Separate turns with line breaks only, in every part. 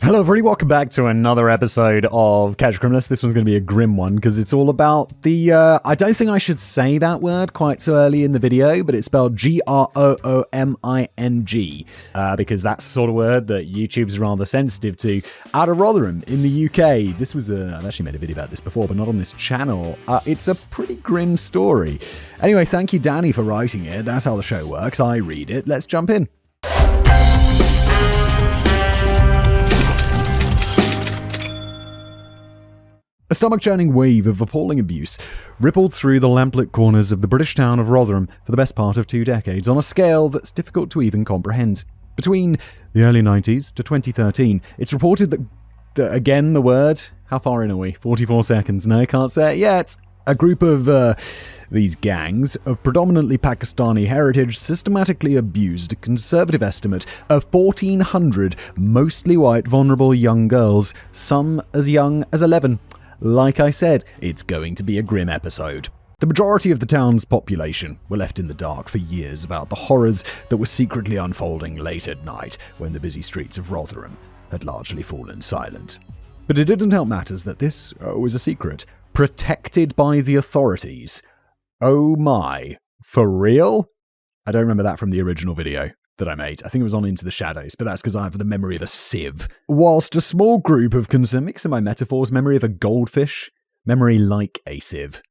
Hello everybody, welcome back to another episode of Catch a Criminalist. This one's going to be a grim one because it's all about the, I don't think I should say that word quite so early in the video, but it's spelled Grooming, because that's the sort of word that YouTube's rather sensitive to. Out of Rotherham in the UK, this was I've actually made a video about this before, but not on this channel. It's a pretty grim story. Anyway, thank you Danny for writing it. That's how the show works. I read it. Let's jump in. A stomach-churning wave of appalling abuse rippled through the lamplit corners of the British town of Rotherham for the best part of 2 decades on a scale that's difficult to even comprehend. Between the early 90s to 2013, it's reported that again, the word, how far in are we? 44 seconds. No, can't say it yet. A group of these gangs of predominantly Pakistani heritage systematically abused a conservative estimate of 1,400 mostly white vulnerable young girls, some as young as 11. Like I said, it's going to be a grim episode. The majority of the town's population were left in the dark for years about the horrors that were secretly unfolding late at night when the busy streets of Rotherham had largely fallen silent. But it didn't help matters that this was a secret, protected by the authorities. Oh my, for real? I don't remember that from the original video that I made. I think it was on Into the Shadows, but that's because I have the memory of a sieve. Whilst a small group of mixing my metaphors, memory of a goldfish, memory like a sieve.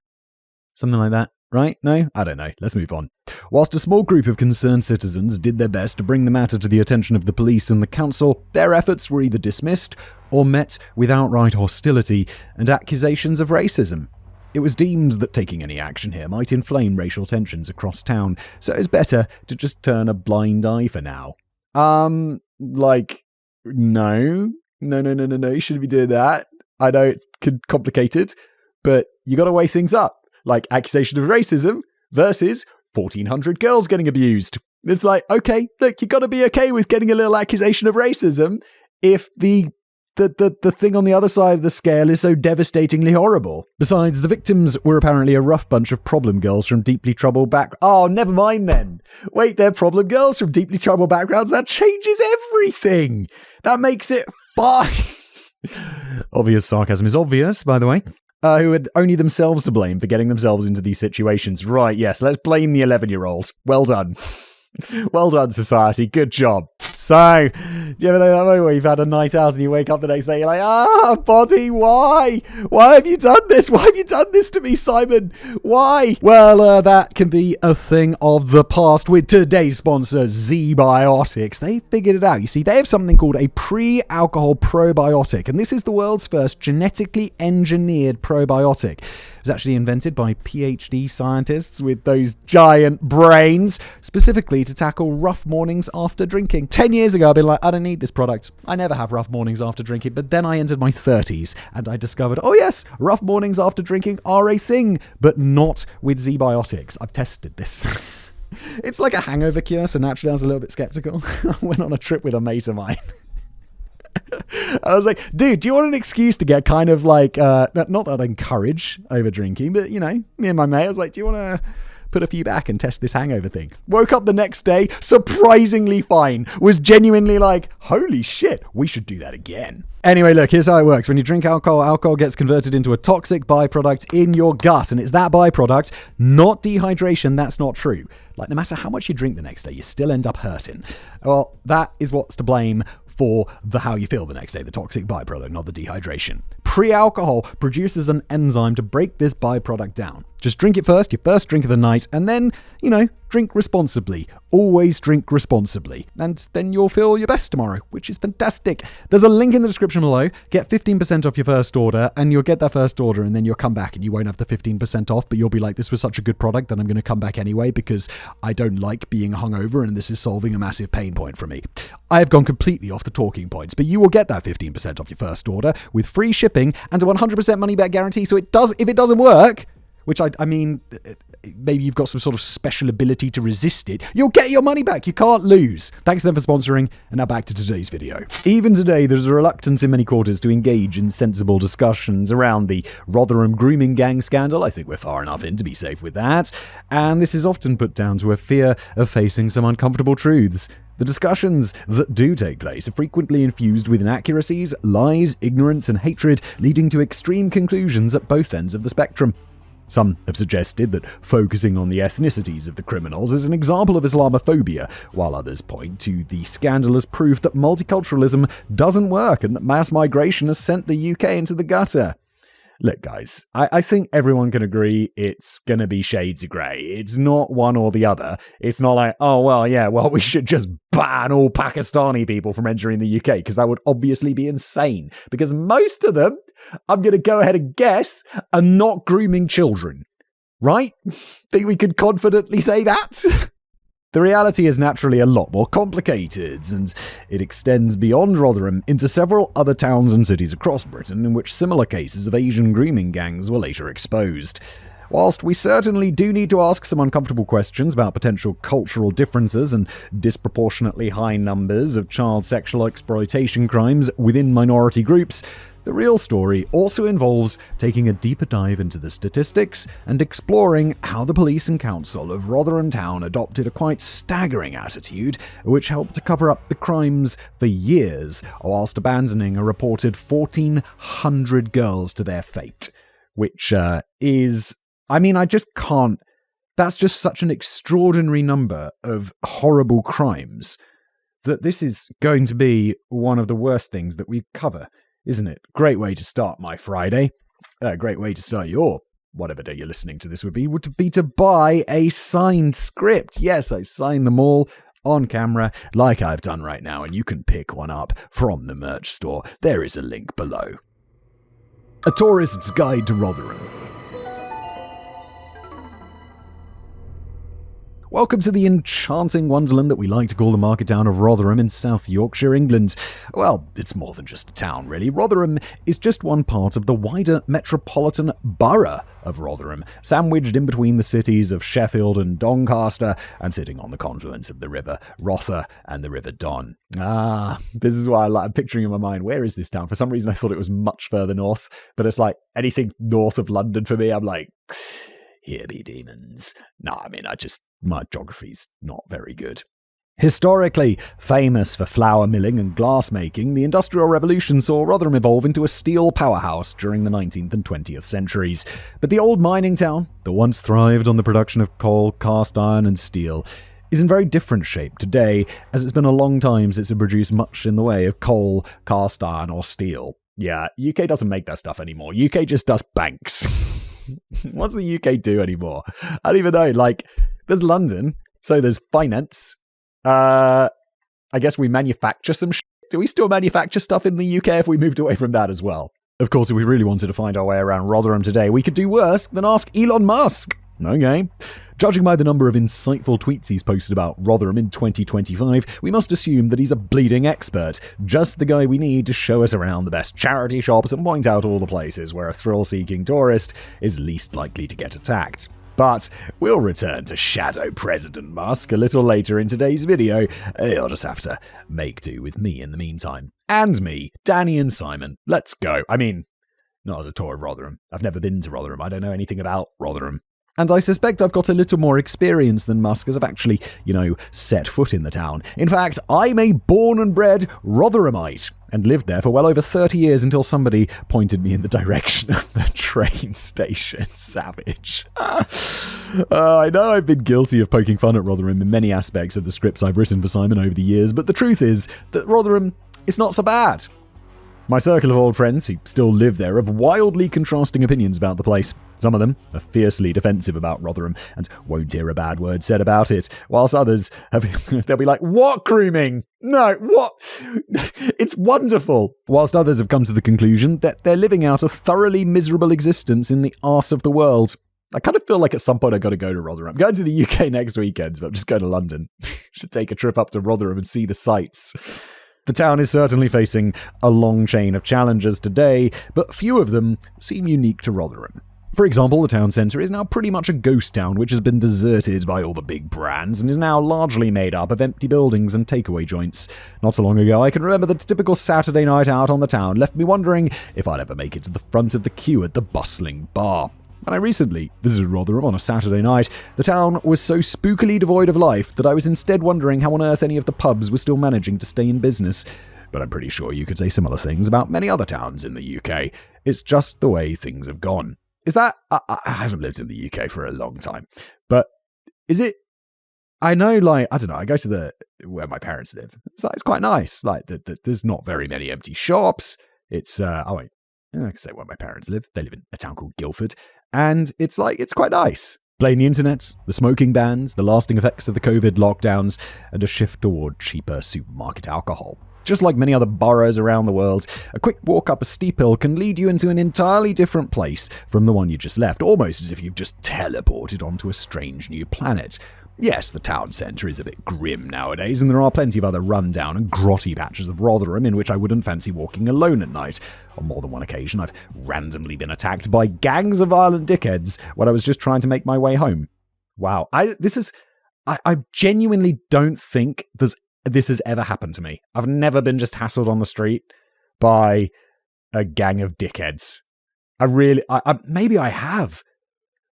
Something like that, right? No? I don't know. Let's move on. Whilst a small group of concerned citizens did their best to bring the matter to the attention of the police and the council, their efforts were either dismissed or met with outright hostility and accusations of racism. It was deemed that taking any action here might inflame racial tensions across town, so it's better to just turn a blind eye for now. No, you shouldn't be doing that. I know it's complicated, but you gotta weigh things up. Like accusation of racism versus 1,400 girls getting abused. It's like, okay, look, you gotta be okay with getting a little accusation of racism if the thing on the other side of the scale is so devastatingly horrible. Besides, the victims were apparently a rough bunch of problem girls from deeply troubled Oh, never mind then. Wait, they're problem girls from deeply troubled backgrounds? That changes everything. That makes it fine. Obvious sarcasm is obvious, by the way. Who had only themselves to blame for getting themselves into these situations. Right, yes, let's blame the 11-year-old. Well done. Well done, society. Good job. So, do you ever know that moment where you've had a night out and you wake up the next day, you're like, body, why? Why have you done this? Why have you done this to me, Simon? Why? Well, that can be a thing of the past with today's sponsor, Z-Biotics. They figured it out. You see, they have something called a pre-alcohol probiotic, and this is the world's first genetically engineered probiotic. It was actually invented by PhD scientists with those giant brains, specifically to tackle rough mornings after drinking. 10 years ago, I'd been like, I don't need this product. I never have rough mornings after drinking. But then I entered my 30s and I discovered, oh yes, rough mornings after drinking are a thing, but not with Z-Biotics. I've tested this. It's like a hangover cure, so naturally I was a little bit skeptical. I went on a trip with a mate of mine. I was like, dude, do you want an excuse to get kind of like, not that I encourage over drinking, but, you know, me and my mate, I was like, do you want to put a few back and test this hangover thing? Woke up the next day, surprisingly fine, was genuinely like, holy shit, we should do that again. Anyway, look, here's how it works. When you drink alcohol, alcohol gets converted into a toxic byproduct in your gut, and it's that byproduct, not dehydration, that's not true. Like, no matter how much you drink the next day, you still end up hurting. Well, that is what's to blame for the how you feel the next day, the toxic byproduct, not the dehydration. Pre-alcohol produces an enzyme to break this byproduct down. Just drink it first, your first drink of the night, and then, you know, drink responsibly. Always drink responsibly. And then you'll feel your best tomorrow, which is fantastic. There's a link in the description below. Get 15% off your first order, and you'll get that first order, and then you'll come back, and you won't have the 15% off, but you'll be like, this was such a good product that I'm going to come back anyway, because I don't like being hungover, and this is solving a massive pain point for me. I have gone completely off the talking points, but you will get that 15% off your first order with free shipping and a 100% money back guarantee. So if it doesn't work, which I mean, maybe you've got some sort of special ability to resist it, you'll get your money back. You can't lose. Thanks to them for sponsoring, and now back to today's video. Even today, there's a reluctance in many quarters to engage in sensible discussions around the Rotherham Grooming gang scandal. I think we're far enough in to be safe with that. And this is often put down to a fear of facing some uncomfortable truths. The discussions that do take place are frequently infused with inaccuracies, lies, ignorance, and hatred, leading to extreme conclusions at both ends of the spectrum. Some have suggested that focusing on the ethnicities of the criminals is an example of Islamophobia, while others point to the scandal as proof that multiculturalism doesn't work and that mass migration has sent the UK into the gutter. Look, guys, I think everyone can agree it's going to be shades of grey. It's not one or the other. It's not like, we should just ban all Pakistani people from entering the UK, because that would obviously be insane. Because most of them, I'm going to go ahead and guess, are not grooming children. Right? Think we could confidently say that? The reality is naturally a lot more complicated, and it extends beyond Rotherham into several other towns and cities across Britain in which similar cases of Asian grooming gangs were later exposed. Whilst we certainly do need to ask some uncomfortable questions about potential cultural differences and disproportionately high numbers of child sexual exploitation crimes within minority groups, the real story also involves taking a deeper dive into the statistics and exploring how the police and council of Rotherham Town adopted a quite staggering attitude which helped to cover up the crimes for years whilst abandoning a reported 1,400 girls to their fate, which is... I just can't... That's just such an extraordinary number of horrible crimes that this is going to be one of the worst things that we cover. Isn't it? Great way to start my Friday. Great way to start your, whatever day you're listening to this would be to buy a signed script. Yes, I signed them all on camera like I've done right now, and you can pick one up from the merch store. There is a link below. A Tourist's Guide to Rotherham. Welcome to the enchanting wonderland that we like to call the market town of Rotherham in South Yorkshire, England. Well, it's more than just a town, really. Rotherham is just one part of the wider metropolitan borough of Rotherham, sandwiched in between the cities of Sheffield and Doncaster, and sitting on the confluence of the river Rother and the river Don. This is why I'm picturing in my mind, where is this town? For some reason, I thought it was much further north, but it's like anything north of London for me, I'm like, here be demons. My geography's not very good. Historically famous for flour milling and glass making, the Industrial Revolution saw Rotherham evolve into a steel powerhouse during the 19th and 20th centuries. But the old mining town, that once thrived on the production of coal, cast iron and steel, is in very different shape today, as it's been a long time since it produced much in the way of coal, cast iron or steel. Yeah, UK doesn't make that stuff anymore. UK just does banks. What's the UK do anymore? I don't even know, there's London, so there's finance. I guess we manufacture some shit. Do we still manufacture stuff in the UK if we moved away from that as well? Of course, if we really wanted to find our way around Rotherham today, we could do worse than ask Elon Musk. Okay. Judging by the number of insightful tweets he's posted about Rotherham in 2025, we must assume that he's a bleeding expert, just the guy we need to show us around the best charity shops and point out all the places where a thrill-seeking tourist is least likely to get attacked. But we'll return to Shadow President Musk a little later in today's video. You'll just have to make do with me in the meantime. And me, Danny and Simon. Let's go. Not as a tour of Rotherham. I've never been to Rotherham. I don't know anything about Rotherham. And I suspect I've got a little more experience than Musk as I've actually, set foot in the town. In fact, I'm a born and bred Rotherhamite and lived there for well over 30 years until somebody pointed me in the direction of the train station. Savage. I know I've been guilty of poking fun at Rotherham in many aspects of the scripts I've written for Simon over the years, but the truth is that Rotherham is not so bad. My circle of old friends who still live there have wildly contrasting opinions about the place. Some of them are fiercely defensive about Rotherham and won't hear a bad word said about it, whilst others they'll be like, what grooming? No, what? It's wonderful. Whilst others have come to the conclusion that they're living out a thoroughly miserable existence in the arse of the world. I kind of feel like at some point I've got to go to Rotherham. I'm going to the UK next weekend, but I'm just going to London. Should take a trip up to Rotherham and see the sights. The town is certainly facing a long chain of challenges today, but few of them seem unique to Rotherham. For example, the town centre is now pretty much a ghost town which has been deserted by all the big brands and is now largely made up of empty buildings and takeaway joints. Not so long ago, I can remember the typical Saturday night out on the town left me wondering if I'd ever make it to the front of the queue at the bustling bar. When I recently visited Rotherham on a Saturday night, the town was so spookily devoid of life that I was instead wondering how on earth any of the pubs were still managing to stay in business. But I'm pretty sure you could say similar things about many other towns in the UK. It's just the way things have gone. Is that... I haven't lived in the UK for a long time, but is it... I know, I don't know, I go to where my parents live. It's quite nice. There's not very many empty shops. It's... I can say where my parents live. They live in a town called Guildford. And it's quite nice. Playing the internet, the smoking bans, the lasting effects of the COVID lockdowns, and a shift toward cheaper supermarket alcohol. Just like many other boroughs around the world, a quick walk up a steep hill can lead you into an entirely different place from the one you just left, almost as if you've just teleported onto a strange new planet. Yes, the town centre is a bit grim nowadays, and there are plenty of other run-down and grotty patches of Rotherham in which I wouldn't fancy walking alone at night. On more than one occasion, I've randomly been attacked by gangs of violent dickheads when I was just trying to make my way home. Wow, I genuinely don't think this has ever happened to me. I've never been just hassled on the street by a gang of dickheads. Maybe I have,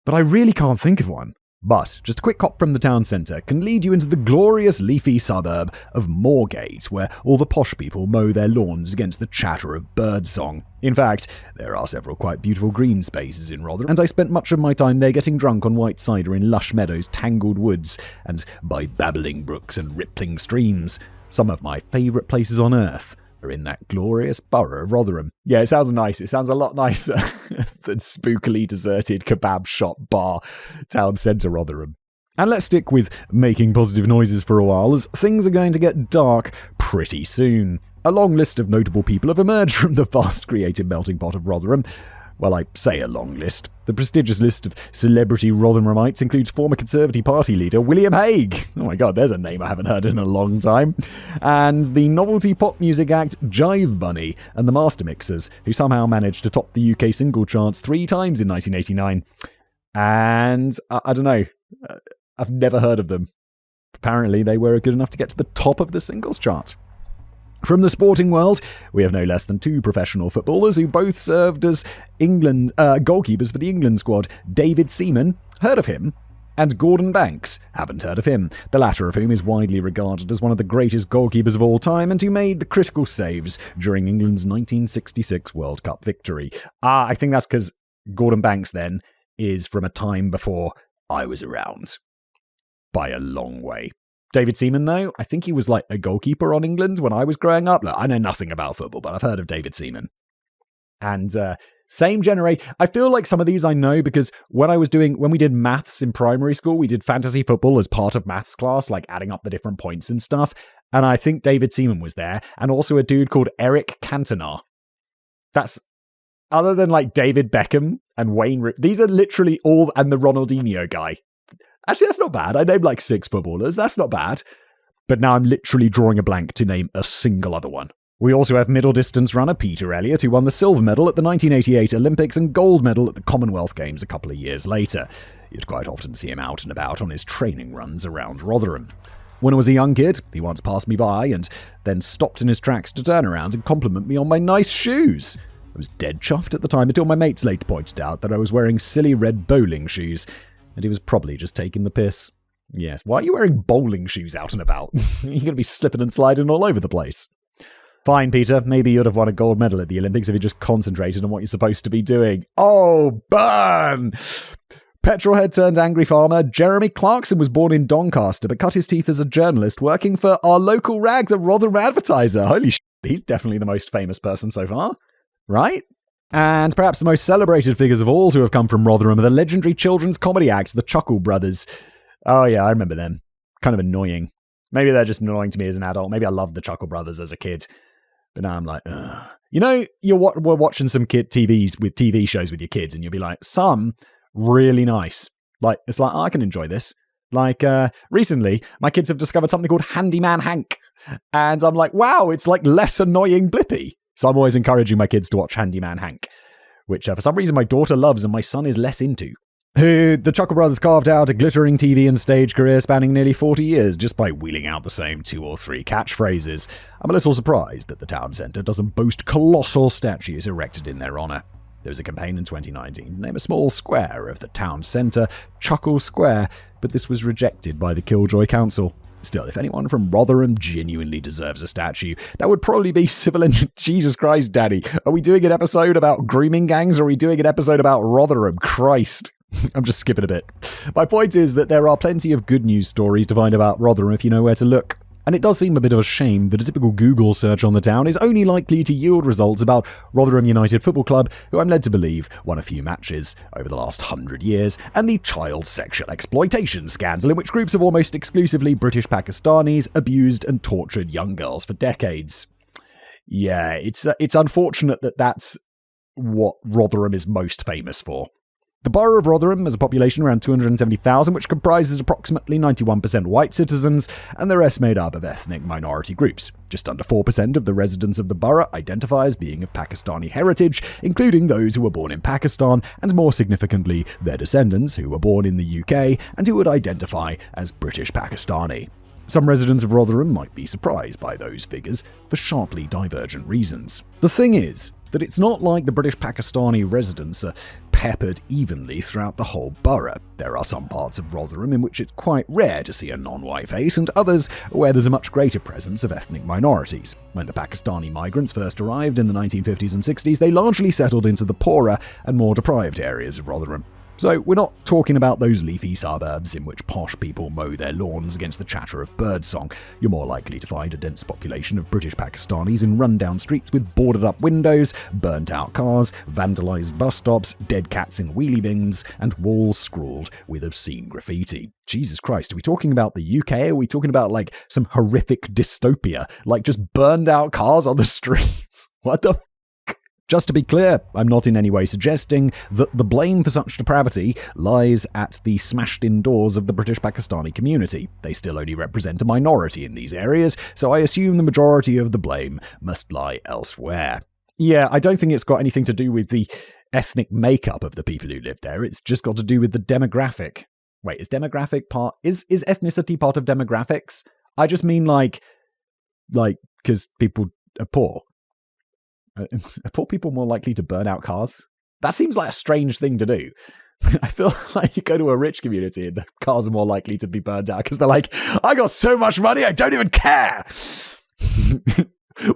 but I really can't think of one. But just a quick hop from the town centre can lead you into the glorious leafy suburb of Moorgate, where all the posh people mow their lawns against the chatter of birdsong. In fact, there are several quite beautiful green spaces in Rotherham, and I spent much of my time there getting drunk on white cider in lush meadows, tangled woods, and by babbling brooks and rippling streams. Some of my favourite places on earth are in that glorious borough of Rotherham. Yeah, it sounds nice. It sounds a lot nicer than spookily deserted kebab shop bar town centre Rotherham. And let's stick with making positive noises for a while, as things are going to get dark pretty soon. A long list of notable people have emerged from the vast creative melting pot of Rotherham. Well, I say a long list. The prestigious list of celebrity Rotherhamites includes former Conservative Party leader William Hague. Oh my god, there's a name I haven't heard in a long time. And the novelty pop music act Jive Bunny and the Master Mixers, who somehow managed to top the UK single charts 3 times in 1989. And I don't know, I've never heard of them. Apparently they were good enough to get to the top of the singles chart. From the sporting world, we have no less than 2 professional footballers who both served as goalkeepers for the England squad. David Seaman, heard of him, and Gordon Banks, haven't heard of him, the latter of whom is widely regarded as one of the greatest goalkeepers of all time and who made the critical saves during England's 1966 World Cup victory. I think that's because Gordon Banks then is from a time before I was around. By a long way. David Seaman, though, I think he was like a goalkeeper on England when I was growing up. Look, I know nothing about football, but I've heard of David Seaman. And same generation. I feel like some of these I know because when we did maths in primary school, we did fantasy football as part of maths class, like adding up the different points and stuff. And I think David Seaman was there, and also a dude called Eric Cantona. That's other than like David Beckham and Wayne. These are literally all, and the Ronaldinho guy. Actually, that's not bad. I named like 6 footballers. That's not bad. But now I'm literally drawing a blank to name a single other one. We also have middle distance runner Peter Elliott, who won the silver medal at the 1988 Olympics and gold medal at the Commonwealth Games a couple of years later. You'd quite often see him out and about on his training runs around Rotherham. When I was a young kid, he once passed me by and then stopped in his tracks to turn around and compliment me on my nice shoes. I was dead chuffed at the time until my mates later pointed out that I was wearing silly red bowling shoes. And he was probably just taking the piss. Yes, why are you wearing bowling shoes out and about? You're going to be slipping and sliding all over the place. Fine, Peter, maybe you'd have won a gold medal at the Olympics if you just concentrated on what you're supposed to be doing. Oh, burn! Petrolhead turned angry farmer Jeremy Clarkson was born in Doncaster but cut his teeth as a journalist working for our local rag, the Rotherham Advertiser. Holy shit, he's definitely the most famous person so far, right? And perhaps the most celebrated figures of all to have come from Rotherham are the legendary children's comedy act, the Chuckle Brothers. Oh yeah, I remember them. Kind of annoying. Maybe they're just annoying to me as an adult. Maybe I loved the Chuckle Brothers as a kid. But now I'm like, ugh. You know, we're watching some TV shows with your kids and you'll be like, some really nice. Like, it's like, I can enjoy this. Like, recently, my kids have discovered something called Handyman Hank. And I'm like, wow, it's like less annoying Blippy. So I'm always encouraging my kids to watch Handyman Hank, which for some reason my daughter loves and my son is less into. The Chuckle Brothers carved out a glittering TV and stage career spanning nearly 40 years just by wheeling out the same 2 or 3 catchphrases. I'm a little surprised that the town centre doesn't boast colossal statues erected in their honour. There was a campaign in 2019 to name a small square of the town centre Chuckle Square, but this was rejected by the Killjoy Council. Still, if anyone from Rotherham genuinely deserves a statue, that would probably be civil engineering. Jesus Christ, Daddy. Are we doing an episode about grooming gangs or are we doing an episode about Rotherham? Christ. I'm just skipping a bit. My point is that there are plenty of good news stories to find about Rotherham if you know where to look. And it does seem a bit of a shame that a typical Google search on the town is only likely to yield results about Rotherham United Football Club, who I'm led to believe won a few matches over the last 100 years, and the child sexual exploitation scandal in which groups of almost exclusively British Pakistanis abused and tortured young girls for decades. Yeah, it's unfortunate that that's what Rotherham is most famous for. The borough of Rotherham has a population around 270,000, which comprises approximately 91% white citizens, and the rest made up of ethnic minority groups. Just under 4% of the residents of the borough identify as being of Pakistani heritage, including those who were born in Pakistan, and more significantly, their descendants who were born in the UK and who would identify as British Pakistani. Some residents of Rotherham might be surprised by those figures for sharply divergent reasons. The thing is that it's not like the British Pakistani residents are peppered evenly throughout the whole borough. There are some parts of Rotherham in which it's quite rare to see a non-white face, and others where there's a much greater presence of ethnic minorities. When the Pakistani migrants first arrived in the 1950s and 60s, they largely settled into the poorer and more deprived areas of Rotherham. So we're not talking about those leafy suburbs in which posh people mow their lawns against the chatter of birdsong. You're more likely to find a dense population of British Pakistanis in run-down streets with boarded-up windows, burnt-out cars, vandalised bus stops, dead cats in wheelie bins, and walls scrawled with obscene graffiti. Jesus Christ, are we talking about the UK? Are we talking about, like, some horrific dystopia? Like, just burned-out cars on the streets? What the Just to be clear, I'm not in any way suggesting that the blame for such depravity lies at the smashed-in doors of the British Pakistani community. They still only represent a minority in these areas, so I assume the majority of the blame must lie elsewhere. Yeah, I don't think it's got anything to do with the ethnic makeup of the people who live there. It's just got to do with the demographic. Wait, is ethnicity part of demographics? I just mean like, because people are poor. Are poor people more likely to burn out cars? That seems like a strange thing to do. I feel like you go to a rich community and the cars are more likely to be burned out because they're like, I got so much money, I don't even care.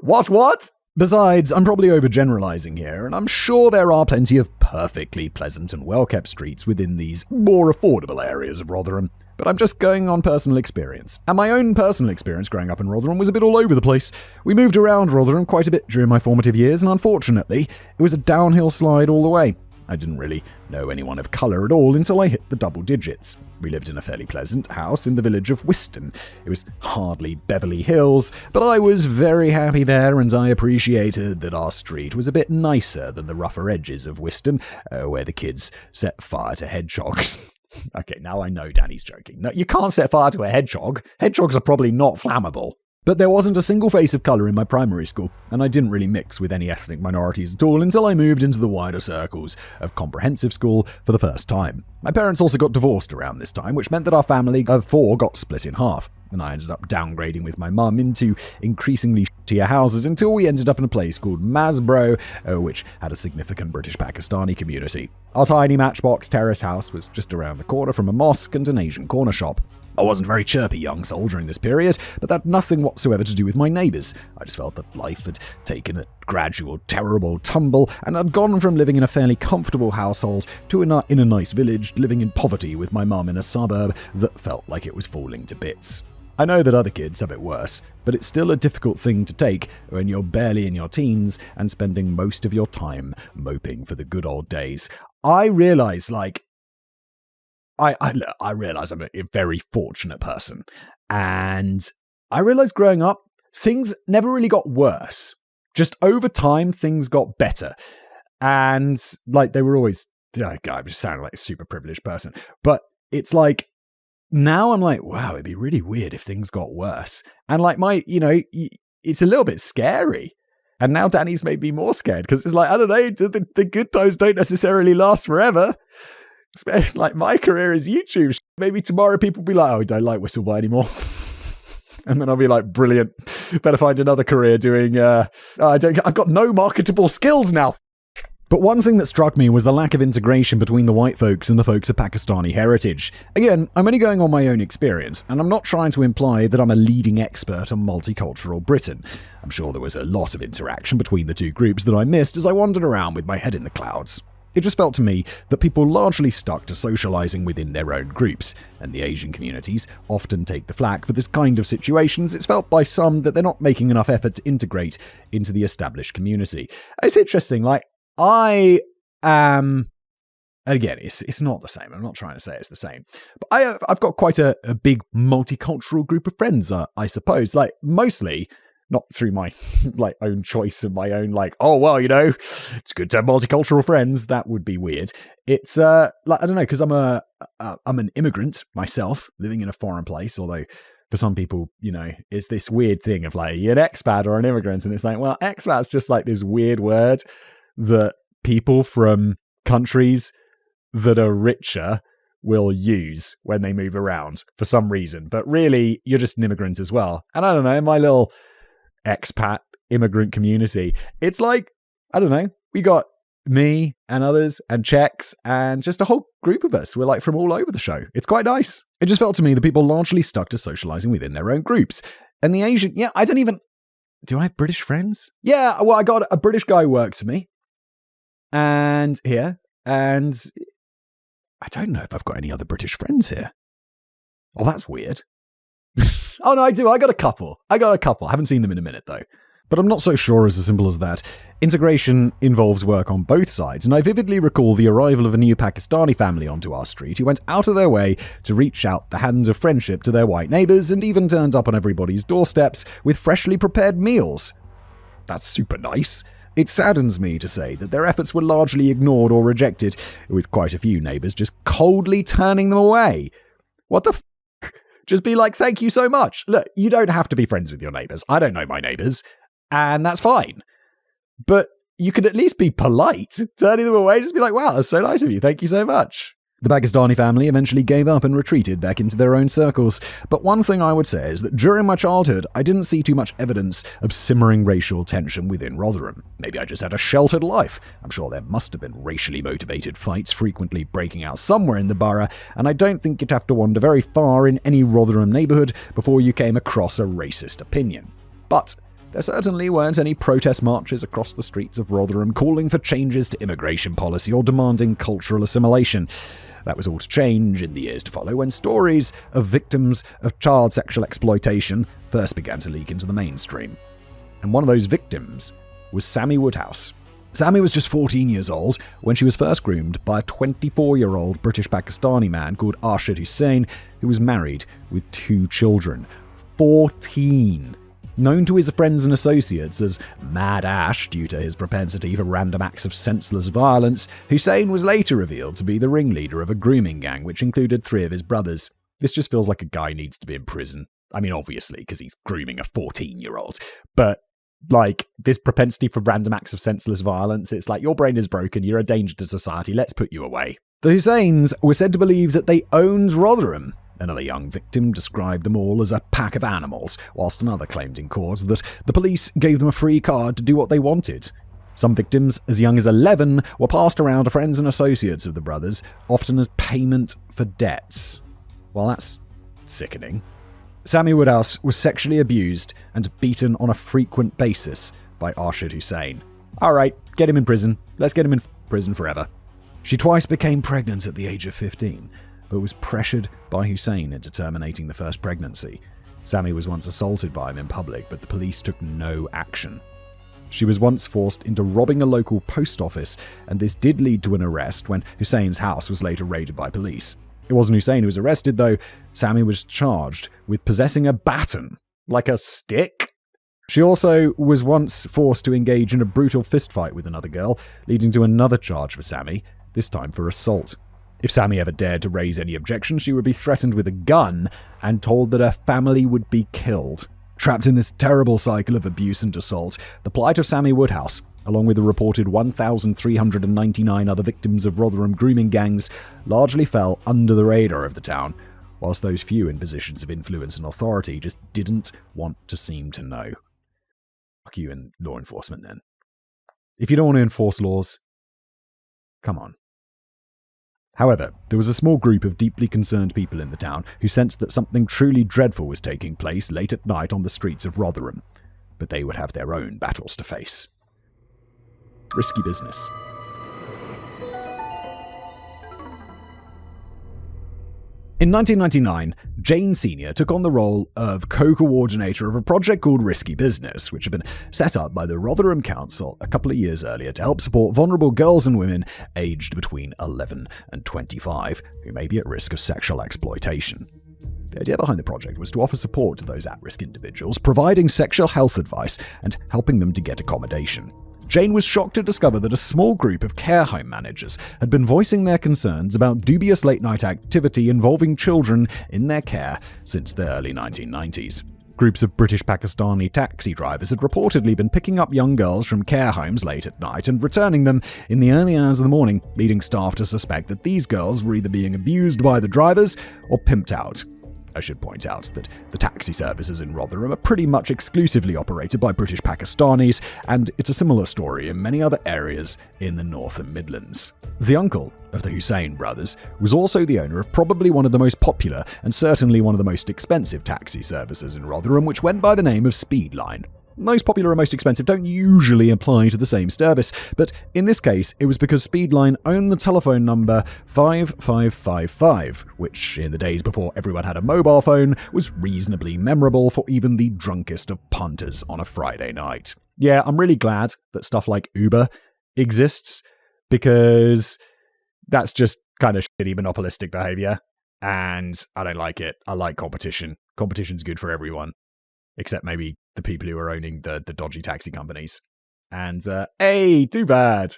What? Besides, I'm probably overgeneralizing here, and I'm sure there are plenty of perfectly pleasant and well-kept streets within these more affordable areas of Rotherham. But I'm just going on personal experience. And my own personal experience growing up in Rotherham was a bit all over the place. We moved around Rotherham quite a bit during my formative years, and unfortunately, it was a downhill slide all the way. I didn't really know anyone of colour at all until I hit the double digits. We lived in a fairly pleasant house in the village of Whiston. It was hardly Beverly Hills, but I was very happy there, and I appreciated that our street was a bit nicer than the rougher edges of Whiston, where the kids set fire to hedgehogs. Okay, now I know Danny's joking. No, you can't set fire to a hedgehog. Hedgehogs are probably not flammable. But there wasn't a single face of colour in my primary school, and I didn't really mix with any ethnic minorities at all until I moved into the wider circles of comprehensive school for the first time. My parents also got divorced around this time, which meant that our family of 4 got split in half, and I ended up downgrading with my mum into increasingly shittier houses until we ended up in a place called Masbro, which had a significant British Pakistani community. Our tiny matchbox terrace house was just around the corner from a mosque and an Asian corner shop. I wasn't a very chirpy young soul during this period, but that had nothing whatsoever to do with my neighbours. I just felt that life had taken a gradual, terrible tumble, and I'd gone from living in a fairly comfortable household to in a nice village, living in poverty with my mum in a suburb that felt like it was falling to bits. I know that other kids have it worse, but it's still a difficult thing to take when you're barely in your teens and spending most of your time moping for the good old days. I realise, I realize I'm a very fortunate person, and I realized growing up, things never really got worse. Just over time, things got better. And they were always, I'm just sounding like a super privileged person, but it's like, now I'm like, wow, it'd be really weird if things got worse. And it's a little bit scary. And now Danny's made me more scared because it's like, I don't know, the good times don't necessarily last forever. Like my career is YouTube. Maybe tomorrow people will be like, oh, we don't like Whistleblower anymore. And then I'll be like, brilliant. Better find another career doing, I've got no marketable skills now. But one thing that struck me was the lack of integration between the white folks and the folks of Pakistani heritage. Again, I'm only going on my own experience, and I'm not trying to imply that I'm a leading expert on multicultural Britain. I'm sure there was a lot of interaction between the two groups that I missed as I wandered around with my head in the clouds. It just felt to me that people largely stuck to socializing within their own groups, and the Asian communities often take the flak for this kind of situations. It's felt by some that they're not making enough effort to integrate into the established community. It's interesting, like, I am, again, it's not the same. I'm not trying to say it's the same. But I've got quite a big multicultural group of friends, I suppose. Like, mostly, not through my like own choice and my own like, oh, well, you know, it's good to have multicultural friends. That would be weird. It's, like, I don't know, because I'm an immigrant myself, living in a foreign place, although for some people, you know, it's this weird thing of like, you're an expat or an immigrant. And it's like, well, expat's just like this weird word that people from countries that are richer will use when they move around for some reason. But really, you're just an immigrant as well. And I don't know, my little expat immigrant community, it's like, I don't know, we got me and others and Czechs and just a whole group of us. We're like from all over the show. It's quite nice. It just felt to me that people largely stuck to socializing within their own groups. And the Asian, do I have British friends? Yeah, well, I got a British guy who works for me. And here, and I don't know if I've got any other British friends here. Oh, that's weird. Oh, no, I do. I got a couple. I haven't seen them in a minute, though. But I'm not so sure it's as simple as that. Integration involves work on both sides, and I vividly recall the arrival of a new Pakistani family onto our street who went out of their way to reach out the hand of friendship to their white neighbours and even turned up on everybody's doorsteps with freshly prepared meals. That's super nice. It saddens me to say that their efforts were largely ignored or rejected, with quite a few neighbours just coldly turning them away. What the f***? Just be like, thank you so much. Look, you don't have to be friends with your neighbours. I don't know my neighbours, and that's fine. But you could at least be polite, turning them away, just be like, wow, that's so nice of you. Thank you so much. The Pakistani family eventually gave up and retreated back into their own circles. But one thing I would say is that during my childhood, I didn't see too much evidence of simmering racial tension within Rotherham. Maybe I just had a sheltered life. I'm sure there must have been racially motivated fights frequently breaking out somewhere in the borough, and I don't think you'd have to wander very far in any Rotherham neighbourhood before you came across a racist opinion. But there certainly weren't any protest marches across the streets of Rotherham calling for changes to immigration policy or demanding cultural assimilation. That was all to change in the years to follow when stories of victims of child sexual exploitation first began to leak into the mainstream. And one of those victims was Sammy Woodhouse. Sammy was just 14 years old when she was first groomed by a 24-year-old British Pakistani man called Arshad Hussain, who was married with 2 children. 14! Known to his friends and associates as Mad Ash due to his propensity for random acts of senseless violence, Hussain was later revealed to be the ringleader of a grooming gang which included 3 of his brothers. This just feels like a guy needs to be in prison. I mean, obviously, because he's grooming a 14-year-old. But, like, this propensity for random acts of senseless violence, it's like, your brain is broken, you're a danger to society, let's put you away. The Hussains were said to believe that they owned Rotherham. Another young victim described them all as a pack of animals, whilst another claimed in court that the police gave them a free card to do what they wanted. Some victims, as young as 11, were passed around to friends and associates of the brothers, often as payment for debts. Well, that's sickening. Sammy Woodhouse was sexually abused and beaten on a frequent basis by Arshad Hussain. Alright, get him in prison. Let's get him in prison forever. She twice became pregnant at the age of 15, but was pressured by Hussain into terminating the first pregnancy. Sammy was once assaulted by him in public, but the police took no action. She was once forced into robbing a local post office, and this did lead to an arrest when Hussain's house was later raided by police. It wasn't Hussain who was arrested, though. Sammy was charged with possessing a baton, like a stick. She also was once forced to engage in a brutal fistfight with another girl, leading to another charge for Sammy, this time for assault. If Sammy ever dared to raise any objection, she would be threatened with a gun and told that her family would be killed. Trapped in this terrible cycle of abuse and assault, the plight of Sammy Woodhouse, along with the reported 1,399 other victims of Rotherham grooming gangs, largely fell under the radar of the town, whilst those few in positions of influence and authority just didn't want to seem to know. Fuck you and law enforcement then. If you don't want to enforce laws, come on. However, there was a small group of deeply concerned people in the town who sensed that something truly dreadful was taking place late at night on the streets of Rotherham, but they would have their own battles to face. Risky business. In 1999, Jane Sr. took on the role of co-coordinator of a project called Risky Business, which had been set up by the Rotherham Council a couple of years earlier to help support vulnerable girls and women aged between 11 and 25 who may be at risk of sexual exploitation. The idea behind the project was to offer support to those at-risk individuals, providing sexual health advice and helping them to get accommodation. Jane was shocked to discover that a small group of care home managers had been voicing their concerns about dubious late-night activity involving children in their care since the early 1990s. Groups of British Pakistani taxi drivers had reportedly been picking up young girls from care homes late at night and returning them in the early hours of the morning, leading staff to suspect that these girls were either being abused by the drivers or pimped out. I should point out that the taxi services in Rotherham are pretty much exclusively operated by British Pakistanis, and it's a similar story in many other areas in the North and Midlands. The uncle of the Hussein brothers was also the owner of probably one of the most popular and certainly one of the most expensive taxi services in Rotherham, which went by the name of Speedline. Most popular and most expensive don't usually apply to the same service, but in this case, it was because Speedline owned the telephone number 5555, which, in the days before everyone had a mobile phone, was reasonably memorable for even the drunkest of punters on a Friday night. Yeah, I'm really glad that stuff like Uber exists, because that's just kind of shitty monopolistic behavior, and I don't like it. I like competition. Competition's good for everyone. Except maybe the people who are owning the dodgy taxi companies. And, hey, too bad.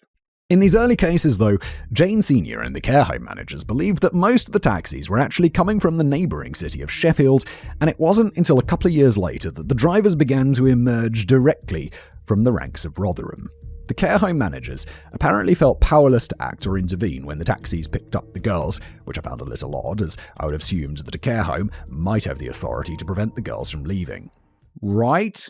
In these early cases, though, Jane Sr. and the care home managers believed that most of the taxis were actually coming from the neighbouring city of Sheffield, and it wasn't until a couple of years later that the drivers began to emerge directly from the ranks of Rotherham. The care home managers apparently felt powerless to act or intervene when the taxis picked up the girls, which I found a little odd, as I would have assumed that a care home might have the authority to prevent the girls from leaving. Right?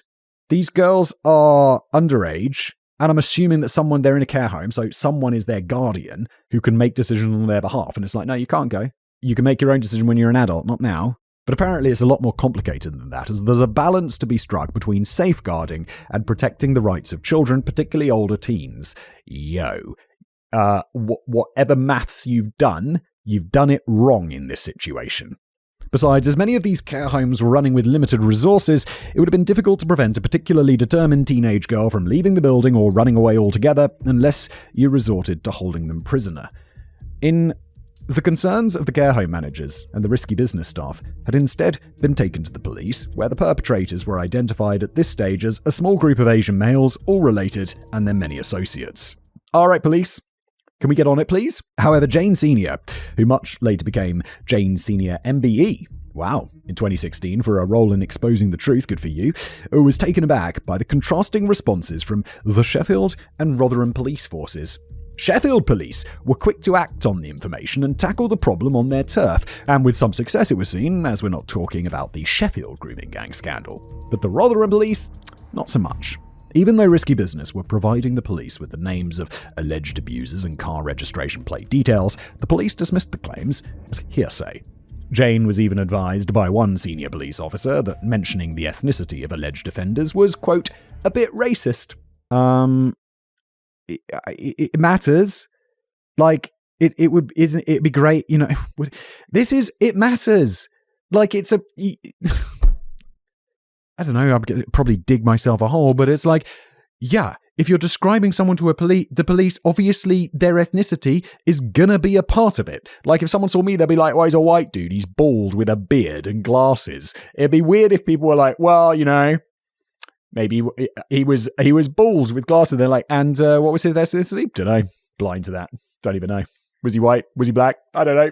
These girls are underage, and I'm assuming that they're in a care home, so someone is their guardian who can make decisions on their behalf. And it's like, no, you can't go. You can make your own decision when you're an adult, not now. But apparently it's a lot more complicated than that, as there's a balance to be struck between safeguarding and protecting the rights of children, particularly older teens. Whatever maths you've done it wrong in this situation. Besides, as many of these care homes were running with limited resources, it would have been difficult to prevent a particularly determined teenage girl from leaving the building or running away altogether unless you resorted to holding them prisoner. The concerns of the care home managers and the Risky Business staff had instead been taken to the police, where the perpetrators were identified at this stage as a small group of Asian males, all related, and their many associates. All right, police. Can we get on it, please? However, Jane Sr., who much later became Jane Sr. MBE, wow, in 2016 for a role in exposing the truth, good for you, was taken aback by the contrasting responses from the Sheffield and Rotherham police forces. Sheffield police were quick to act on the information and tackle the problem on their turf, and with some success it was seen, as we're not talking about the Sheffield grooming gang scandal. But the Rotherham police, not so much. Even though Risky Business were providing the police with the names of alleged abusers and car registration plate details, the police dismissed the claims as hearsay. Jane was even advised by one senior police officer that mentioning the ethnicity of alleged offenders was, quote, a bit racist. It matters. Like, it'd be great, you know, it matters. Like, it's a... I don't know, I'd probably dig myself a hole, but it's like, yeah, if you're describing someone to the police, obviously their ethnicity is gonna be a part of it. Like, if someone saw me, they'd be like, well, he's a white dude, he's bald with a beard and glasses. It'd be weird if people were like, well, you know, maybe he was bald with glasses. They're like, and what was his ethnicity? Don't know. Blind to that. Don't even know. Was he white? Was he black? I don't know.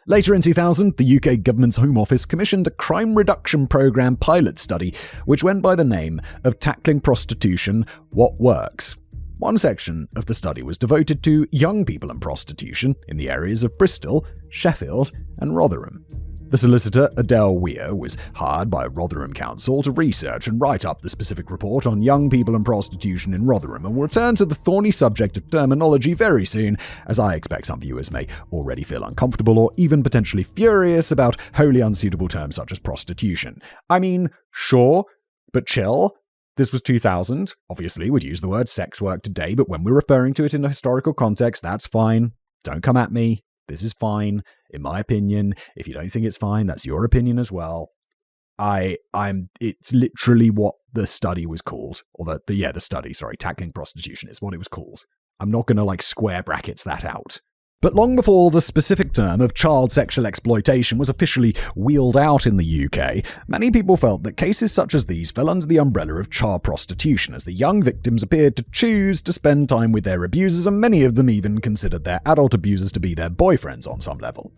Later in 2000, the UK government's Home Office commissioned a crime reduction programme pilot study which went by the name of Tackling Prostitution, What Works. One section of the study was devoted to young people and prostitution in the areas of Bristol, Sheffield and Rotherham. The solicitor, Adele Weir, was hired by Rotherham Council to research and write up the specific report on young people and prostitution in Rotherham, and will return to the thorny subject of terminology very soon, as I expect some viewers may already feel uncomfortable or even potentially furious about wholly unsuitable terms such as prostitution. I mean, sure, but chill. This was 2000. Obviously, we'd use the word sex work today, but when we're referring to it in a historical context, that's fine. Don't come at me. This is fine, in my opinion. If you don't think it's fine, that's your opinion as well. It's literally what the study was called. Or the study, Tackling Prostitution is what it was called. I'm not going to square brackets that out. But long before the specific term of child sexual exploitation was officially wheeled out in the UK, many people felt that cases such as these fell under the umbrella of child prostitution, as the young victims appeared to choose to spend time with their abusers, and many of them even considered their adult abusers to be their boyfriends on some level.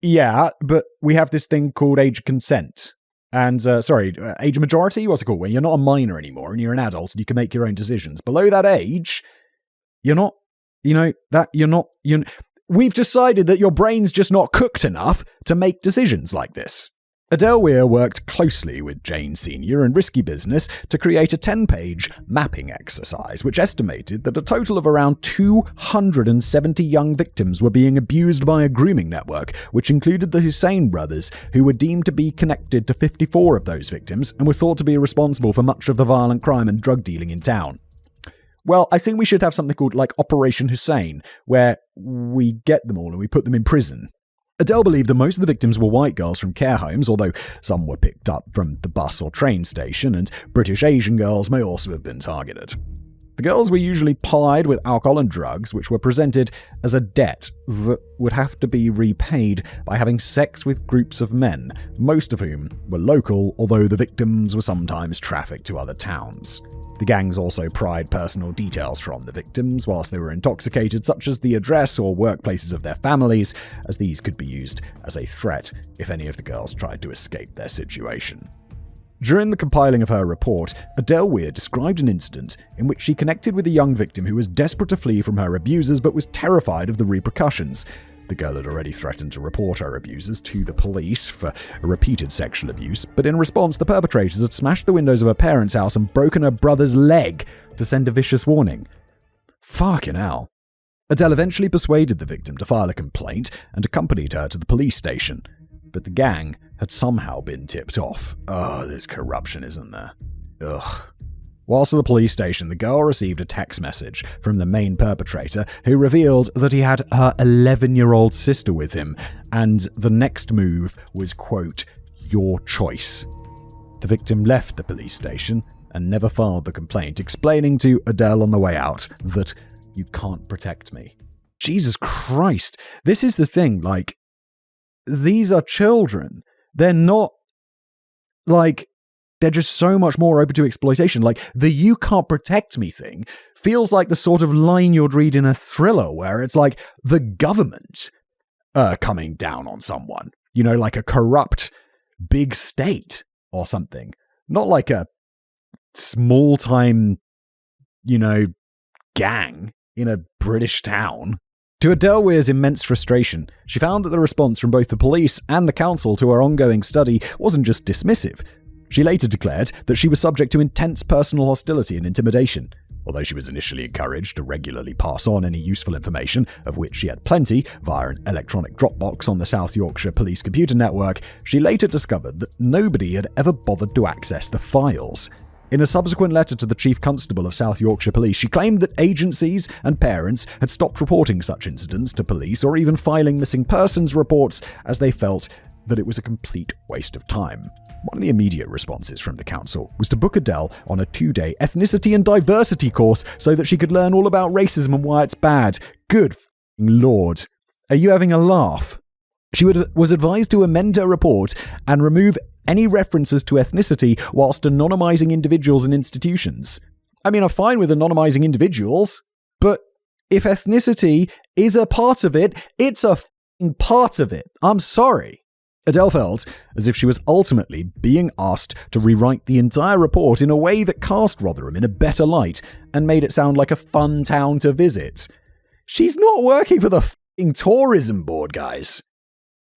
Yeah, but we have this thing called age of consent. And, age of majority? What's it called? Where you're not a minor anymore and you're an adult and you can make your own decisions. Below that age, you're not. We've decided that your brain's just not cooked enough to make decisions like this. Adele Weir worked closely with Jane Sr. and Risky Business to create a 10-page mapping exercise, which estimated that a total of around 270 young victims were being abused by a grooming network, which included the Hussein brothers, who were deemed to be connected to 54 of those victims and were thought to be responsible for much of the violent crime and drug dealing in town. Well, I think we should have something called Operation Hussein, where we get them all and we put them in prison. Adele believed that most of the victims were white girls from care homes, although some were picked up from the bus or train station, and British Asian girls may also have been targeted. The girls were usually plied with alcohol and drugs, which were presented as a debt that would have to be repaid by having sex with groups of men, most of whom were local, although the victims were sometimes trafficked to other towns. The gangs also pried personal details from the victims whilst they were intoxicated, such as the address or workplaces of their families, as these could be used as a threat if any of the girls tried to escape their situation. During the compiling of her report, Adele Weir described an incident in which she connected with a young victim who was desperate to flee from her abusers but was terrified of the repercussions. The girl had already threatened to report her abusers to the police for repeated sexual abuse, but in response, the perpetrators had smashed the windows of her parents' house and broken her brother's leg to send a vicious warning. Fucking hell. Adele eventually persuaded the victim to file a complaint and accompanied her to the police station, but the gang had somehow been tipped off. Oh, there's corruption, isn't there? Ugh. Whilst at the police station, the girl received a text message from the main perpetrator who revealed that he had her 11-year-old sister with him, and the next move was, quote, your choice. The victim left the police station and never filed the complaint, explaining to Adele on the way out that you can't protect me. Jesus Christ. This is the thing, these are children. They're not, they're just so much more open to exploitation. The you can't protect me thing feels like the sort of line you'd read in a thriller where it's the government coming down on someone. Like a corrupt big state or something. Not like a small-time, gang in a British town. To Adele Weir's immense frustration, she found that the response from both the police and the council to her ongoing study wasn't just dismissive. She later declared that she was subject to intense personal hostility and intimidation. Although she was initially encouraged to regularly pass on any useful information, of which she had plenty, via an electronic Dropbox on the South Yorkshire Police Computer Network, she later discovered that nobody had ever bothered to access the files. In a subsequent letter to the Chief Constable of South Yorkshire Police, she claimed that agencies and parents had stopped reporting such incidents to police or even filing missing persons reports, as they felt that it was a complete waste of time. One of the immediate responses from the council was to book Adele on a 2-day ethnicity and diversity course so that she could learn all about racism and why it's bad. Good f***ing Lord. Are you having a laugh? She was advised to amend her report and remove any references to ethnicity whilst anonymizing individuals and institutions. I mean, I'm fine with anonymizing individuals, but if ethnicity is a part of it, it's a part of it. I'm sorry. Adele felt as if she was ultimately being asked to rewrite the entire report in a way that cast Rotherham in a better light and made it sound like a fun town to visit. She's not working for the f***ing tourism board, guys.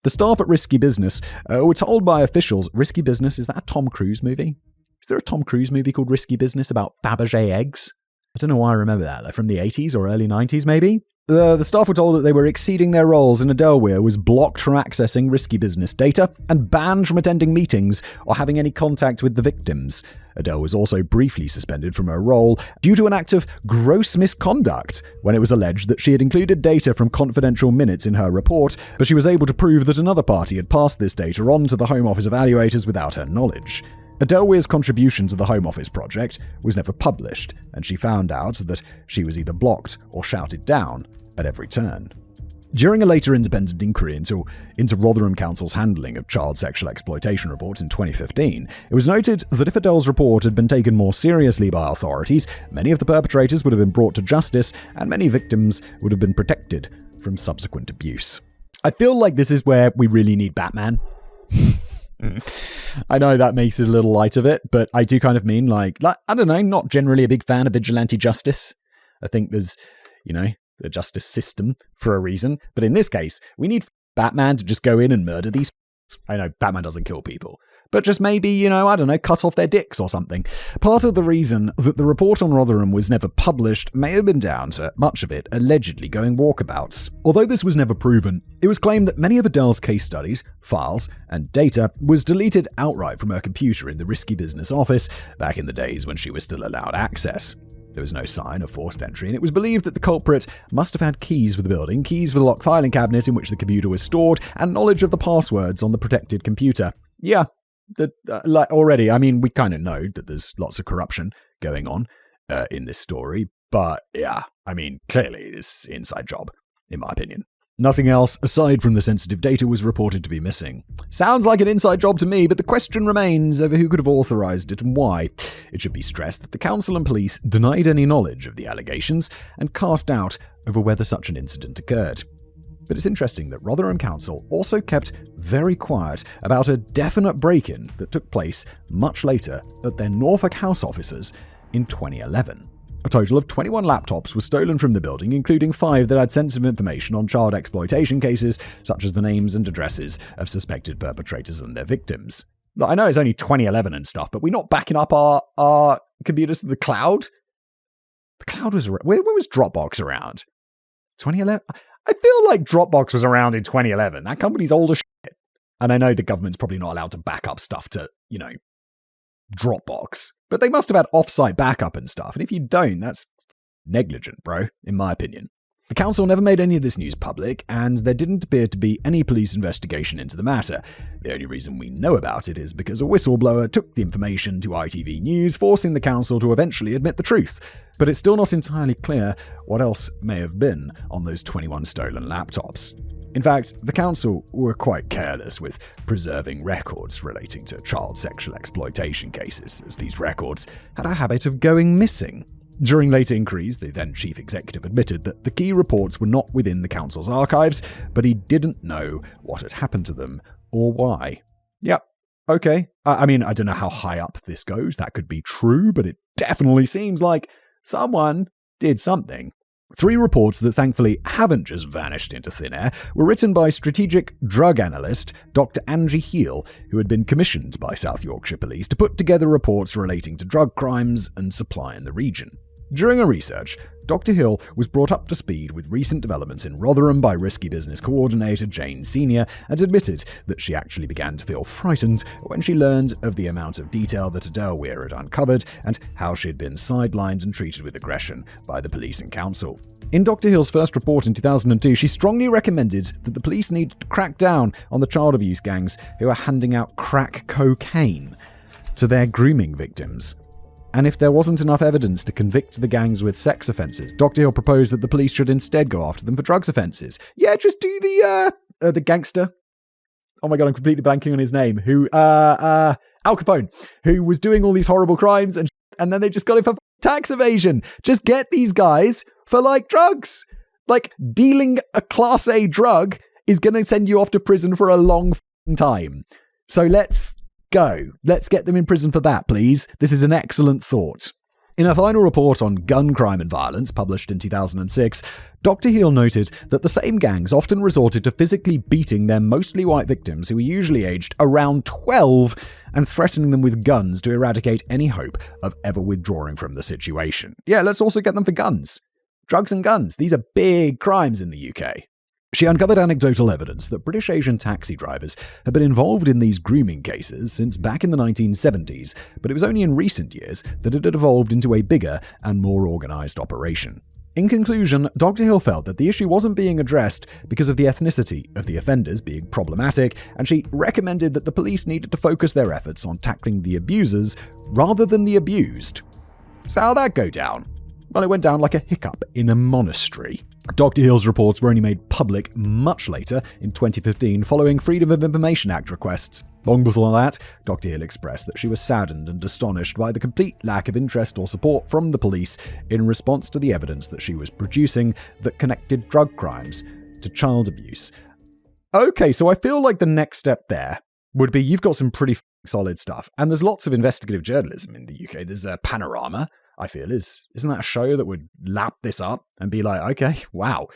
The staff at Risky Business were told by officials, Risky Business, is that a Tom Cruise movie? Is there a Tom Cruise movie called Risky Business about Fabergé eggs? I don't know why I remember that. Like from the 80s or early 90s, maybe? The staff were told that they were exceeding their roles and Adele Weir was blocked from accessing Risky Business data and banned from attending meetings or having any contact with the victims. Adele was also briefly suspended from her role due to an act of gross misconduct when it was alleged that she had included data from confidential minutes in her report, but she was able to prove that another party had passed this data on to the Home Office evaluators without her knowledge. Adele Weir's contribution to the Home Office project was never published, and she found out that she was either blocked or shouted down at every turn. During a later independent inquiry into Rotherham Council's handling of child sexual exploitation reports in 2015, it was noted that if Adele's report had been taken more seriously by authorities, many of the perpetrators would have been brought to justice and many victims would have been protected from subsequent abuse. I feel like this is where we really need Batman. I know that makes it a little light of it, but I do kind of mean like I don't know, not generally a big fan of vigilante justice. I think there's, the justice system for a reason. But in this case, we need Batman to just go in and murder these. I know Batman doesn't kill people, but just maybe, I don't know, cut off their dicks or something. Part of the reason that the report on Rotherham was never published may have been down to much of it allegedly going walkabouts. Although this was never proven, it was claimed that many of Adele's case studies, files, and data was deleted outright from her computer in the Risky Business office back in the days when she was still allowed access. There was no sign of forced entry, and it was believed that the culprit must have had keys for the building, keys for the locked filing cabinet in which the computer was stored, and knowledge of the passwords on the protected computer. Yeah, already, I mean, we kind of know that there's lots of corruption going on in this story, but yeah, I mean, clearly it's an inside job, in my opinion. Nothing else, aside from the sensitive data, was reported to be missing. Sounds like an inside job to me, but the question remains over who could have authorized it and why. It should be stressed that the council and police denied any knowledge of the allegations and cast doubt over whether such an incident occurred. But it's interesting that Rotherham Council also kept very quiet about a definite break-in that took place much later at their Norfolk House offices in 2011. A total of 21 laptops were stolen from the building, including 5 that had sensitive information on child exploitation cases, such as the names and addresses of suspected perpetrators and their victims. Look, I know it's only 2011 and stuff, but we're not backing up our computers to the cloud? The cloud was around. When was Dropbox around? 2011? I feel like Dropbox was around in 2011. That company's old as shit. And I know the government's probably not allowed to back up stuff to, Dropbox. But they must have had off-site backup and stuff. And if you don't, that's negligent, bro, in my opinion. The council never made any of this news public, and there didn't appear to be any police investigation into the matter. The only reason we know about it is because a whistleblower took the information to ITV News, forcing the council to eventually admit the truth. But it's still not entirely clear what else may have been on those 21 stolen laptops. In fact, the council were quite careless with preserving records relating to child sexual exploitation cases, as these records had a habit of going missing. During later inquiries, the then chief executive admitted that the key reports were not within the council's archives, but he didn't know what had happened to them or why. Yep, okay. I mean, I don't know how high up this goes. That could be true, but it definitely seems like someone did something. 3 reports that thankfully haven't just vanished into thin air were written by strategic drug analyst Dr. Angie Heel, who had been commissioned by South Yorkshire Police to put together reports relating to drug crimes and supply in the region. During her research, Dr. Hill was brought up to speed with recent developments in Rotherham by Risky Business coordinator Jane Senior and admitted that she actually began to feel frightened when she learned of the amount of detail that Adele Weir had uncovered and how she had been sidelined and treated with aggression by the police and council. In Dr. Hill's first report in 2002, she strongly recommended that the police needed to crack down on the child abuse gangs who are handing out crack cocaine to their grooming victims. And if there wasn't enough evidence to convict the gangs with sex offences, Dr. Hill proposed that the police should instead go after them for drugs offences. Yeah, just do the gangster. Oh my god, I'm completely blanking on his name. Al Capone, who was doing all these horrible crimes and then they just got him for tax evasion. Just get these guys for drugs. Dealing a class A drug is going to send you off to prison for a long time. So let's go. Let's get them in prison for that, please. This is an excellent thought. In a final report on gun crime and violence, published in 2006, Dr. Heal noted that the same gangs often resorted to physically beating their mostly white victims, who were usually aged around 12, and threatening them with guns to eradicate any hope of ever withdrawing from the situation. Yeah, let's also get them for guns. Drugs and guns. These are big crimes in the UK. She uncovered anecdotal evidence that British Asian taxi drivers had been involved in these grooming cases since back in the 1970s, but it was only in recent years that it had evolved into a bigger and more organised operation. In conclusion, Dr. Hill felt that the issue wasn't being addressed because of the ethnicity of the offenders being problematic, and she recommended that the police needed to focus their efforts on tackling the abusers rather than the abused. So how'd that go down? Well, it went down like a hiccup in a monastery. Dr. Hill's reports were only made public much later, in 2015, following Freedom of Information Act requests. Long before that, Dr. Hill expressed that she was saddened and astonished by the complete lack of interest or support from the police in response to the evidence that she was producing that connected drug crimes to child abuse. Okay, so I feel like the next step there would be you've got some pretty solid stuff, and there's lots of investigative journalism in the UK. There's Panorama, I feel, isn't that a show that would lap this up and be like, okay, wow.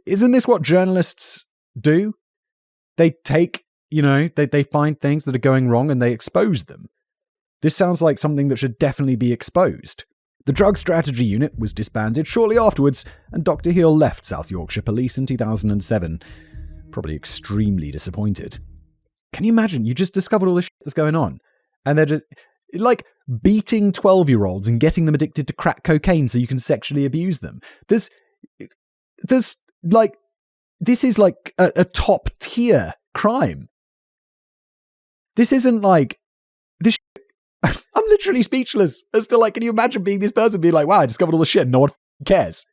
Isn't this what journalists do? They take, they find things that are going wrong and they expose them. This sounds like something that should definitely be exposed. The Drug Strategy Unit was disbanded shortly afterwards, and Dr. Hill left South Yorkshire Police in 2007. Probably extremely disappointed. Can you imagine? You just discovered all this shit that's going on, and they're just like beating 12-year-olds and getting them addicted to crack cocaine so you can sexually abuse them. This is like a top tier crime. This isn't like this. I'm literally speechless as to like, can you imagine being this person being like, wow, I discovered all this shit and no one cares?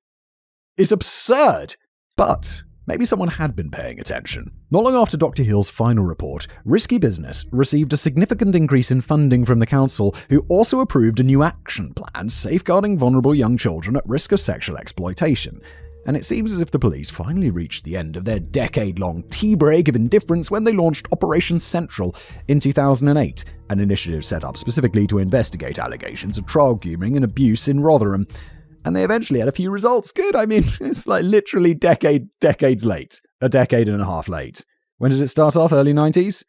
It's absurd. But maybe someone had been paying attention. Not long after Dr. Hill's final report, Risky Business received a significant increase in funding from the council, who also approved a new action plan safeguarding vulnerable young children at risk of sexual exploitation. And it seems as if the police finally reached the end of their decade-long tea break of indifference when they launched Operation Central in 2008, an initiative set up specifically to investigate allegations of child grooming and abuse in Rotherham. And they eventually had a few results. Good. I mean, it's like literally decades late. A decade and a half late. When did it start off? Early 90s?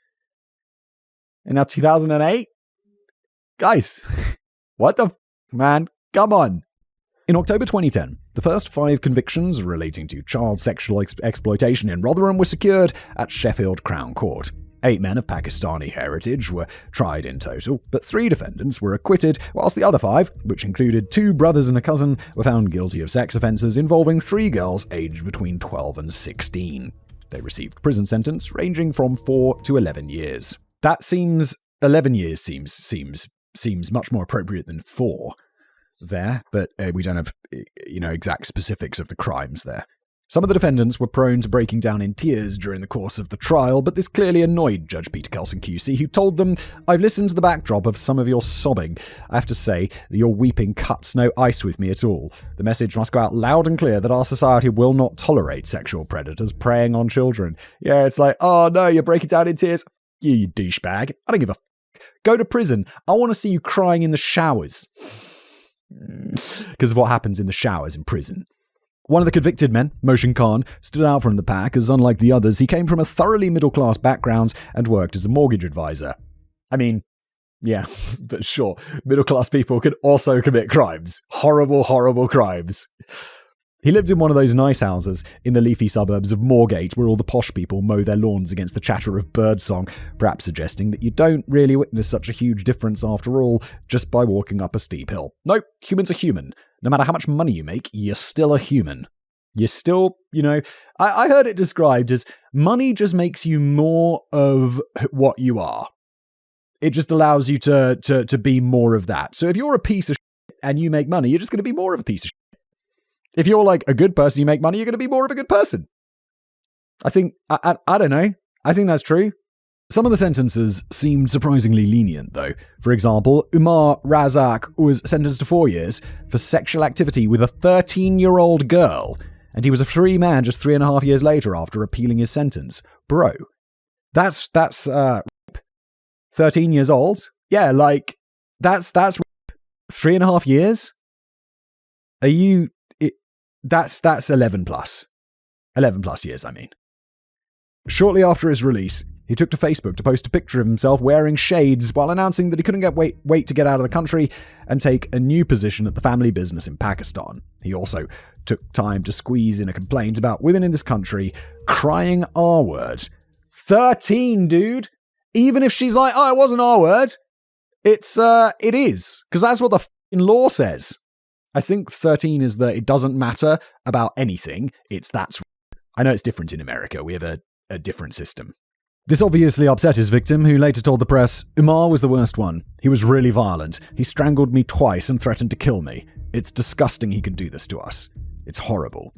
And now 2008? Guys, what the man? Come on. In October 2010, the first 5 convictions relating to child sexual exploitation in Rotherham were secured at Sheffield Crown Court. 8 men of Pakistani heritage were tried in total, but 3 defendants were acquitted, whilst the other 5, which included 2 brothers and a cousin, were found guilty of sex offences involving 3 girls aged between 12 and 16. They received prison sentence ranging from 4 to 11 years. 11 years seems much more appropriate than 4 there, but we don't have exact specifics of the crimes there. Some of the defendants were prone to breaking down in tears during the course of the trial, but this clearly annoyed Judge Peter Kelson QC, who told them, "I've listened to the backdrop of some of your sobbing. I have to say that your weeping cuts no ice with me at all. The message must go out loud and clear that our society will not tolerate sexual predators preying on children." Yeah, it's like, oh no, you're breaking down in tears. You douchebag. I don't give a f***. Go to prison. I want to see you crying in the showers. Because of what happens in the showers in prison. One of the convicted men, Moshin Khan, stood out from the pack as, unlike the others, he came from a thoroughly middle-class background and worked as a mortgage advisor. I mean, yeah, but sure, middle-class people can also commit crimes. Horrible, horrible crimes. He lived in one of those nice houses in the leafy suburbs of Moorgate, where all the posh people mow their lawns against the chatter of birdsong, perhaps suggesting that you don't really witness such a huge difference after all, just by walking up a steep hill. No, humans are human. No matter how much money you make, you're still a human. You're still, I heard it described as money just makes you more of what you are. It just allows you to be more of that. So if you're a piece of shit and you make money, you're just going to be more of a piece of shit. If you're like a good person, you make money, you're going to be more of a good person. I think, I don't know. I think that's true. Some of the sentences seemed surprisingly lenient, though. For example, Umar Razak was sentenced to 4 years for sexual activity with a 13-year-old girl, and he was a free man just 3.5 years later after appealing his sentence. Bro, that's 13 years old. Yeah, like that's 3.5 years. Are you? That's 11 plus. 11 plus years, I mean. Shortly after his release, he took to Facebook to post a picture of himself wearing shades while announcing that he couldn't wait to get out of the country and take a new position at the family business in Pakistan. He also took time to squeeze in a complaint about women in this country crying R-word. 13, dude! Even if she's like, oh, it wasn't R-word, it is. Because that's what the f***ing law says. I think 13 is that it doesn't matter about anything. That's. I know it's different in America. We have a different system. This obviously upset his victim, who later told the press, Umar was the worst one. He was really violent. He strangled me twice and threatened to kill me. It's disgusting he can do this to us. It's horrible.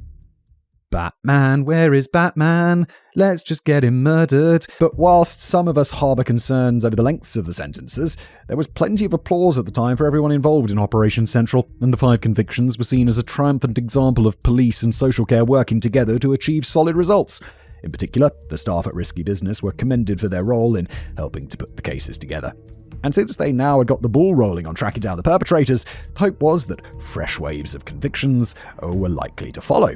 Batman, where is Batman? Let's just get him murdered. But whilst some of us harbour concerns over the lengths of the sentences, there was plenty of applause at the time for everyone involved in Operation Central, and the 5 convictions were seen as a triumphant example of police and social care working together to achieve solid results. In particular, the staff at Risky Business were commended for their role in helping to put the cases together. And since they now had got the ball rolling on tracking down the perpetrators, the hope was that fresh waves of convictions were likely to follow.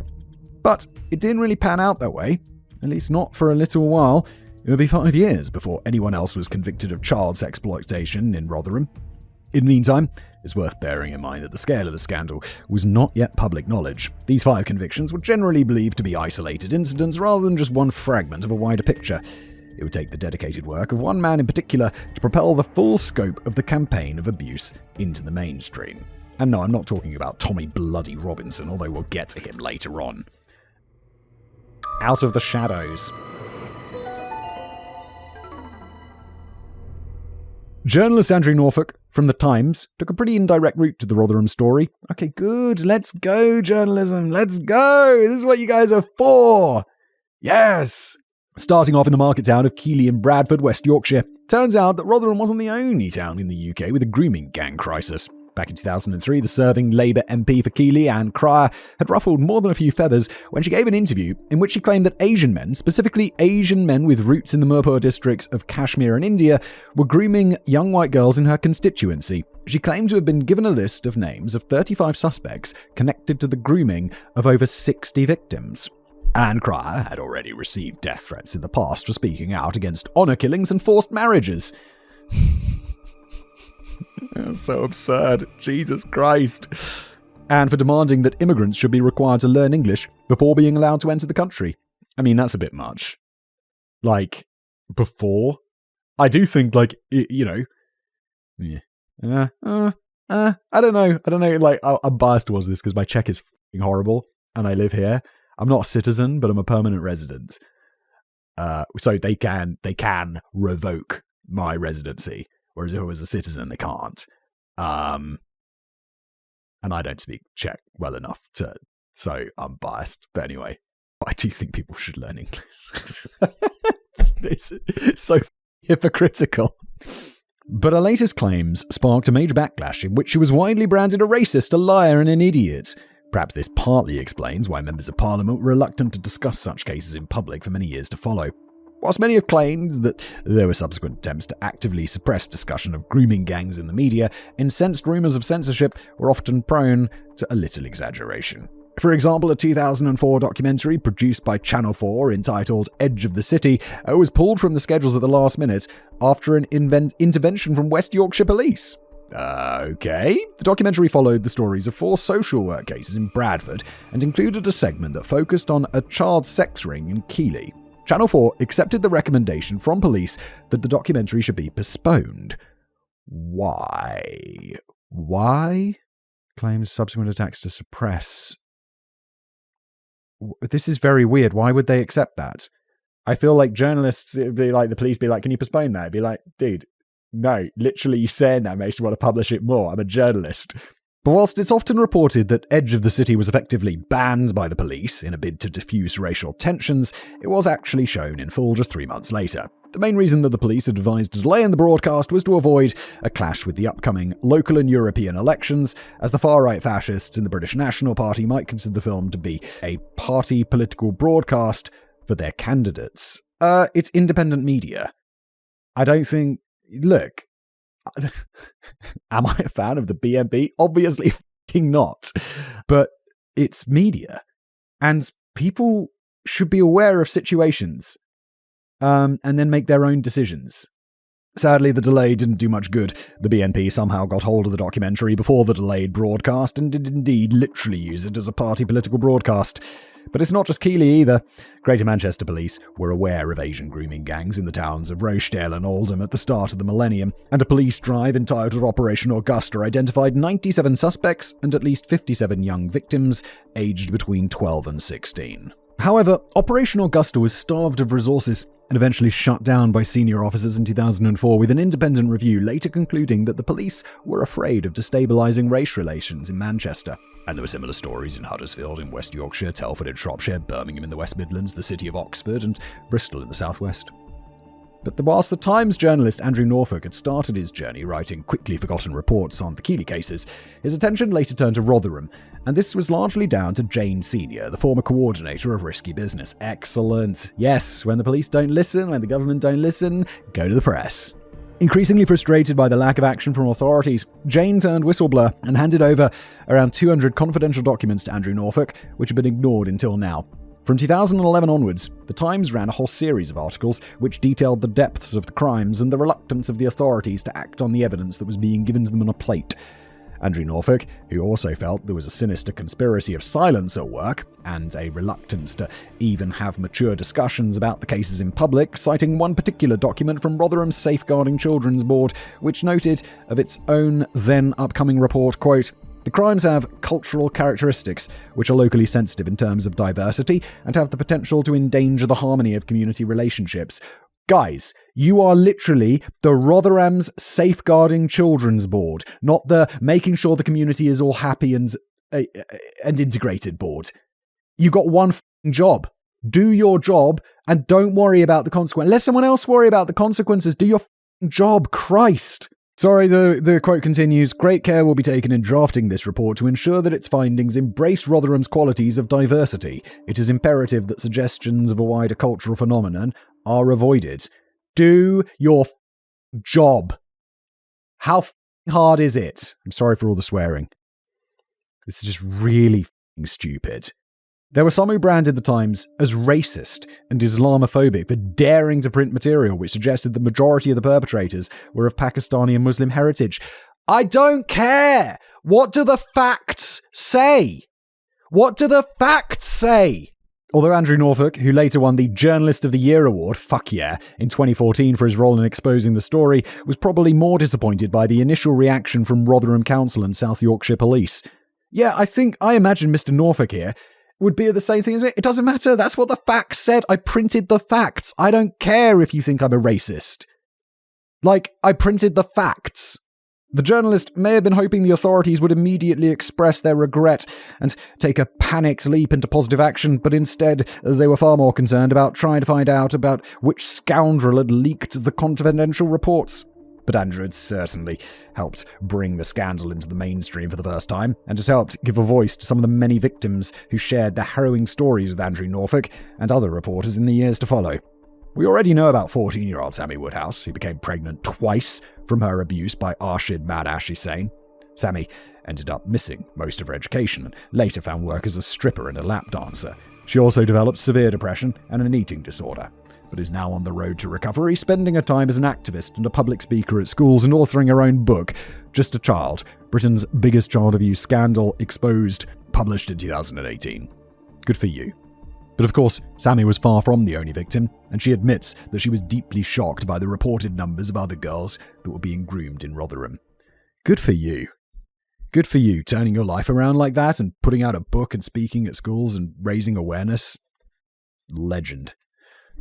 But it didn't really pan out that way, at least not for a little while. It would be 5 years before anyone else was convicted of child sexploitation in Rotherham. In the meantime, it's worth bearing in mind that the scale of the scandal was not yet public knowledge. These 5 convictions were generally believed to be isolated incidents rather than just one fragment of a wider picture. It would take the dedicated work of one man in particular to propel the full scope of the campaign of abuse into the mainstream. And no, I'm not talking about Tommy Bloody Robinson, although we'll get to him later on. Out of the shadows. Journalist Andrew Norfolk from The Times took a pretty indirect route to the Rotherham story. Okay, good. Let's go, journalism. Let's go. This is what you guys are for. Yes. Starting off in the market town of Keighley in Bradford, West Yorkshire, turns out that Rotherham wasn't the only town in the UK with a grooming gang crisis. Back in 2003, the serving Labour MP for Keighley, Anne Cryer, had ruffled more than a few feathers when she gave an interview in which she claimed that Asian men, specifically Asian men with roots in the Mirpur districts of Kashmir and India, were grooming young white girls in her constituency. She claimed to have been given a list of names of 35 suspects connected to the grooming of over 60 victims. Anne Cryer had already received death threats in the past for speaking out against honour killings and forced marriages. So absurd. Jesus Christ. And for demanding that immigrants should be required to learn English before being allowed to enter the country. I mean, that's a bit much. Like, before? I do think, like, you know... Yeah. I don't know. Like, I'm biased towards this because my Czech is f***ing horrible and I live here. I'm not a citizen, but I'm a permanent resident. So they can revoke my residency. Whereas if I was a citizen, they can't. And I don't speak Czech well enough so I'm biased. But anyway, I do think people should learn English. It's so hypocritical. But her latest claims sparked a major backlash in which she was widely branded a racist, a liar, and an idiot. Perhaps this partly explains why members of Parliament were reluctant to discuss such cases in public for many years to follow. Whilst many have claimed that there were subsequent attempts to actively suppress discussion of grooming gangs in the media, incensed rumours of censorship were often prone to a little exaggeration. For example, a 2004 documentary produced by Channel 4 entitled Edge of the City was pulled from the schedules at the last minute after an intervention from West Yorkshire Police. Okay. The documentary followed the stories of 4 social work cases in Bradford and included a segment that focused on a child sex ring in Keighley. Channel 4 accepted the recommendation from police that the documentary should be postponed. Why? Claims subsequent attacks to suppress. This is very weird. Why would they accept that? I feel like journalists, it'd be like the police be like, can you postpone that? It'd be like, dude, no, literally you saying that makes me want to publish it more. I'm a journalist. But whilst it's often reported that Edge of the City was effectively banned by the police in a bid to diffuse racial tensions, it was actually shown in full just 3 months later. The main reason that the police had advised a delay in the broadcast was to avoid a clash with the upcoming local and European elections, as the far-right fascists in the British National Party might consider the film to be a party political broadcast for their candidates. It's independent media. I don't think... Look, am I a fan of the BNP? Obviously fucking not. But it's media. And people should be aware of situations and then make their own decisions. Sadly, the delay didn't do much good. The BNP somehow got hold of the documentary before the delayed broadcast and did indeed literally use it as a party political broadcast. But it's not just Keighley either. Greater Manchester Police were aware of Asian grooming gangs in the towns of Rochdale and Oldham at the start of the millennium, and a police drive entitled Operation Augusta identified 97 suspects and at least 57 young victims, aged between 12 and 16. However, Operation Augusta was starved of resources and eventually shut down by senior officers in 2004, with an independent review later concluding that the police were afraid of destabilising race relations in Manchester. And there were similar stories in Huddersfield in West Yorkshire, Telford in Shropshire, Birmingham in the West Midlands, the city of Oxford, and Bristol in the southwest. But whilst the Times journalist Andrew Norfolk had started his journey writing quickly forgotten reports on the Keighley cases, his attention later turned to Rotherham, and this was largely down to Jane Senior, the former coordinator of risky business. Excellent. Yes, when the police don't listen, when the government don't listen, go to the press. Increasingly frustrated by the lack of action from authorities, Jane turned whistleblower and handed over around 200 confidential documents to Andrew Norfolk, which had been ignored until now. From 2011 onwards, the Times ran a whole series of articles which detailed the depths of the crimes and the reluctance of the authorities to act on the evidence that was being given to them on a plate. Andrew Norfolk, who also felt there was a sinister conspiracy of silence at work and a reluctance to even have mature discussions about the cases in public, citing one particular document from Rotherham's Safeguarding Children's Board, which noted of its own then upcoming report, quote, "The crimes have cultural characteristics which are locally sensitive in terms of diversity and have the potential to endanger the harmony of community relationships." Guys, you are literally the Rotherham's Safeguarding Children's Board, not the making sure the community is all happy and integrated board. You got one job. Do your job and don't worry about the consequences. Let someone else worry about the consequences. Do your job, Christ. Sorry, the quote continues, "Great care will be taken in drafting this report to ensure that its findings embrace Rotherham's qualities of diversity. It is imperative that suggestions of a wider cultural phenomenon are avoided." Do your job. How hard is it? I'm sorry for all the swearing. This is just really stupid. There were some who branded the Times as racist and Islamophobic for daring to print material which suggested the majority of the perpetrators were of Pakistani and Muslim heritage. I don't care! What do the facts say? What do the facts say? Although Andrew Norfolk, who later won the Journalist of the Year award, fuck yeah, in 2014 for his role in exposing the story, was probably more disappointed by the initial reaction from Rotherham Council and South Yorkshire Police. Yeah, I imagine Mr. Norfolk here would be the same thing as me. It doesn't matter. That's what the facts said. I printed the facts. I don't care if you think I'm a racist. I printed the facts. The journalist may have been hoping the authorities would immediately express their regret and take a panicked leap into positive action, but instead they were far more concerned about trying to find out about which scoundrel had leaked the confidential reports. But Andrew had certainly helped bring the scandal into the mainstream for the first time, and has helped give a voice to some of the many victims who shared their harrowing stories with Andrew Norfolk and other reporters in the years to follow. We already know about 14-year-old Sammy Woodhouse, who became pregnant twice from her abuse by Arshid Madash Hussain. Sammy ended up missing most of her education and later found work as a stripper and a lap dancer. She also developed severe depression and an eating disorder, but is now on the road to recovery, spending her time as an activist and a public speaker at schools and authoring her own book, Just a Child, Britain's biggest child abuse scandal exposed, published in 2018. Good for you. But of course, Sammy was far from the only victim, and she admits that she was deeply shocked by the reported numbers of other girls that were being groomed in Rotherham. Good for you. Good for you, turning your life around like that and putting out a book and speaking at schools and raising awareness. Legend.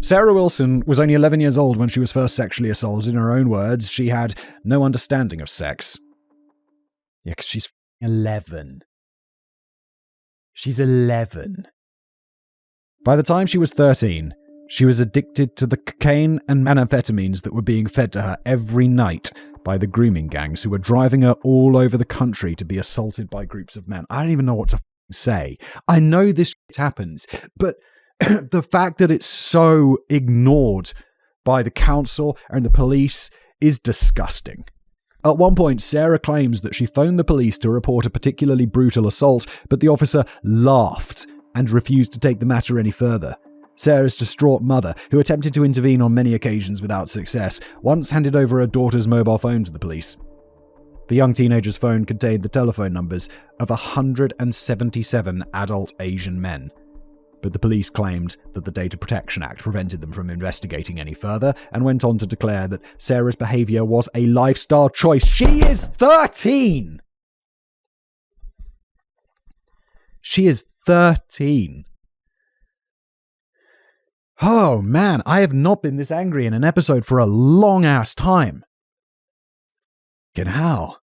Sarah Wilson was only 11 years old when she was first sexually assaulted. In her own words, she had no understanding of sex. Yeah, because she's 11. She's 11. By the time she was 13, She was addicted to the cocaine and amphetamines that were being fed to her every night by the grooming gangs who were driving her all over the country to be assaulted by groups of men. I don't even know what to say. I know this shit happens, but the fact that it's so ignored by the council and the police is disgusting. At one point, Sarah claims that she phoned the police to report a particularly brutal assault, but the officer laughed and refused to take the matter any further. Sarah's distraught mother, who attempted to intervene on many occasions without success, once handed over her daughter's mobile phone to the police. The young teenager's phone contained the telephone numbers of 177 adult Asian men. But the police claimed that the Data Protection Act prevented them from investigating any further and went on to declare that Sarah's behavior was a lifestyle choice. She is 13! She is 13. Oh man, I have not been this angry in an episode for a long ass time. Fucking hell.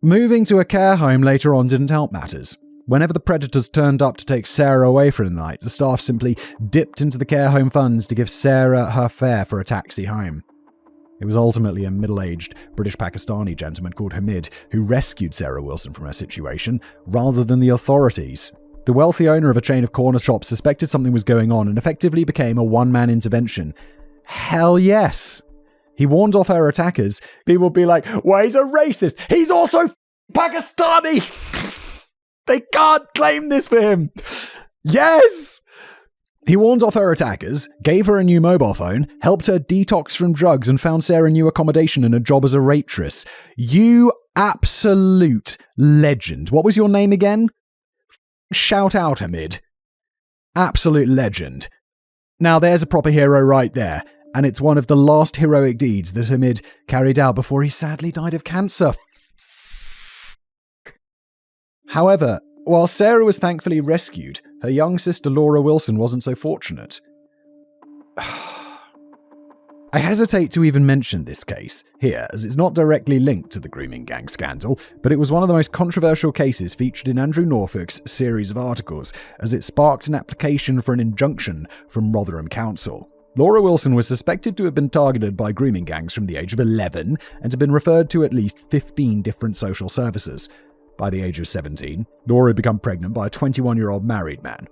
Moving to a care home later on didn't help matters. Whenever the predators turned up to take Sarah away for the night, the staff simply dipped into the care home funds to give Sarah her fare for a taxi home. It was ultimately a middle-aged British Pakistani gentleman called Hamid who rescued Sarah Wilson from her situation, rather than the authorities. The wealthy owner of a chain of corner shops suspected something was going on and effectively became a one-man intervention. Hell yes! He warned off her attackers. People would be like, well, he's a racist. He's also Pakistani! They can't claim this for him. Yes! He warned off her attackers, gave her a new mobile phone, helped her detox from drugs, and found Sarah new accommodation and a job as a waitress. You absolute legend. What was your name again? Shout out, Hamid. Absolute legend. Now there's a proper hero right there, and it's one of the last heroic deeds that Hamid carried out before he sadly died of cancer. However, while Sarah was thankfully rescued, her young sister Laura Wilson wasn't so fortunate. I hesitate to even mention this case here, as it's not directly linked to the grooming gang scandal, but it was one of the most controversial cases featured in Andrew Norfolk's series of articles, as it sparked an application for an injunction from Rotherham Council. Laura Wilson was suspected to have been targeted by grooming gangs from the age of 11 and had been referred to at least 15 different social services. By the age of 17, Laura had become pregnant by a 21-year-old married man.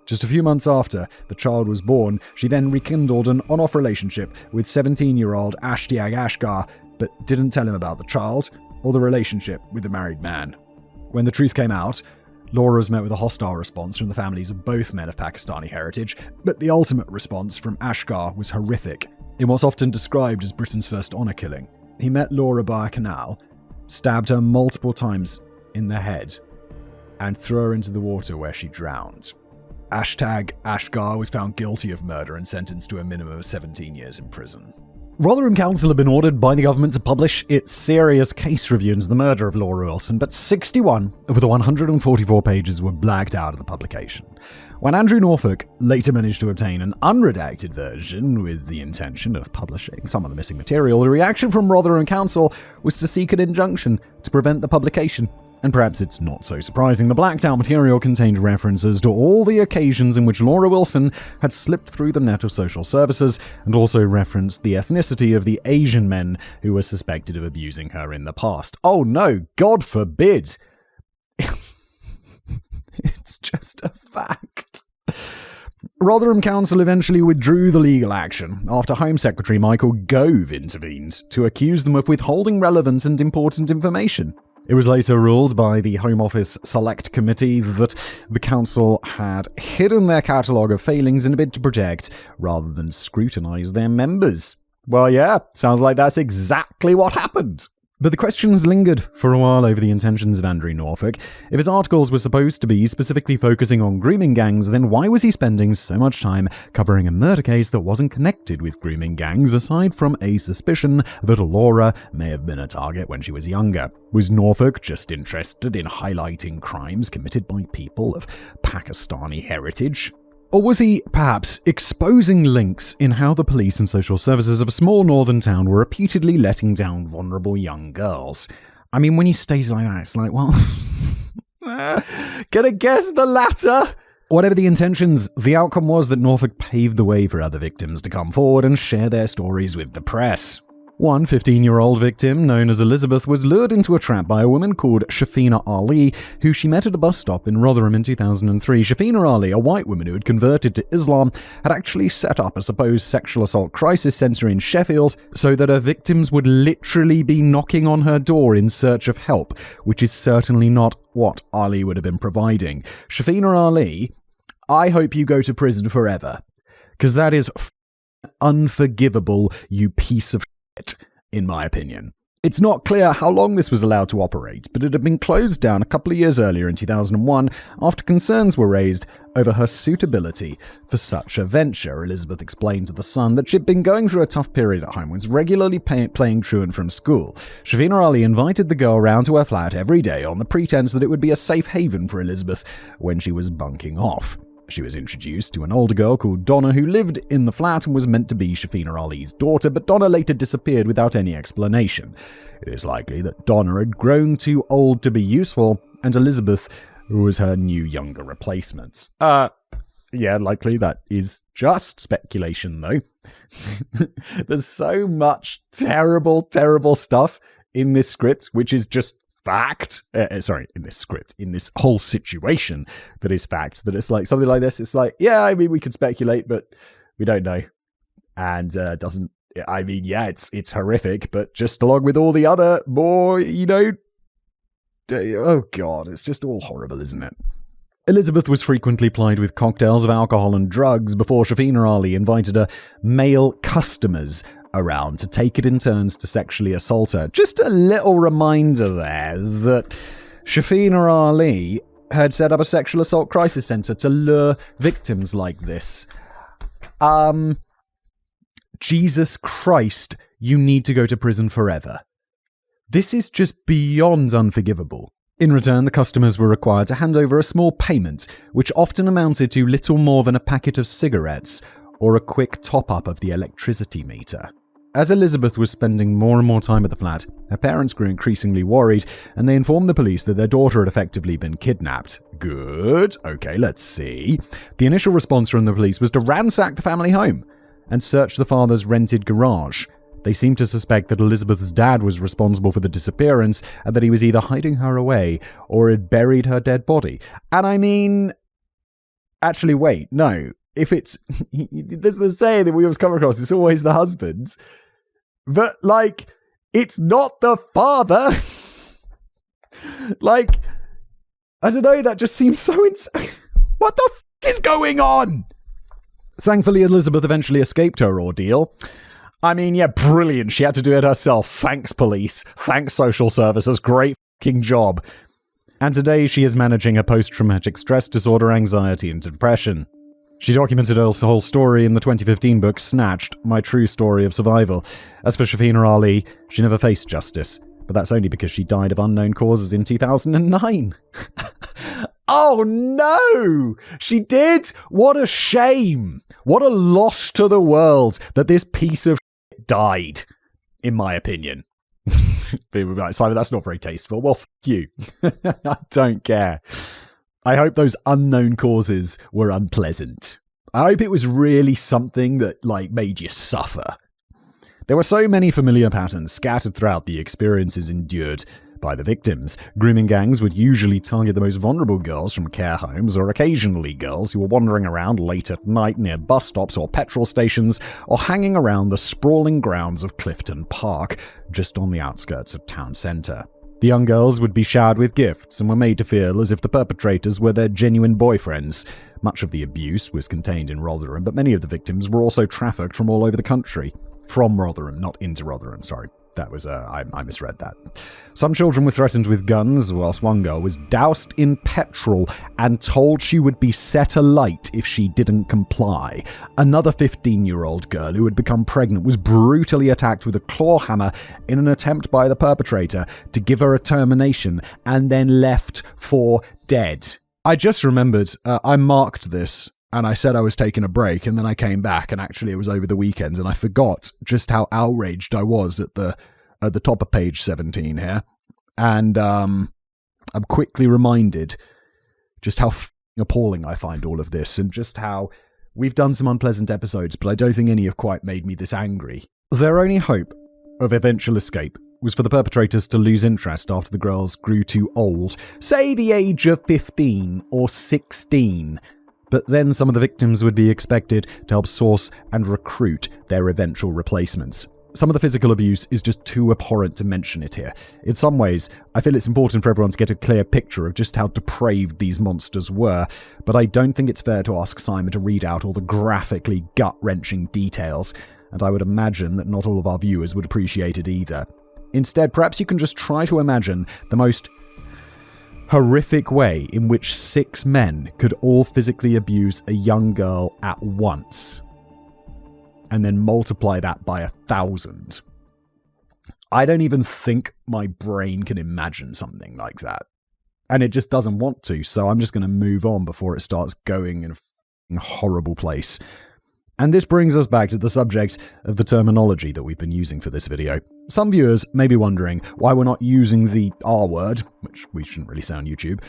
Just a few months after the child was born, she then rekindled an on-off relationship with 17-year-old Ashtiag Ashgar, but didn't tell him about the child or the relationship with the married man. When the truth came out, Laura was met with a hostile response from the families of both men of Pakistani heritage, but the ultimate response from Ashgar was horrific. In what's often described as Britain's first honour killing, he met Laura by a canal, stabbed her multiple times in the head, and threw her into the water where she drowned. Ashgar was found guilty of murder and sentenced to a minimum of 17 years in prison. Rotherham Council had been ordered by the government to publish its serious case review into the murder of Laura Wilson, but 61 of the 144 pages were blacked out of the publication. When Andrew Norfolk later managed to obtain an unredacted version with the intention of publishing some of the missing material, the reaction from Rotherham Council was to seek an injunction to prevent the publication. And perhaps it's not so surprising, the blacked out material contained references to all the occasions in which Laura Wilson had slipped through the net of social services, and also referenced the ethnicity of the Asian men who were suspected of abusing her in the past. Oh no, God forbid! It's just a fact. Rotherham Council eventually withdrew the legal action after Home Secretary Michael Gove intervened to accuse them of withholding relevant and important information. It was later ruled by the Home Office Select Committee that the council had hidden their catalogue of failings in a bid to protect rather than scrutinise their members. Well, yeah, sounds like that's exactly what happened. But the questions lingered for a while over the intentions of Andrew Norfolk. If his articles were supposed to be specifically focusing on grooming gangs, then why was he spending so much time covering a murder case that wasn't connected with grooming gangs, aside from a suspicion that Laura may have been a target when she was younger? Was Norfolk just interested in highlighting crimes committed by people of Pakistani heritage? Or was he, perhaps, exposing links in how the police and social services of a small northern town were repeatedly letting down vulnerable young girls? I mean, when you state it like that, it's like, well, gonna guess the latter. Whatever the intentions, the outcome was that Norfolk paved the way for other victims to come forward and share their stories with the press. One 15-year-old victim, known as Elizabeth, was lured into a trap by a woman called Shafina Ali, who she met at a bus stop in Rotherham in 2003. Shafina Ali, a white woman who had converted to Islam, had actually set up a supposed sexual assault crisis centre in Sheffield so that her victims would literally be knocking on her door in search of help, which is certainly not what Ali would have been providing. Shafina Ali, I hope you go to prison forever, because that is unforgivable, you piece of shit, in my opinion. It's not clear how long this was allowed to operate, but it had been closed down a couple of years earlier in 2001 after concerns were raised over her suitability for such a venture. Elizabeth explained to The Sun that she'd been going through a tough period at home, was regularly playing truant from school. Shafina Ali invited the girl round to her flat every day on the pretense that it would be a safe haven for Elizabeth when she was bunking off. She was introduced to an older girl called Donna who lived in the flat and was meant to be Shafina Ali's daughter, but Donna later disappeared without any explanation. It is likely that Donna had grown too old to be useful, and Elizabeth was her new younger replacement. Yeah, likely that is just speculation, though. There's so much terrible, terrible stuff in this script, which is just fact. In this whole situation that is fact, that it's like something like this. It's like, yeah, I mean, we could speculate, but we don't know. And doesn't, I mean, yeah, it's horrific, but just along with all the other more, oh God, it's just all horrible, isn't it? Elizabeth was frequently plied with cocktails of alcohol and drugs before Shafina Ali invited her male customers around to take it in turns to sexually assault her. Just a little reminder there that Shafina Ali had set up a sexual assault crisis centre to lure victims like this. Jesus Christ, you need to go to prison forever. This is just beyond unforgivable. In return, the customers were required to hand over a small payment, which often amounted to little more than a packet of cigarettes or a quick top-up of the electricity meter. As Elizabeth was spending more and more time at the flat, her parents grew increasingly worried, and they informed the police that their daughter had effectively been kidnapped. Good. Okay, let's see. The initial response from the police was to ransack the family home and search the father's rented garage. They seemed to suspect that Elizabeth's dad was responsible for the disappearance and that he was either hiding her away or had buried her dead body. And I mean, actually, wait, no. If it's, there's the saying that we always come across, it's always the husband. But, it's not the father. I don't know, that just seems so insane. What the is going on? Thankfully, Elizabeth eventually escaped her ordeal. I mean, yeah, brilliant. She had to do it herself. Thanks, police. Thanks, social services. Great fucking job. And today she is managing her post-traumatic stress disorder, anxiety, and depression. She documented her whole story in the 2015 book Snatched, My True Story of Survival. As for Shafina Ali, she never faced justice, but that's only because she died of unknown causes in 2009. Oh no! She did? What a shame! What a loss to the world that this piece of shit died, in my opinion. People be like, Simon, that's not very tasteful. Well, you. I don't care. I hope those unknown causes were unpleasant. I hope it was really something that, made you suffer. There were so many familiar patterns scattered throughout the experiences endured by the victims. Grooming gangs would usually target the most vulnerable girls from care homes, or occasionally girls who were wandering around late at night near bus stops or petrol stations, or hanging around the sprawling grounds of Clifton Park, just on the outskirts of town centre. The young girls would be showered with gifts and were made to feel as if the perpetrators were their genuine boyfriends. Much of the abuse was contained in Rotherham, but many of the victims were also trafficked from all over the country. From Rotherham, not into Rotherham, sorry. That was, I misread that. Some children were threatened with guns, whilst one girl was doused in petrol and told she would be set alight if she didn't comply. Another 15-year-old girl who had become pregnant was brutally attacked with a claw hammer in an attempt by the perpetrator to give her a termination and then left for dead. I just remembered, I marked this and I said I was taking a break, and then I came back, and actually it was over the weekend, and I forgot just how outraged I was at the top of page 17 here. And I'm quickly reminded just how appalling I find all of this, and just how we've done some unpleasant episodes, but I don't think any have quite made me this angry. Their only hope of eventual escape was for the perpetrators to lose interest after the girls grew too old, say the age of 15 or 16. But then some of the victims would be expected to help source and recruit their eventual replacements. Some of the physical abuse is just too abhorrent to mention it here. In some ways, I feel it's important for everyone to get a clear picture of just how depraved these monsters were, but I don't think it's fair to ask Simon to read out all the graphically gut-wrenching details, and I would imagine that not all of our viewers would appreciate it either. Instead, perhaps you can just try to imagine the most horrific way in which 6 men could all physically abuse a young girl at once, and then multiply that by 1,000. I don't even think my brain can imagine something like that. And it just doesn't want to, so I'm just going to move on before it starts going in a horrible place. And this brings us back to the subject of the terminology that we've been using for this video. Some viewers may be wondering why we're not using the R word, which we shouldn't really say on YouTube,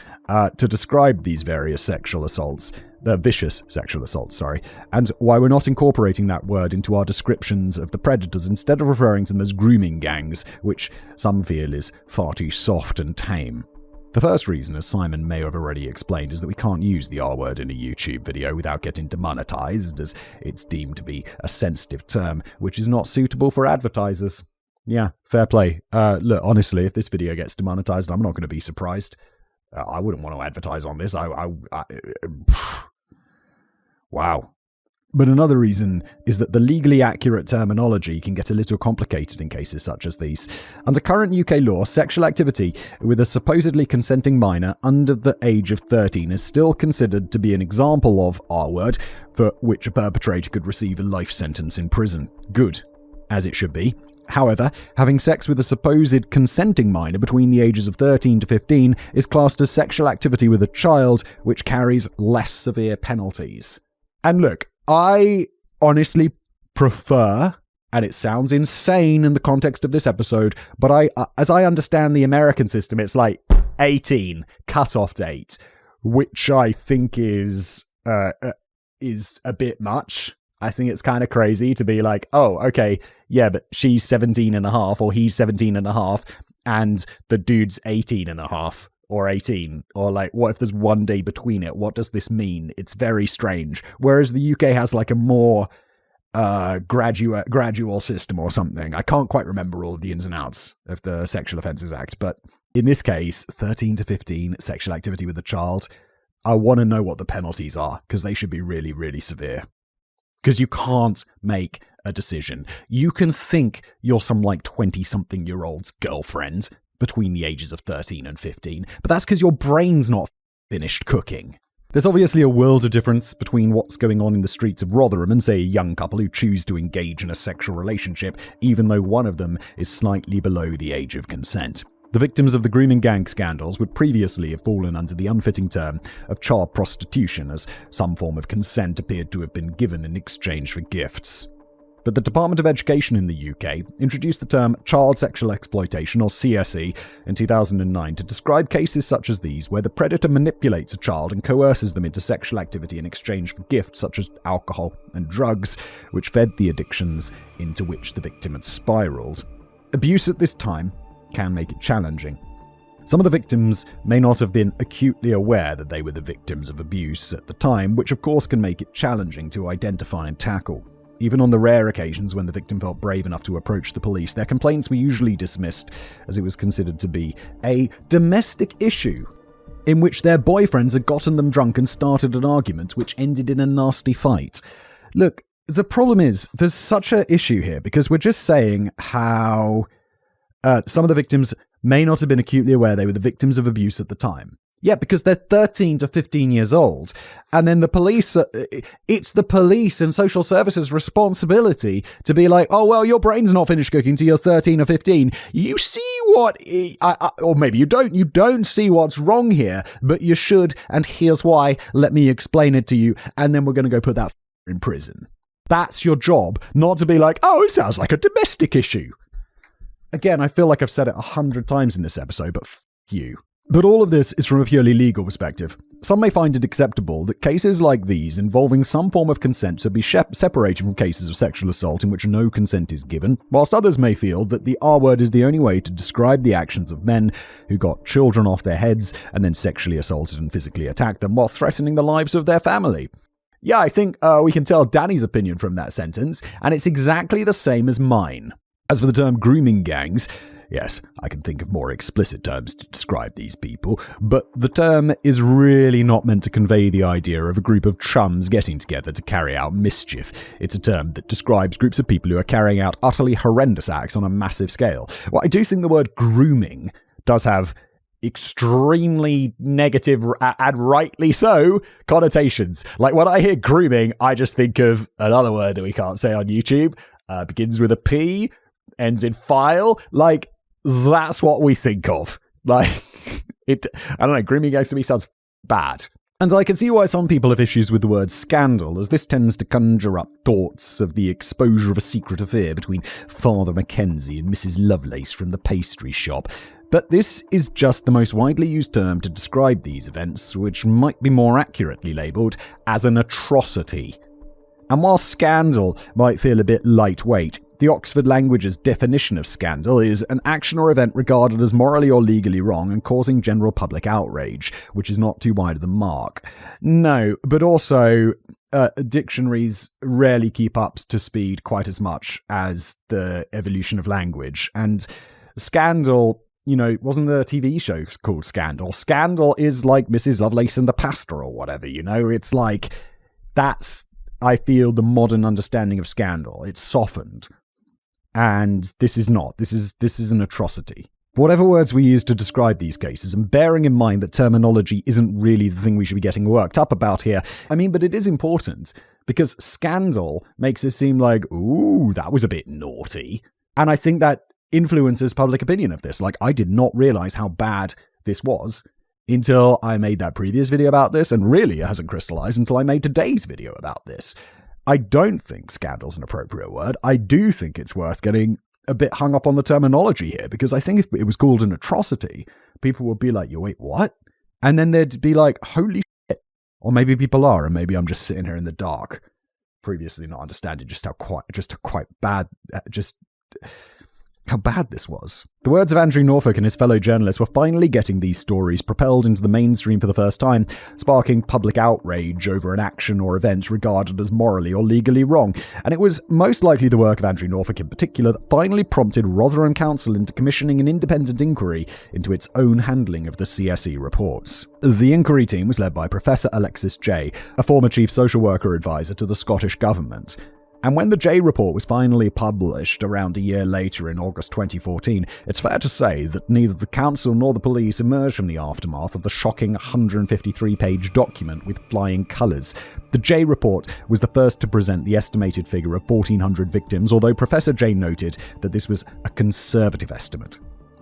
to describe these various sexual assaults. Vicious sexual assaults, sorry, and why we're not incorporating that word into our descriptions of the predators instead of referring to them as grooming gangs, which some feel is far too soft and tame. The first reason, as Simon may have already explained, is that we can't use the R word in a YouTube video without getting demonetized, as it's deemed to be a sensitive term, which is not suitable for advertisers. Yeah, fair play. Look, honestly, if this video gets demonetized, I'm not going to be surprised. I wouldn't want to advertise on this. Wow. But another reason is that the legally accurate terminology can get a little complicated in cases such as these. Under current UK law, sexual activity with a supposedly consenting minor under the age of 13 is still considered to be an example of R-word, for which a perpetrator could receive a life sentence in prison. Good, as it should be. However, having sex with a supposed consenting minor between the ages of 13 to 15 is classed as sexual activity with a child, which carries less severe penalties. And look, I honestly prefer, and it sounds insane in the context of this episode, but as I understand the American system, it's like 18, cutoff date, which I think is a bit much. I think it's kind of crazy to be like, oh, okay, yeah, but she's 17 and a half, or he's 17 and a half, and the dude's 18 and a half. Or 18, or like, what if there's one day between it? What does this mean? It's very strange. Whereas the UK has like a more gradual system or something. I can't quite remember all of the ins and outs of the Sexual Offences Act, but in this case, 13 to 15, sexual activity with a child, I want to know what the penalties are, because they should be really, really severe. Because you can't make a decision. You can think you're some like 20-something-year-old's girlfriend between the ages of 13 and 15, but that's because your brain's not finished cooking. There's obviously a world of difference between what's going on in the streets of Rotherham and, say, a young couple who choose to engage in a sexual relationship, even though one of them is slightly below the age of consent. The victims of the grooming gang scandals would previously have fallen under the unfitting term of child prostitution, as some form of consent appeared to have been given in exchange for gifts. But the Department of Education in the UK introduced the term child sexual exploitation, or CSE, in 2009 to describe cases such as these, where the predator manipulates a child and coerces them into sexual activity in exchange for gifts such as alcohol and drugs, which fed the addictions into which the victim had spiraled. Abuse at this time can make it challenging. Some of the victims may not have been acutely aware that they were the victims of abuse at the time, which of course can make it challenging to identify and tackle. Even on the rare occasions when the victim felt brave enough to approach the police, their complaints were usually dismissed, as it was considered to be a domestic issue in which their boyfriends had gotten them drunk and started an argument which ended in a nasty fight. Look, the problem is, there's such an issue here, because we're just saying how some of the victims may not have been acutely aware they were the victims of abuse at the time. Yeah, because they're 13 to 15 years old. And then the police, it's the police and social services' responsibility to be like, oh, well, your brain's not finished cooking till you're 13 or 15. You see what, or maybe you don't see what's wrong here, but you should, and here's why. Let me explain it to you, and then we're going to go put that in prison. That's your job, not to be like, oh, it sounds like a domestic issue. Again, I feel like I've said it 100 times in this episode, but you. But all of this is from a purely legal perspective. Some may find it acceptable that cases like these involving some form of consent should be separated from cases of sexual assault in which no consent is given, whilst others may feel that the R word is the only way to describe the actions of men who got children off their heads and then sexually assaulted and physically attacked them while threatening the lives of their family. Yeah, I think we can tell Danny's opinion from that sentence, and it's exactly the same as mine. As for the term grooming gangs, yes, I can think of more explicit terms to describe these people, but the term is really not meant to convey the idea of a group of chums getting together to carry out mischief. It's a term that describes groups of people who are carrying out utterly horrendous acts on a massive scale. Well, I do think the word grooming does have extremely negative, and rightly so, connotations. Like, when I hear grooming, I just think of another word that we can't say on YouTube. Begins with a P, ends in file. Like, that's what we think of. Like, I don't know, grooming gangs to me sounds bad. And I can see why some people have issues with the word scandal, as this tends to conjure up thoughts of the exposure of a secret affair between Father Mackenzie and Mrs. Lovelace from the pastry shop. But this is just the most widely used term to describe these events, which might be more accurately labelled as an atrocity. And while scandal might feel a bit lightweight, the Oxford Language's definition of scandal is an action or event regarded as morally or legally wrong and causing general public outrage, which is not too wide of the mark. No, but also dictionaries rarely keep up to speed quite as much as the evolution of language. And scandal, wasn't the TV show called Scandal? Scandal is like Mrs. Lovelace and the Pastor or whatever, It's like, that's, I feel, the modern understanding of scandal. It's softened. And this is not. This is an atrocity. Whatever words we use to describe these cases, and bearing in mind that terminology isn't really the thing we should be getting worked up about here, but it is important, because scandal makes it seem like, ooh, that was a bit naughty. And I think that influences public opinion of this. Like, I did not realize how bad this was until I made that previous video about this, and really it hasn't crystallized until I made today's video about this. I don't think scandal's an appropriate word. I do think it's worth getting a bit hung up on the terminology here, because I think if it was called an atrocity, people would be like, wait, what? And then they'd be like, holy shit. Or maybe people are, and maybe I'm just sitting here in the dark, previously not understanding how bad this was. The words of Andrew Norfolk and his fellow journalists were finally getting these stories propelled into the mainstream for the first time, sparking public outrage over an action or event regarded as morally or legally wrong. And it was most likely the work of Andrew Norfolk in particular that finally prompted Rotherham Council into commissioning an independent inquiry into its own handling of the CSE reports. The inquiry team was led by Professor Alexis Jay, a former chief social worker advisor to the Scottish Government. And when the Jay report was finally published around a year later in August 2014, it's fair to say that neither the council nor the police emerged from the aftermath of the shocking 153-page document with flying colours. The Jay report was the first to present the estimated figure of 1,400 victims, although Professor Jay noted that this was a conservative estimate.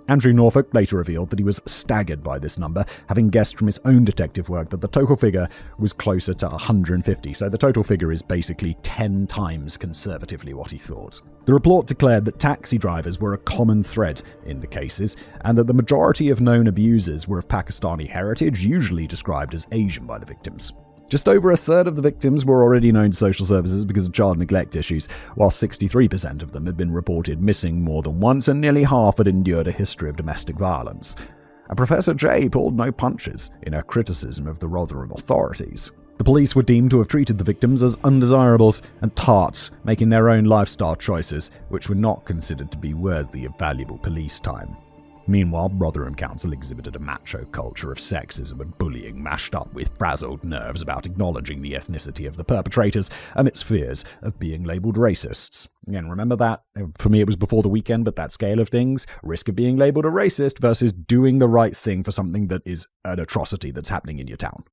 Andrew Norfolk later revealed that he was staggered by this number, having guessed from his own detective work that the total figure was closer to 150, so the total figure is basically 10 times conservatively what he thought. The report declared that taxi drivers were a common thread in the cases, and that the majority of known abusers were of Pakistani heritage, usually described as Asian by the victims. Just over a third of the victims were already known to social services because of child neglect issues, while 63% of them had been reported missing more than once, and nearly half had endured a history of domestic violence. And Professor Jay pulled no punches in her criticism of the Rotherham authorities. The police were deemed to have treated the victims as undesirables and tarts, making their own lifestyle choices, which were not considered to be worthy of valuable police time. Meanwhile, Rotherham Council exhibited a macho culture of sexism and bullying mashed up with frazzled nerves about acknowledging the ethnicity of the perpetrators amidst fears of being labelled racists. Again, remember that? For me, it was before the weekend, but that scale of things, risk of being labelled a racist versus doing the right thing for something that is an atrocity that's happening in your town.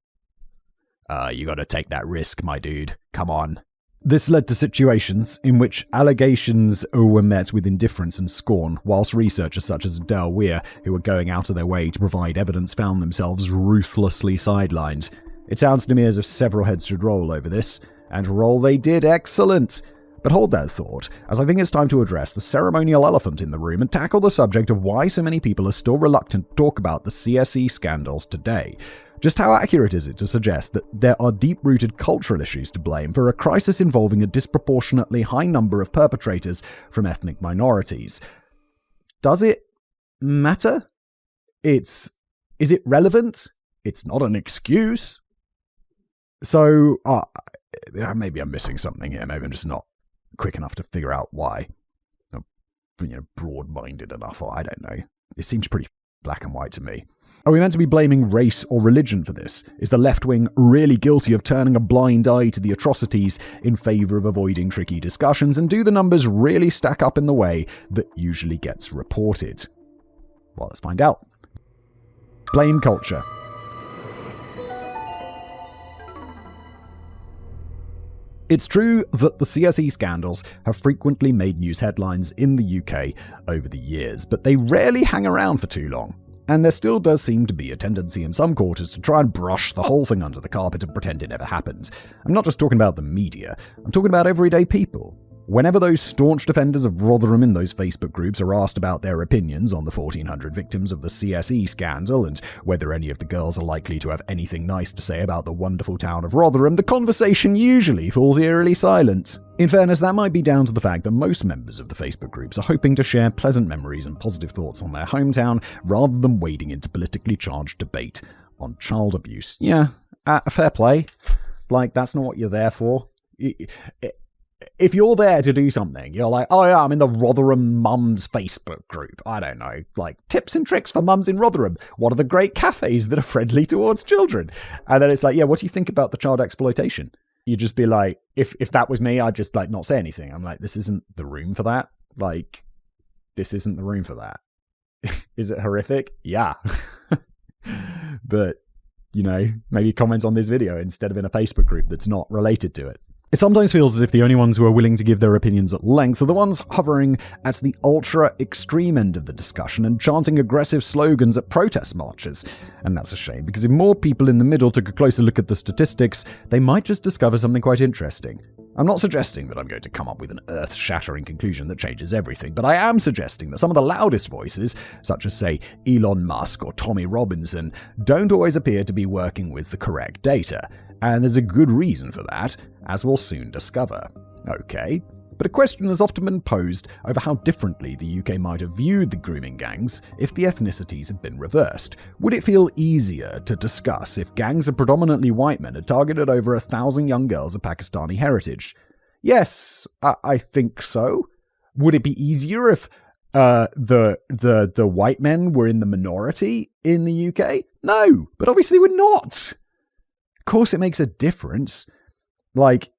You gotta take that risk, my dude. Come on. This led to situations in which allegations were met with indifference and scorn, whilst researchers such as Adele Weir, who were going out of their way to provide evidence, found themselves ruthlessly sidelined. It sounds to me as if several heads should roll over this, and roll they did. Excellent! But hold that thought, as I think it's time to address the ceremonial elephant in the room and tackle the subject of why so many people are still reluctant to talk about the CSE scandals today. Just how accurate is it to suggest that there are deep-rooted cultural issues to blame for a crisis involving a disproportionately high number of perpetrators from ethnic minorities? Does it matter? Is it relevant? It's not an excuse. So, maybe I'm missing something here. Maybe I'm just not quick enough to figure out why. Broad-minded enough, or I don't know. It seems pretty black and white to me. Are we meant to be blaming race or religion for this? Is the left wing really guilty of turning a blind eye to the atrocities in favour of avoiding tricky discussions? And do the numbers really stack up in the way that usually gets reported? Well, let's find out. Blame culture. It's true that the CSE scandals have frequently made news headlines in the UK over the years, but they rarely hang around for too long. And there still does seem to be a tendency in some quarters to try and brush the whole thing under the carpet and pretend it never happened. I'm not just talking about the media, I'm talking about everyday people. Whenever those staunch defenders of Rotherham in those Facebook groups are asked about their opinions on the 1,400 victims of the CSE scandal and whether any of the girls are likely to have anything nice to say about the wonderful town of Rotherham, the conversation usually falls eerily silent. In fairness, that might be down to the fact that most members of the Facebook groups are hoping to share pleasant memories and positive thoughts on their hometown rather than wading into politically charged debate on child abuse. Yeah, fair play. That's not what you're there for. If you're there to do something, you're like, oh yeah, I'm in the Rotherham Mums Facebook group. I don't know, tips and tricks for mums in Rotherham. What are the great cafes that are friendly towards children? And then it's like, yeah, what do you think about the child exploitation? You just be like, if that was me, I'd just not say anything. I'm like, this isn't the room for that. This isn't the room for that. Is it horrific? Yeah. But, maybe comment on this video instead of in a Facebook group that's not related to it. It sometimes feels as if the only ones who are willing to give their opinions at length are the ones hovering at the ultra-extreme end of the discussion and chanting aggressive slogans at protest marches. And that's a shame, because if more people in the middle took a closer look at the statistics, they might just discover something quite interesting. I'm not suggesting that I'm going to come up with an earth-shattering conclusion that changes everything, but I am suggesting that some of the loudest voices, such as, say, Elon Musk or Tommy Robinson, don't always appear to be working with the correct data. And there's a good reason for that, as we'll soon discover. Okay, but a question has often been posed over how differently the UK might have viewed the grooming gangs if the ethnicities had been reversed. Would it feel easier to discuss if gangs of predominantly white men had targeted over 1,000 young girls of Pakistani heritage? Yes, I think so. Would it be easier if the white men were in the minority in the UK? No, but obviously we're not. Of course it makes a difference,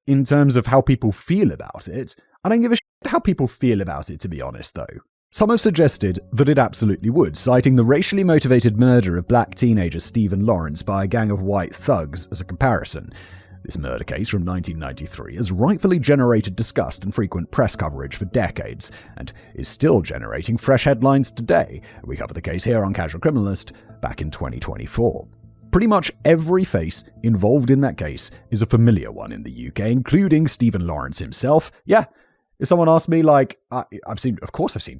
in terms of how people feel about it. I don't give a shit how people feel about it, to be honest, though. Some have suggested that it absolutely would, citing the racially motivated murder of black teenager Stephen Lawrence by a gang of white thugs as a comparison. This murder case from 1993 has rightfully generated disgust and frequent press coverage for decades, and is still generating fresh headlines today. We covered the case here on Casual Criminalist back in 2024. Pretty much every face involved in that case is a familiar one in the UK, including Stephen Lawrence himself. Yeah, if someone asked me, I've seen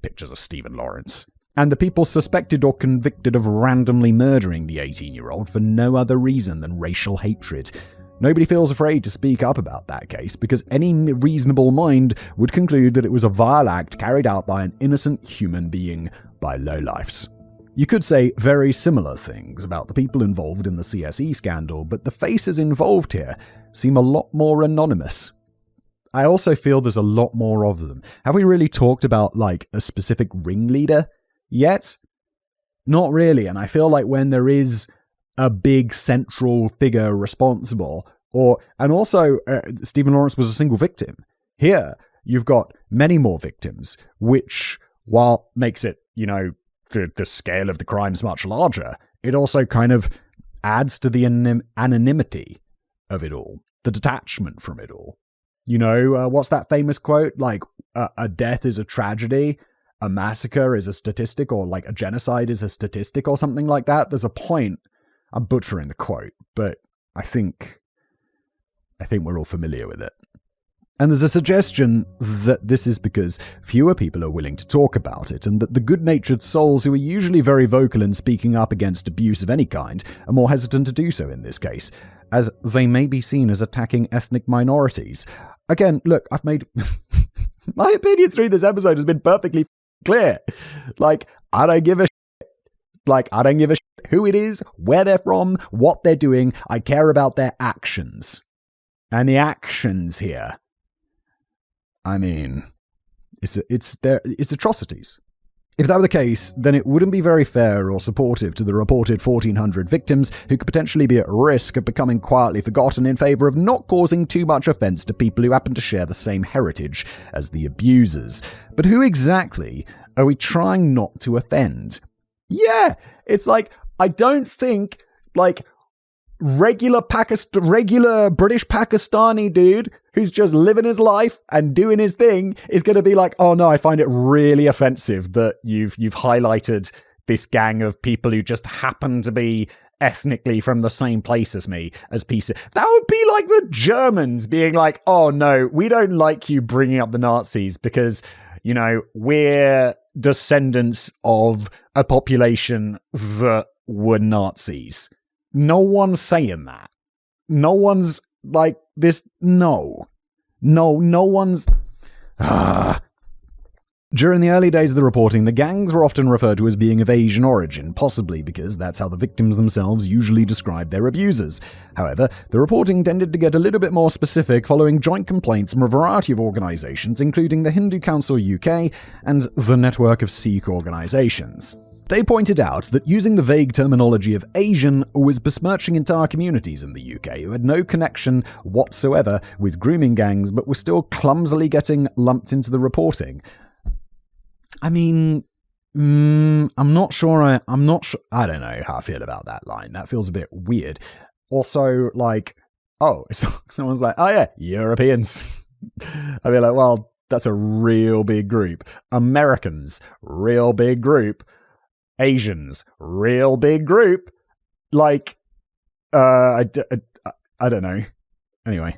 pictures of Stephen Lawrence. And the people suspected or convicted of randomly murdering the 18-year-old for no other reason than racial hatred. Nobody feels afraid to speak up about that case because any reasonable mind would conclude that it was a vile act carried out by an innocent human being by lowlifes. You could say very similar things about the people involved in the CSE scandal, but the faces involved here seem a lot more anonymous. I also feel there's a lot more of them. Have we really talked about, a specific ringleader yet? Not really, and I feel like when there is a big central figure responsible, and also Stephen Lawrence was a single victim. Here, you've got many more victims, which, while makes it, the scale of the crime's much larger, it also kind of adds to the anonymity of it all, the detachment from it all. What's that famous quote? A death is a tragedy, a massacre is a statistic, or a genocide is a statistic, or something like that. There's a point. I'm butchering the quote, but I think we're all familiar with it. And there's a suggestion that this is because fewer people are willing to talk about it, and that the good-natured souls who are usually very vocal in speaking up against abuse of any kind are more hesitant to do so in this case, as they may be seen as attacking ethnic minorities. Again, look, I've made... my opinion through this episode has been perfectly clear. Like, I don't give a shit. Like, I don't give a shit who it is, where they're from, what they're doing. I care about their actions. And the actions here... I mean, it's atrocities. If that were the case, then it wouldn't be very fair or supportive to the reported 1,400 victims who could potentially be at risk of becoming quietly forgotten in favor of not causing too much offense to people who happen to share the same heritage as the abusers. But who exactly are we trying not to offend? Yeah, it's like, I don't think, like, regular British Pakistani dude who's just living his life and doing his thing is going to be like, oh no, I find it really offensive that you've highlighted this gang of people who just happen to be ethnically from the same place as me as pieces. That would be like the Germans being like, oh no, we don't like you bringing up the Nazis because, you know, we're descendants of a population that were Nazis. No one's saying that. No one's like this. No one's... During the early days of the reporting, the gangs were often referred to as being of Asian origin, possibly because that's how the victims themselves usually described their abusers. However, the reporting tended to get a little bit more specific following joint complaints from a variety of organisations, including the Hindu Council UK and the network of Sikh organisations. They pointed out that using the vague terminology of Asian was besmirching entire communities in the UK who had no connection whatsoever with grooming gangs but were still clumsily getting lumped into the reporting. I mean, I'm not sure. I don't know how I feel about that line. That feels a bit weird. Also, like, oh, someone's like, oh yeah, Europeans. I'd be like, well, that's a real big group. Americans, real big group. Asians, real big group. Like, I don't know. Anyway,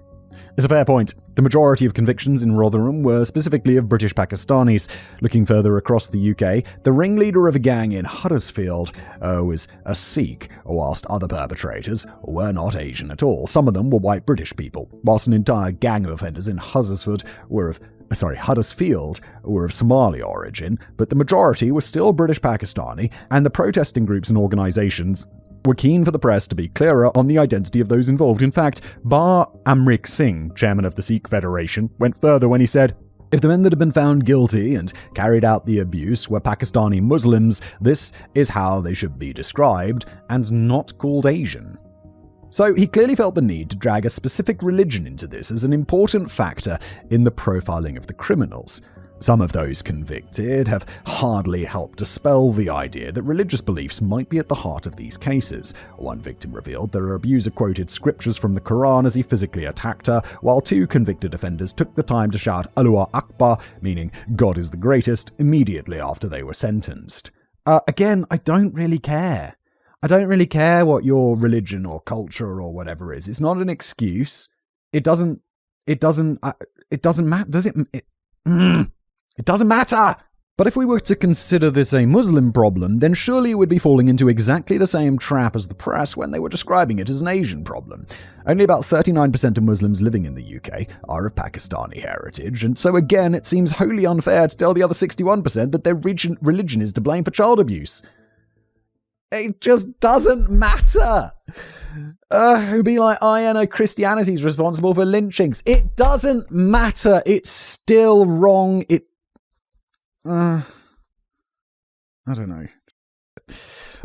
it's a fair point. The majority of convictions in Rotherham were specifically of British Pakistanis. Looking further across the UK, the ringleader of a gang in Huddersfield was a Sikh, whilst other perpetrators were not Asian at all. Some of them were white British people, whilst an entire gang of offenders in Huddersfield were of Somali origin, but the majority were still British Pakistani, and the protesting groups and organisations were keen for the press to be clearer on the identity of those involved. In fact, Bar Amrik Singh, chairman of the Sikh Federation, went further when he said, if the men that have been found guilty and carried out the abuse were Pakistani Muslims, this is how they should be described and not called Asian. So he clearly felt the need to drag a specific religion into this as an important factor in the profiling of the criminals. Some of those convicted have hardly helped dispel the idea that religious beliefs might be at the heart of these cases. One victim revealed their abuser quoted scriptures from the Quran as he physically attacked her, while two convicted offenders took the time to shout Allahu Akbar, meaning God is the greatest, immediately after they were sentenced. Again, I don't really care. I don't really care what your religion or culture or whatever is. It's not an excuse. It doesn't matter, does it? It doesn't matter! But if we were to consider this a Muslim problem, then surely it would be falling into exactly the same trap as the press when they were describing it as an Asian problem. Only about 39% of Muslims living in the UK are of Pakistani heritage, and so again, it seems wholly unfair to tell the other 61% that their religion is to blame for child abuse. It just doesn't matter. Who'd be like, oh yeah, no, Christianity's responsible for lynchings. It doesn't matter. It's still wrong. I don't know.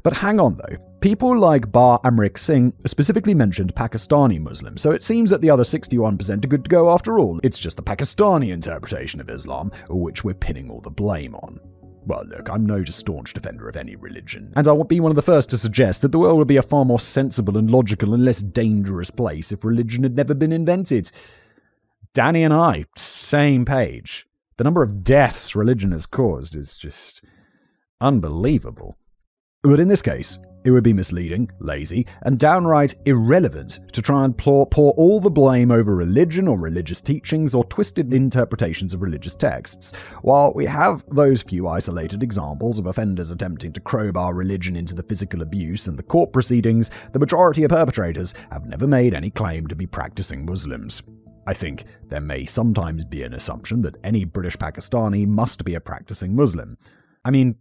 But hang on though. People like Bar Amrik Singh specifically mentioned Pakistani Muslims, so it seems that the other 61% are good to go after all. It's just the Pakistani interpretation of Islam, which we're pinning all the blame on. Well, look, I'm no staunch defender of any religion, and I will be one of the first to suggest that the world would be a far more sensible and logical and less dangerous place if religion had never been invented. Danny and I, same page. The number of deaths religion has caused is just unbelievable. But in this case, It would be misleading, lazy, and downright irrelevant to try and pour all the blame over religion or religious teachings or twisted interpretations of religious texts. While we have those few isolated examples of offenders attempting to crowbar religion into the physical abuse and the court proceedings, the majority of perpetrators have never made any claim to be practicing Muslims. I think there may sometimes be an assumption that any British Pakistani must be a practicing Muslim. I mean,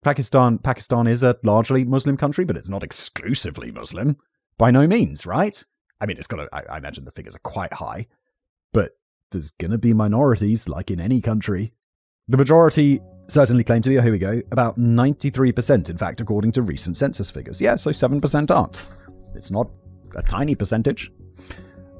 Pakistan is a largely Muslim country, but it's not exclusively Muslim. By no means, right? I mean, I imagine the figures are quite high, but there's gonna be minorities, like in any country. The majority certainly claim to be, here we go, about 93%, in fact, according to recent census figures. Yeah, so 7% aren't. It's not a tiny percentage.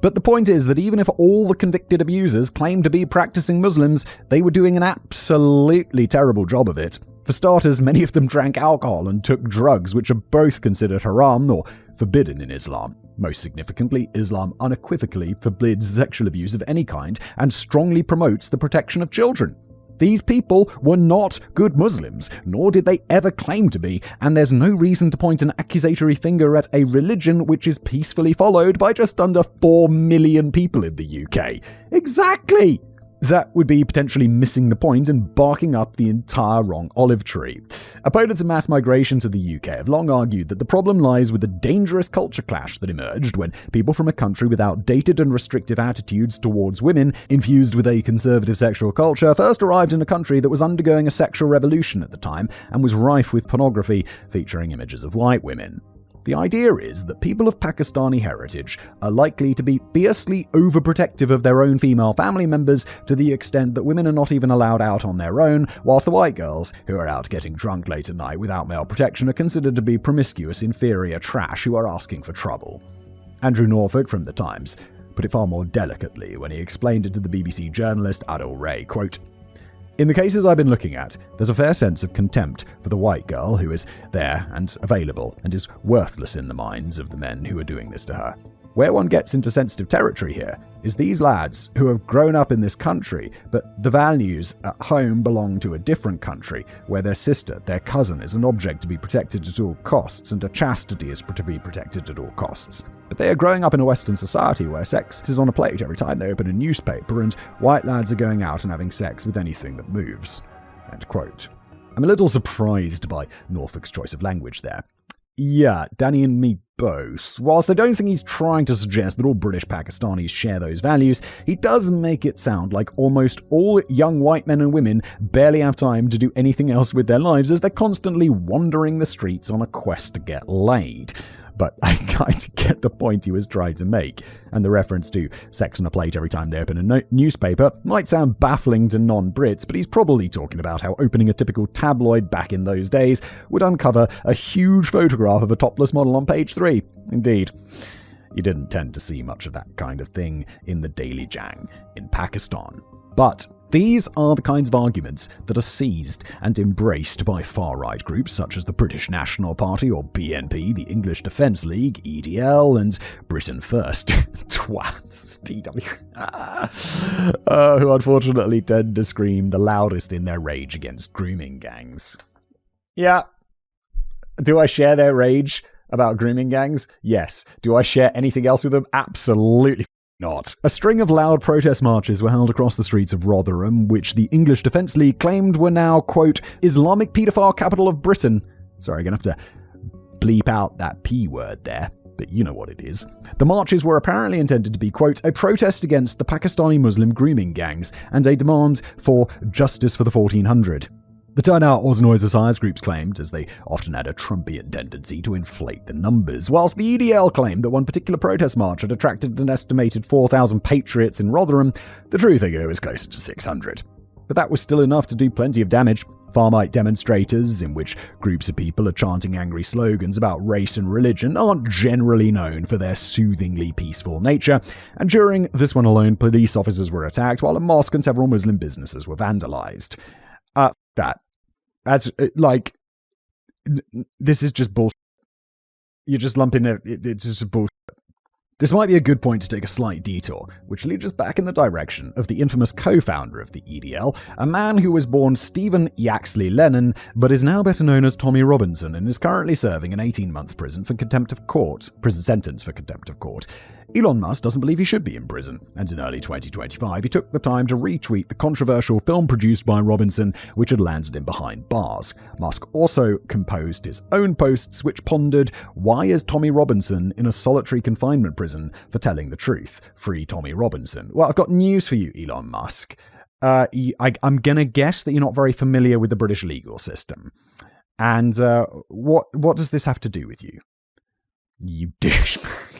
But the point is that even if all the convicted abusers claimed to be practicing Muslims, they were doing an absolutely terrible job of it. For starters, many of them drank alcohol and took drugs, which are both considered haram or forbidden in Islam. Most significantly, Islam unequivocally forbids sexual abuse of any kind and strongly promotes the protection of children. These people were not good Muslims, nor did they ever claim to be, and there's no reason to point an accusatory finger at a religion which is peacefully followed by just under 4 million people in the UK. Exactly! That would be potentially missing the point and barking up the entire wrong olive tree. Opponents of mass migration to the UK have long argued that the problem lies with the dangerous culture clash that emerged when people from a country with outdated and restrictive attitudes towards women, infused with a conservative sexual culture, first arrived in a country that was undergoing a sexual revolution at the time and was rife with pornography featuring images of white women. The idea is that people of Pakistani heritage are likely to be fiercely overprotective of their own female family members to the extent that women are not even allowed out on their own, whilst the white girls, who are out getting drunk late at night without male protection, are considered to be promiscuous, inferior trash who are asking for trouble. Andrew Norfolk from The Times put it far more delicately when he explained it to the BBC journalist Adil Ray, quote, "In the cases I've been looking at, there's a fair sense of contempt for the white girl who is there and available and is worthless in the minds of the men who are doing this to her. Where one gets into sensitive territory here is these lads who have grown up in this country, but the values at home belong to a different country where their sister, their cousin, is an object to be protected at all costs and a chastity is to be protected at all costs. But they are growing up in a Western society where sex is on a plate every time they open a newspaper and white lads are going out and having sex with anything that moves." End quote. I'm a little surprised by Norfolk's choice of language there. Yeah, Danny and me both. Whilst I don't think he's trying to suggest that all British Pakistanis share those values, he does make it sound like almost all young white men and women barely have time to do anything else with their lives as they're constantly wandering the streets on a quest to get laid. But I kind of get the point he was trying to make, and the reference to sex on a plate every time they open a newspaper might sound baffling to non-Brits, but he's probably talking about how opening a typical tabloid back in those days would uncover a huge photograph of a topless model on page 3. Indeed. You didn't tend to see much of that kind of thing in the Daily Jang in Pakistan. But these are the kinds of arguments that are seized and embraced by far-right groups such as the British National Party or BNP, the English Defence League, EDL, and Britain First. Twats, TW. Who unfortunately tend to scream the loudest in their rage against grooming gangs. Yeah. Do I share their rage about grooming gangs? Yes. Do I share anything else with them? Absolutely not. A string of loud protest marches were held across the streets of Rotherham, which the English Defence League claimed were now, quote, Islamic paedophile capital of Britain. Sorry, I'm going to have to bleep out that P word there, but you know what it is. The marches were apparently intended to be, quote, a protest against the Pakistani Muslim grooming gangs and a demand for justice for the 1400. The turnout wasn't always as high as groups claimed, as they often had a Trumpian tendency to inflate the numbers. Whilst the EDL claimed that one particular protest march had attracted an estimated 4,000 patriots in Rotherham, the true figure was closer to 600. But that was still enough to do plenty of damage. Far-right demonstrators, in which groups of people are chanting angry slogans about race and religion, aren't generally known for their soothingly peaceful nature, and during this one alone, police officers were attacked, while a mosque and several Muslim businesses were vandalized. This is just bullshit. You're just lumping it. It's just bullshit. This might be a good point to take a slight detour, which leads us back in the direction of the infamous co-founder of the EDL, a man who was born Stephen Yaxley Lennon, but is now better known as Tommy Robinson and is currently serving an 18-month prison sentence for contempt of court. Elon Musk doesn't believe he should be in prison, and in early 2025 he took the time to retweet the controversial film produced by Robinson, which had landed him behind bars. Musk also composed his own posts which pondered, why is Tommy Robinson in a solitary confinement prison for telling the truth? Free Tommy Robinson. Well, I've got news for you, Elon Musk. I'm going to guess that you're not very familiar with the British legal system. And what does this have to do with you? You douchebag.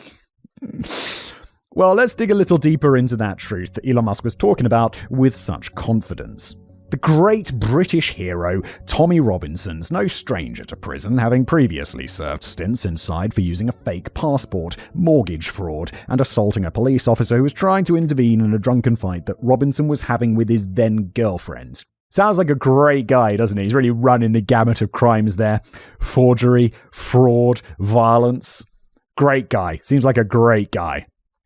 Well, let's dig a little deeper into that truth that Elon Musk was talking about with such confidence. The great British hero, Tommy Robinson's no stranger to prison, having previously served stints inside for using a fake passport, mortgage fraud, and assaulting a police officer who was trying to intervene in a drunken fight that Robinson was having with his then-girlfriend. Sounds like a great guy, doesn't he? He's really running the gamut of crimes there. Forgery, fraud, violence. Great guy. Seems like a great guy.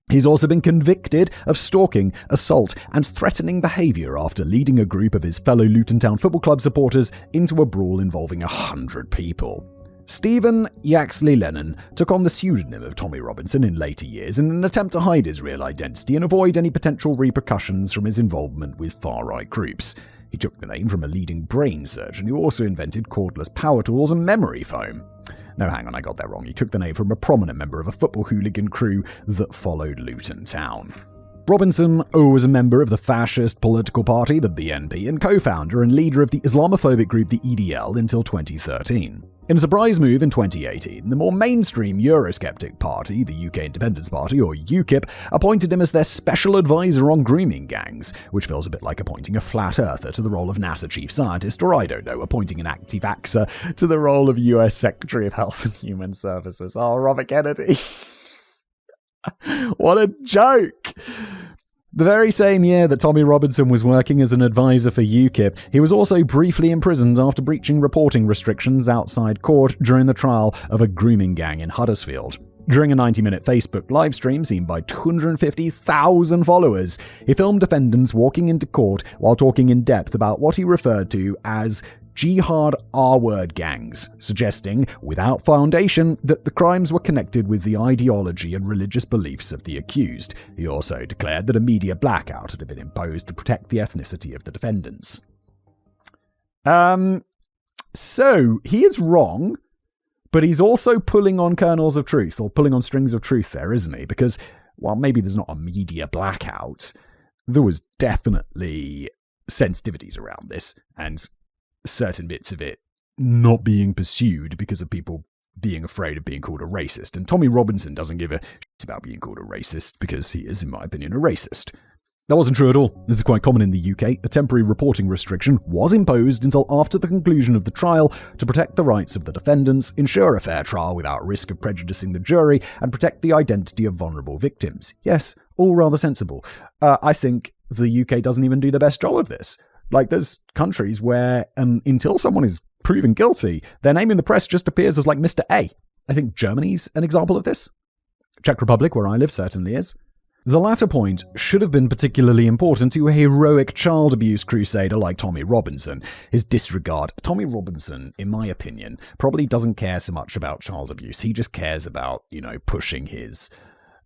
He's also been convicted of stalking, assault, and threatening behaviour after leading a group of his fellow Luton Town Football Club supporters into a brawl involving 100 people. Stephen Yaxley Lennon took on the pseudonym of Tommy Robinson in later years in an attempt to hide his real identity and avoid any potential repercussions from his involvement with far-right groups. He took the name from a leading brain surgeon who also invented cordless power tools and memory foam. No, hang on, I got that wrong. He took the name from a prominent member of a football hooligan crew that followed Luton Town. Robinson was a member of the fascist political party, the BNP, and co-founder and leader of the Islamophobic group, the EDL, until 2013. In a surprise move in 2018, the more mainstream Eurosceptic party, the UK Independence Party, or UKIP, appointed him as their special advisor on grooming gangs, which feels a bit like appointing a flat earther to the role of NASA chief scientist, or I don't know, appointing an anti-vaxxer to the role of US Secretary of Health and Human Services. Oh, Robert Kennedy. What a joke! The very same year that Tommy Robinson was working as an advisor for UKIP, he was also briefly imprisoned after breaching reporting restrictions outside court during the trial of a grooming gang in Huddersfield. During a 90-minute Facebook livestream seen by 250,000 followers, he filmed defendants walking into court while talking in depth about what he referred to as jihad R-word gangs, suggesting, without foundation, that the crimes were connected with the ideology and religious beliefs of the accused. He also declared that a media blackout had been imposed to protect the ethnicity of the defendants. So, he is wrong, but he's also pulling on kernels of truth, or pulling on strings of truth there, isn't he? Because, while maybe there's not a media blackout, there was definitely sensitivities around this, and certain bits of it not being pursued because of people being afraid of being called a racist. And Tommy Robinson doesn't give a shit about being called a racist because he is, in my opinion, a racist. That wasn't true at all. This is quite common in the UK. A temporary reporting restriction was imposed until after the conclusion of the trial to protect the rights of the defendants, ensure a fair trial without risk of prejudicing the jury, and protect the identity of vulnerable victims. Yes, all rather sensible. I think the UK doesn't even do the best job of this. Like, there's countries where until someone is proven guilty, their name in the press just appears as like Mr. A. I think Germany's an example of this. Czech Republic, where I live, certainly is. The latter point should have been particularly important to a heroic child abuse crusader like Tommy Robinson. His disregard. Tommy Robinson, in my opinion, probably doesn't care so much about child abuse. He just cares about, pushing his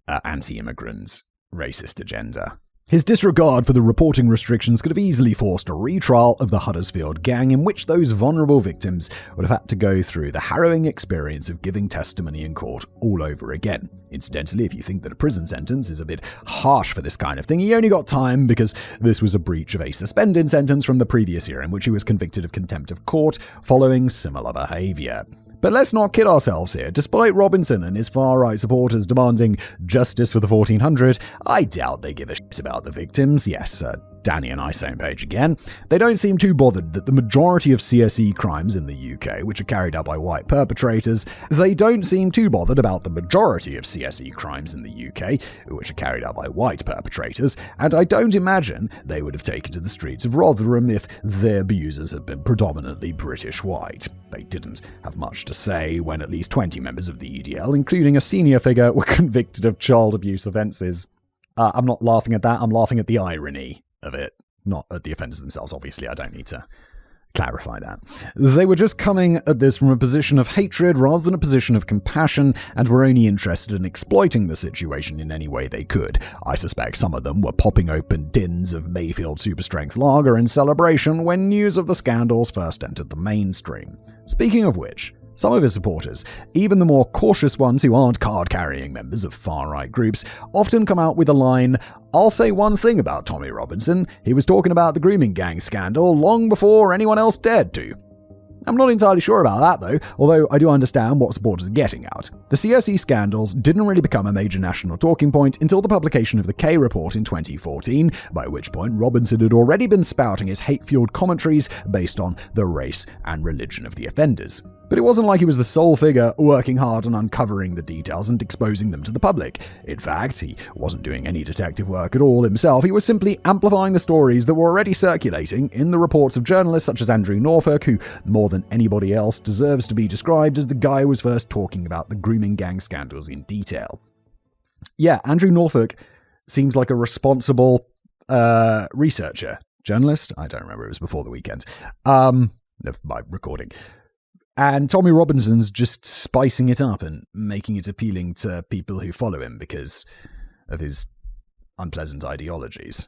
anti-immigrant racist agenda. His disregard for the reporting restrictions could have easily forced a retrial of the Huddersfield gang in which those vulnerable victims would have had to go through the harrowing experience of giving testimony in court all over again. Incidentally, if you think that a prison sentence is a bit harsh for this kind of thing, he only got time because this was a breach of a suspended sentence from the previous year in which he was convicted of contempt of court following similar behaviour. But let's not kid ourselves here. Despite Robinson and his far-right supporters demanding justice for the 1400, I doubt they give a shit about the victims. Yes, Danny and I same page again. They don't seem too bothered that the majority of CSE crimes in the UK, which are carried out by white perpetrators, they don't seem too bothered about the majority of CSE crimes in the UK, which are carried out by white perpetrators, and I don't imagine they would have taken to the streets of Rotherham if their abusers had been predominantly British white. They didn't have much to say when at least 20 members of the EDL, including a senior figure, were convicted of child abuse offences. I'm not laughing at that, I'm laughing at the irony of it, not at the offenders themselves. Obviously, I don't need to clarify that. They were just coming at this from a position of hatred rather than a position of compassion, and were only interested in exploiting the situation in any way they could. I suspect some of them were popping open tins of Mayfield Super Strength Lager in celebration when news of the scandals first entered the mainstream. Speaking of which, some of his supporters, even the more cautious ones who aren't card-carrying members of far-right groups, often come out with a line, "I'll say one thing about Tommy Robinson, he was talking about the grooming gang scandal long before anyone else dared to." I'm not entirely sure about that though, although I do understand what supporters are getting at. The CSE scandals didn't really become a major national talking point until the publication of the K Report in 2014, by which point Robinson had already been spouting his hate-fueled commentaries based on the race and religion of the offenders. But it wasn't like he was the sole figure working hard on uncovering the details and exposing them to the public. In fact, he wasn't doing any detective work at all himself. He was simply amplifying the stories that were already circulating in the reports of journalists such as Andrew Norfolk, who, more than anybody else, deserves to be described as the guy who was first talking about the grooming gang scandals in detail. Yeah, Andrew Norfolk seems like a responsible researcher. Journalist? I don't remember. It was before the weekend. My recording. And Tommy Robinson's just spicing it up and making it appealing to people who follow him because of his unpleasant ideologies,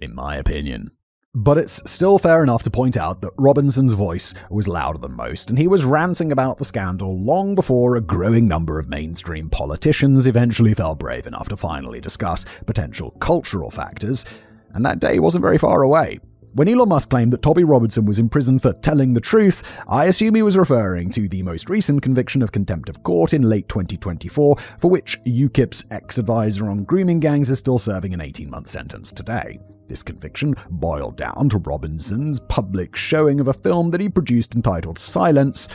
in my opinion. But it's still fair enough to point out that Robinson's voice was louder than most, and he was ranting about the scandal long before a growing number of mainstream politicians eventually felt brave enough to finally discuss potential cultural factors, and that day wasn't very far away. When Elon Musk claimed that Tommy Robinson was in prison for telling the truth, I assume he was referring to the most recent conviction of contempt of court in late 2024, for which UKIP's ex-advisor on grooming gangs is still serving an 18-month sentence today. This conviction boiled down to Robinson's public showing of a film that he produced entitled Silenced,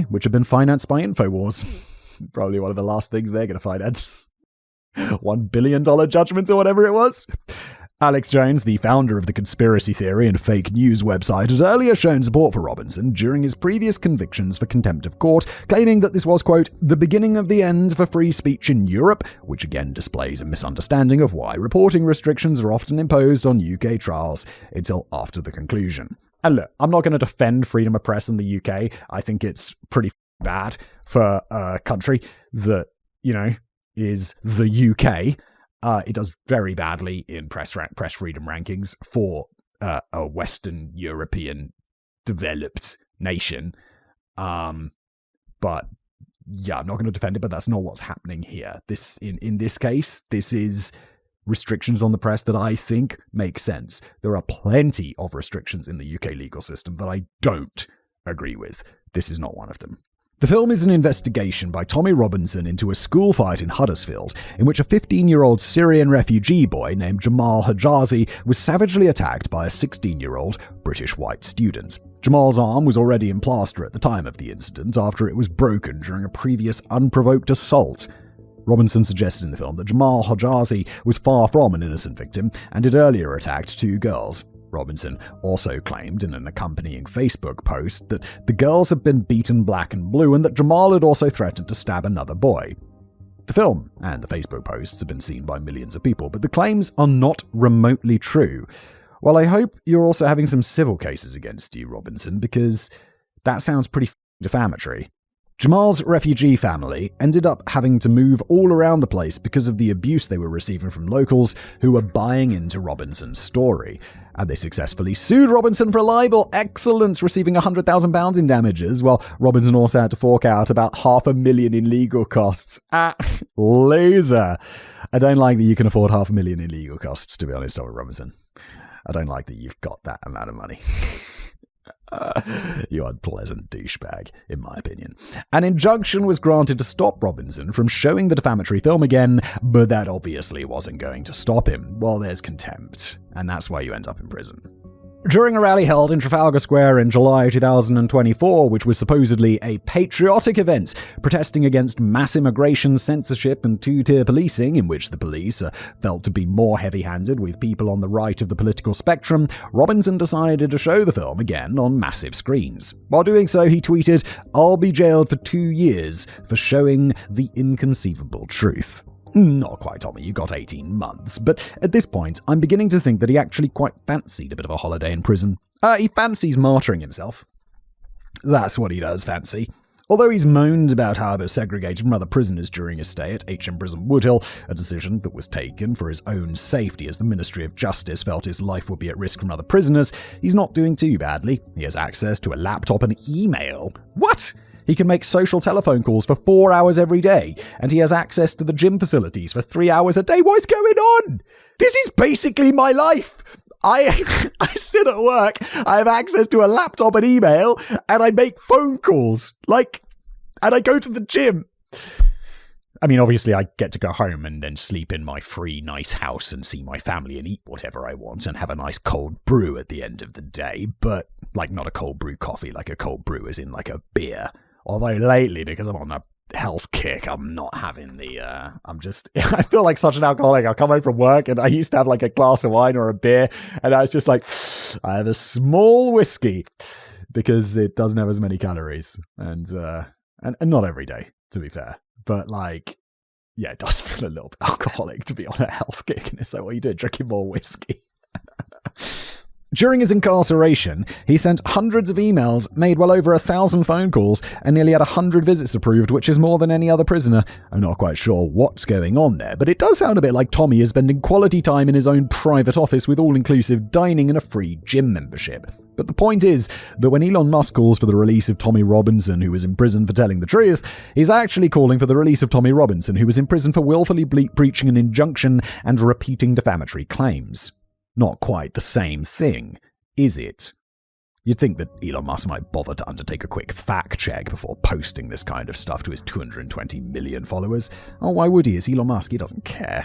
which had been financed by InfoWars. Probably one of the last things they're going to finance. $1 billion judgment or whatever it was. Alex Jones, the founder of the conspiracy theory and fake news website, had earlier shown support for Robinson during his previous convictions for contempt of court, claiming that this was, quote, the beginning of the end for free speech in Europe, which again displays a misunderstanding of why reporting restrictions are often imposed on UK trials until after the conclusion. And look, I'm not going to defend freedom of press in the UK. I think it's pretty bad for a country that, is the UK. It does very badly in press freedom rankings for a Western European developed nation. But yeah, I'm not going to defend it, but that's not what's happening here. In this case, this is restrictions on the press that I think make sense. There are plenty of restrictions in the UK legal system that I don't agree with. This is not one of them. The film is an investigation by Tommy Robinson into a school fight in Huddersfield, in which a 15-year-old Syrian refugee boy named Jamal Hijazi was savagely attacked by a 16-year-old British white student. Jamal's arm was already in plaster at the time of the incident after it was broken during a previous unprovoked assault. Robinson suggested in the film that Jamal Hijazi was far from an innocent victim and had earlier attacked 2 girls. Robinson also claimed in an accompanying Facebook post that the girls had been beaten black and blue and that Jamal had also threatened to stab another boy. The film and the Facebook posts have been seen by millions of people, but the claims are not remotely true. Well, I hope you're also having some civil cases against you, Robinson, because that sounds pretty defamatory. Jamal's refugee family ended up having to move all around the place because of the abuse they were receiving from locals who were buying into Robinson's story. And they successfully sued Robinson for libel. Excellent, receiving £100,000 in damages, while Robinson also had to fork out about $500,000 in legal costs. Loser. I don't like that you can afford $500,000 in legal costs, to be honest, Robinson. I don't like that you've got that amount of money. You unpleasant douchebag, in my opinion. An injunction was granted to stop Robinson from showing the defamatory film again, but that obviously wasn't going to stop him. Well, there's contempt, and that's why you end up in prison. During a rally held in Trafalgar Square in July 2024, which was supposedly a patriotic event protesting against mass immigration, censorship, and two-tier policing, in which the police are felt to be more heavy-handed with people on the right of the political spectrum, Robinson decided to show the film again on massive screens. While doing so, he tweeted, "I'll be jailed for 2 years for showing the inconceivable truth." Not quite, Tommy, you got 18 months, but at this point, I'm beginning to think that he actually quite fancied a bit of a holiday in prison. He fancies martyring himself. That's what he does fancy. Although he's moaned about how he was segregated from other prisoners during his stay at HM Prison Woodhill, a decision that was taken for his own safety as the Ministry of Justice felt his life would be at risk from other prisoners, he's not doing too badly. He has access to a laptop and email. What? He can make social telephone calls for 4 hours every day, and he has access to the gym facilities for 3 hours a day. What is going on? This is basically my life. I sit at work, I have access to a laptop and email, and I make phone calls. And I go to the gym. I mean, obviously, I get to go home and then sleep in my free, nice house and see my family and eat whatever I want and have a nice cold brew at the end of the day. But, not a cold brew coffee, like a cold brew as in a beer. Although lately, because I'm on a health kick, I'm not having the, I feel like such an alcoholic. I'll come home from work and I used to have a glass of wine or a beer and I was just I have a small whiskey because it doesn't have as many calories and not every day, to be fair. But yeah, it does feel a little bit alcoholic to be on a health kick. And it's what you do, drinking more whiskey. During his incarceration, he sent hundreds of emails, made well over 1,000 phone calls, and nearly had 100 visits approved, which is more than any other prisoner. I'm not quite sure what's going on there, but it does sound a bit like Tommy is spending quality time in his own private office with all-inclusive dining and a free gym membership. But the point is that when Elon Musk calls for the release of Tommy Robinson, who was in prison for telling the truth, he's actually calling for the release of Tommy Robinson, who was in prison for willfully breaching an injunction and repeating defamatory claims. Not quite the same thing, is it? You'd think that Elon Musk might bother to undertake a quick fact check before posting this kind of stuff to his 220 million followers. Oh, why would he? It's Elon Musk, he doesn't care.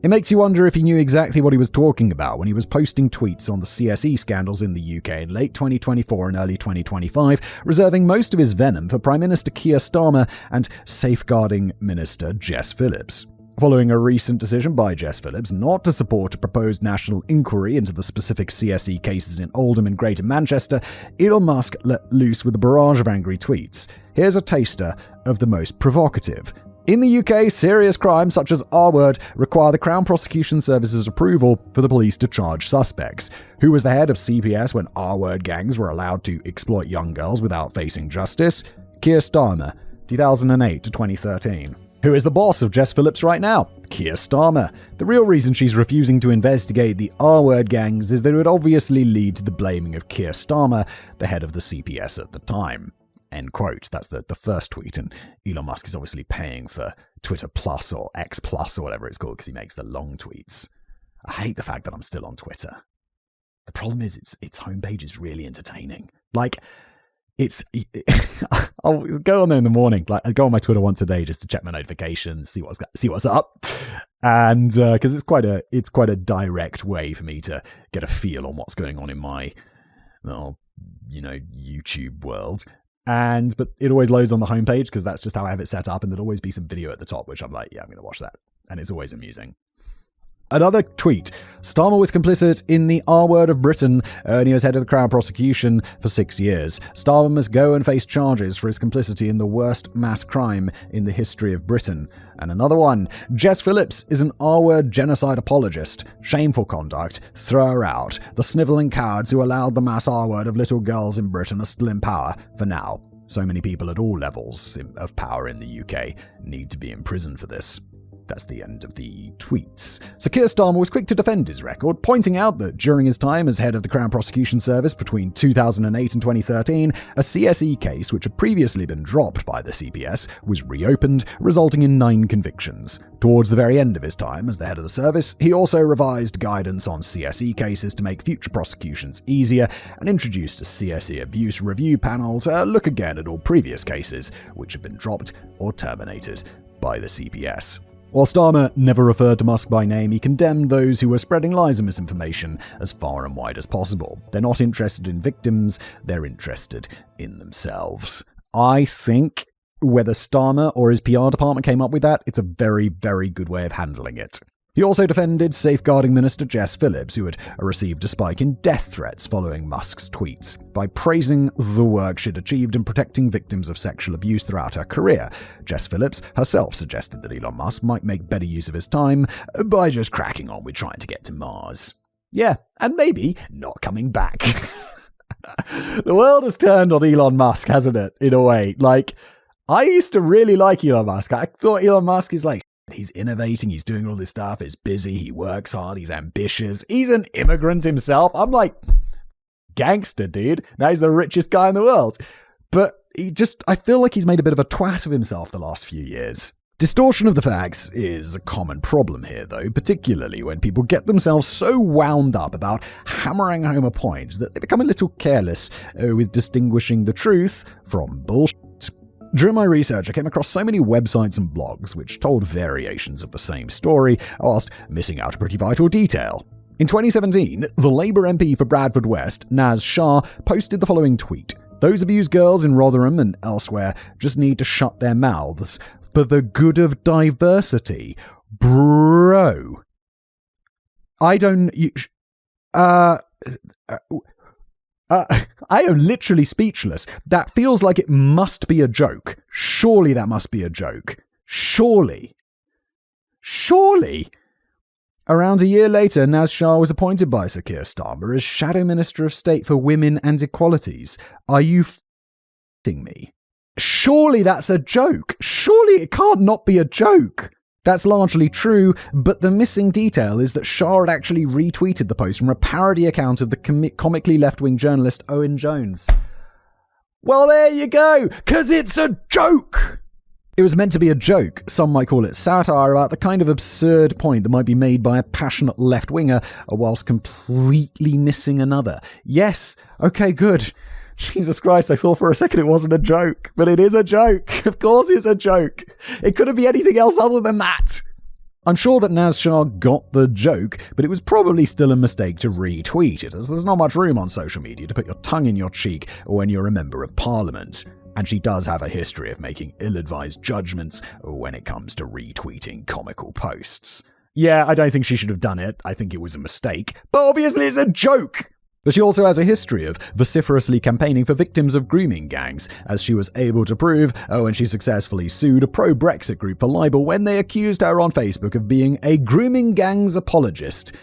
It makes you wonder if he knew exactly what he was talking about when he was posting tweets on the CSE scandals in the UK in late 2024 and early 2025, reserving most of his venom for Prime Minister Keir Starmer and Safeguarding Minister Jess Phillips. Following a recent decision by Jess Phillips not to support a proposed national inquiry into the specific CSE cases in Oldham and Greater Manchester, Elon Musk let loose with a barrage of angry tweets. Here's a taster of the most provocative. In the UK, serious crimes such as R-word require the Crown Prosecution Service's approval for the police to charge suspects. Who was the head of CPS when R-word gangs were allowed to exploit young girls without facing justice? Keir Starmer, 2008 to 2013. Who is the boss of Jess Phillips right now? Keir Starmer. The real reason she's refusing to investigate the R-word gangs is that it would obviously lead to the blaming of Keir Starmer, the head of the CPS at the time. End quote. That's the first tweet, and Elon Musk is obviously paying for Twitter Plus or X Plus or whatever it's called because he makes the long tweets. I hate the fact that I'm still on Twitter. The problem is its homepage is really entertaining. I'll go on there in the morning. I go on my Twitter once a day just to check my notifications, see what's up, and because it's quite a direct way for me to get a feel on what's going on in my YouTube world. But it always loads on the homepage because that's just how I have it set up, and there'll always be some video at the top, which I'm like, yeah, I'm gonna watch that, and it's always amusing. Another tweet. Starmer was complicit in the R-word of Britain, and he was head of the Crown Prosecution for 6 years. Starmer must go and face charges for his complicity in the worst mass crime in the history of Britain. And another one. Jess Phillips is an R-word genocide apologist. Shameful conduct. Throw her out. The snivelling cowards who allowed the mass R-word of little girls in Britain are still in power, for now. So many people at all levels of power in the UK need to be in prison for this. That's the end of the tweets. So Keir Starmer was quick to defend his record, pointing out that during his time as head of the Crown Prosecution Service between 2008 and 2013, a CSE case which had previously been dropped by the CPS was reopened, resulting in 9 convictions. Towards the very end of his time as the head of the service, he also revised guidance on CSE cases to make future prosecutions easier and introduced a CSE abuse review panel to look again at all previous cases which had been dropped or terminated by the CPS. While Starmer never referred to Musk by name, he condemned those who were spreading lies and misinformation as far and wide as possible. They're not interested in victims, they're interested in themselves. I think whether Starmer or his PR department came up with that, it's a very, very good way of handling it. He also defended Safeguarding Minister Jess Phillips, who had received a spike in death threats following Musk's tweets, by praising the work she'd achieved in protecting victims of sexual abuse throughout her career. Jess Phillips herself suggested that Elon Musk might make better use of his time by just cracking on with trying to get to Mars. Yeah, and maybe not coming back. The world has turned on Elon Musk, hasn't it, in a way? Like, I used to really like Elon Musk. I thought Elon Musk is like, he's innovating, he's doing all this stuff, he's busy, he works hard, he's ambitious, he's an immigrant himself. I'm like, gangster, dude. Now he's the richest guy in the world. But I feel like he's made a bit of a twat of himself the last few years. Distortion of the facts is a common problem here, though, particularly when people get themselves so wound up about hammering home a point that they become a little careless with distinguishing the truth from bullshit. During my research, I came across so many websites and blogs which told variations of the same story, whilst missing out a pretty vital detail. In 2017, the Labour MP for Bradford West, Naz Shah, posted the following tweet. Those abused girls in Rotherham and elsewhere just need to shut their mouths for the good of diversity. Bro. I am literally speechless. That feels like it must be a joke. Surely that must be a joke. Surely. Around a year later, Naz Shah was appointed by Sir Keir Starmer as Shadow Minister of State for Women and Equalities. Are you f***ing me? Surely that's a joke. Surely it can't not be a joke. That's largely true, but the missing detail is that Shah had actually retweeted the post from a parody account of the comically left-wing journalist Owen Jones. Well, there you go, 'cause it's a joke! It was meant to be a joke. Some might call it satire about the kind of absurd point that might be made by a passionate left-winger whilst completely missing another. Yes, okay, good. Jesus Christ, I thought for a second it wasn't a joke, but it is a joke. Of course it's a joke. It couldn't be anything else other than that. I'm sure that Naz Shah got the joke, but it was probably still a mistake to retweet it, as there's not much room on social media to put your tongue in your cheek when you're a member of parliament. And she does have a history of making ill-advised judgments when it comes to retweeting comical posts. Yeah, I don't think she should have done it. I think it was a mistake. But obviously it's a joke! But she also has a history of vociferously campaigning for victims of grooming gangs, as she was able to prove when she successfully sued a pro-Brexit group for libel when they accused her on Facebook of being a grooming gang's apologist.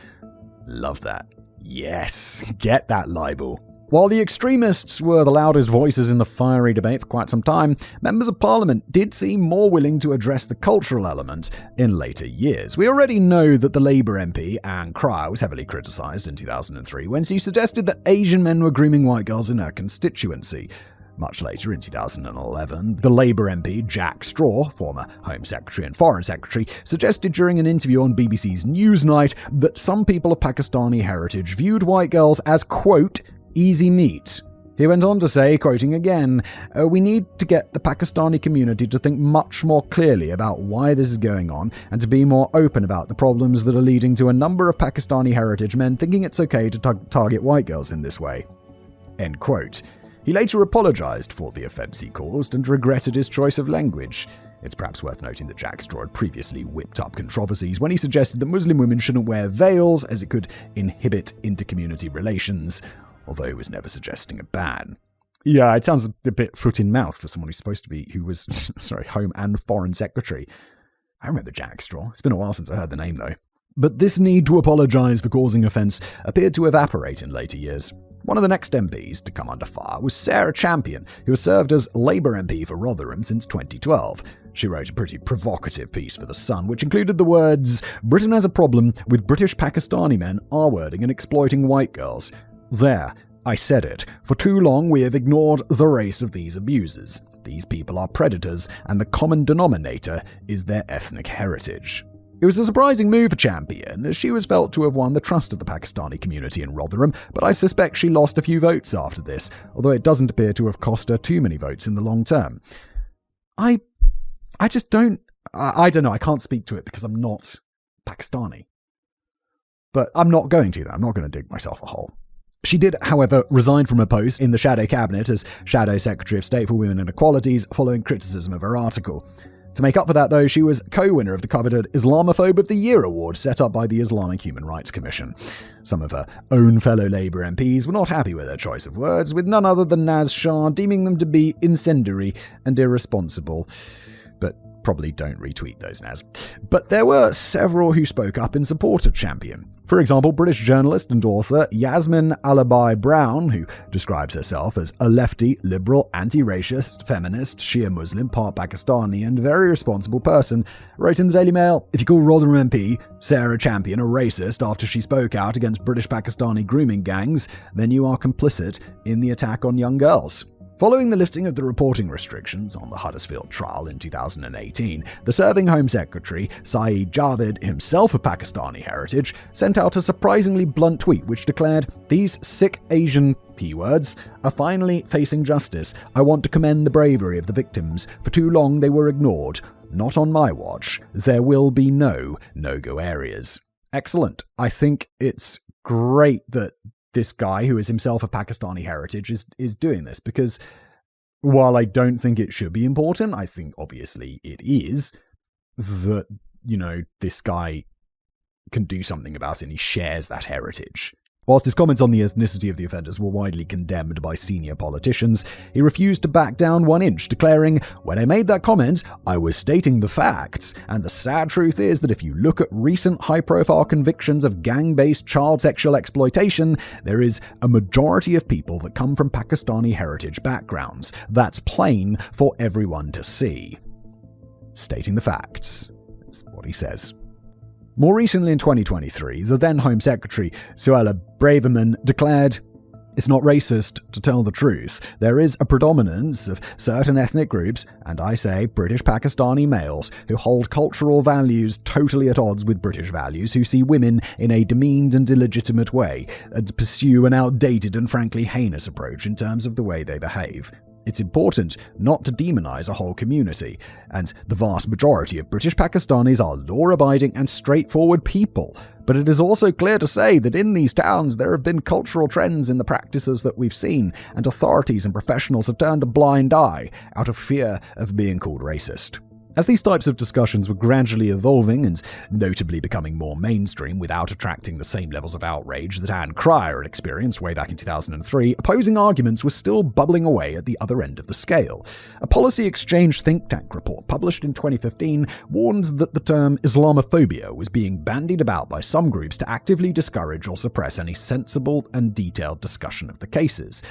Love that. Yes, get that libel. While the extremists were the loudest voices in the fiery debate for quite some time, members of Parliament did seem more willing to address the cultural element in later years. We already know that the Labour MP, Anne Cryer, was heavily criticised in 2003 when she suggested that Asian men were grooming white girls in her constituency. Much later, in 2011, the Labour MP Jack Straw, former Home Secretary and Foreign Secretary, suggested during an interview on BBC's Newsnight that some people of Pakistani heritage viewed white girls as, quote, easy meat. He went on to say, quoting again, we need to get the Pakistani community to think much more clearly about why this is going on and to be more open about the problems that are leading to a number of Pakistani heritage men thinking it's okay to target white girls in this way. End quote. He later apologised for the offence he caused and regretted his choice of language. It's perhaps worth noting that Jack Straw had previously whipped up controversies when he suggested that Muslim women shouldn't wear veils as it could inhibit inter-community relations, although he was never suggesting a ban. Yeah, it sounds a bit foot in mouth for someone who was Home and Foreign Secretary. I remember Jack Straw. It's been a while since I heard the name, though. But this need to apologise for causing offence appeared to evaporate in later years. One of the next MPs to come under fire was Sarah Champion, who has served as Labour MP for Rotherham since 2012. She wrote a pretty provocative piece for The Sun, which included the words, "Britain has a problem with British Pakistani men R-wording and exploiting white girls. There, I said it. For too long we have ignored the race of these abusers. These people are predators, and the common denominator is their ethnic heritage." It was a surprising move for Champion, as she was felt to have won the trust of the Pakistani community in Rotherham, but I suspect she lost a few votes after this, although it doesn't appear to have cost her too many votes in the long term. I don't know, I can't speak to it because I'm not Pakistani. But I'm not going to, though. I'm not going to dig myself a hole. She did, however, resign from her post in the Shadow Cabinet as Shadow Secretary of State for Women and Equalities following criticism of her article. To make up for that, though, she was co-winner of the coveted Islamophobe of the Year award set up by the Islamic Human Rights Commission. Some of her own fellow Labour MPs were not happy with her choice of words, with none other than Naz Shah deeming them to be incendiary and irresponsible. But probably don't retweet those, Naz. But there were several who spoke up in support of Champion. For example, British journalist and author Yasmin Alabai-Brown, who describes herself as a lefty, liberal, anti-racist, feminist, Shia Muslim, part Pakistani, and very responsible person, wrote in the Daily Mail, "If you call Rotherham MP Sarah Champion a racist after she spoke out against British Pakistani grooming gangs, then you are complicit in the attack on young girls." Following the lifting of the reporting restrictions on the Huddersfield trial in 2018, the serving Home Secretary, Saeed Javed, himself of Pakistani heritage, sent out a surprisingly blunt tweet which declared, "These sick Asian P-words are finally facing justice. I want to commend the bravery of the victims. For too long they were ignored. Not on my watch. There will be no no-go areas." Excellent. I think it's great that this guy, who is himself of Pakistani heritage, is doing this, because while I don't think it should be important, I think obviously it is, that, this guy can do something about it and he shares that heritage. Whilst his comments on the ethnicity of the offenders were widely condemned by senior politicians, he refused to back down 1 inch, declaring, "When I made that comment, I was stating the facts, and the sad truth is that if you look at recent high-profile convictions of gang-based child sexual exploitation, there is a majority of people that come from Pakistani heritage backgrounds. That's plain for everyone to see." Stating the facts. That's what he says. More recently in 2023, the then Home Secretary, Suella Braverman, declared, "It's not racist to tell the truth. There is a predominance of certain ethnic groups, and I say British Pakistani males, who hold cultural values totally at odds with British values, who see women in a demeaned and illegitimate way, and pursue an outdated and frankly heinous approach in terms of the way they behave. It's important not to demonize a whole community, and the vast majority of British Pakistanis are law-abiding and straightforward people. But it is also clear to say that in these towns there have been cultural trends in the practices that we've seen, and authorities and professionals have turned a blind eye out of fear of being called racist." As these types of discussions were gradually evolving and notably becoming more mainstream without attracting the same levels of outrage that Anne Cryer had experienced way back in 2003, opposing arguments were still bubbling away at the other end of the scale. A policy exchange think tank report published in 2015 warned that the term Islamophobia was being bandied about by some groups to actively discourage or suppress any sensible and detailed discussion of the cases.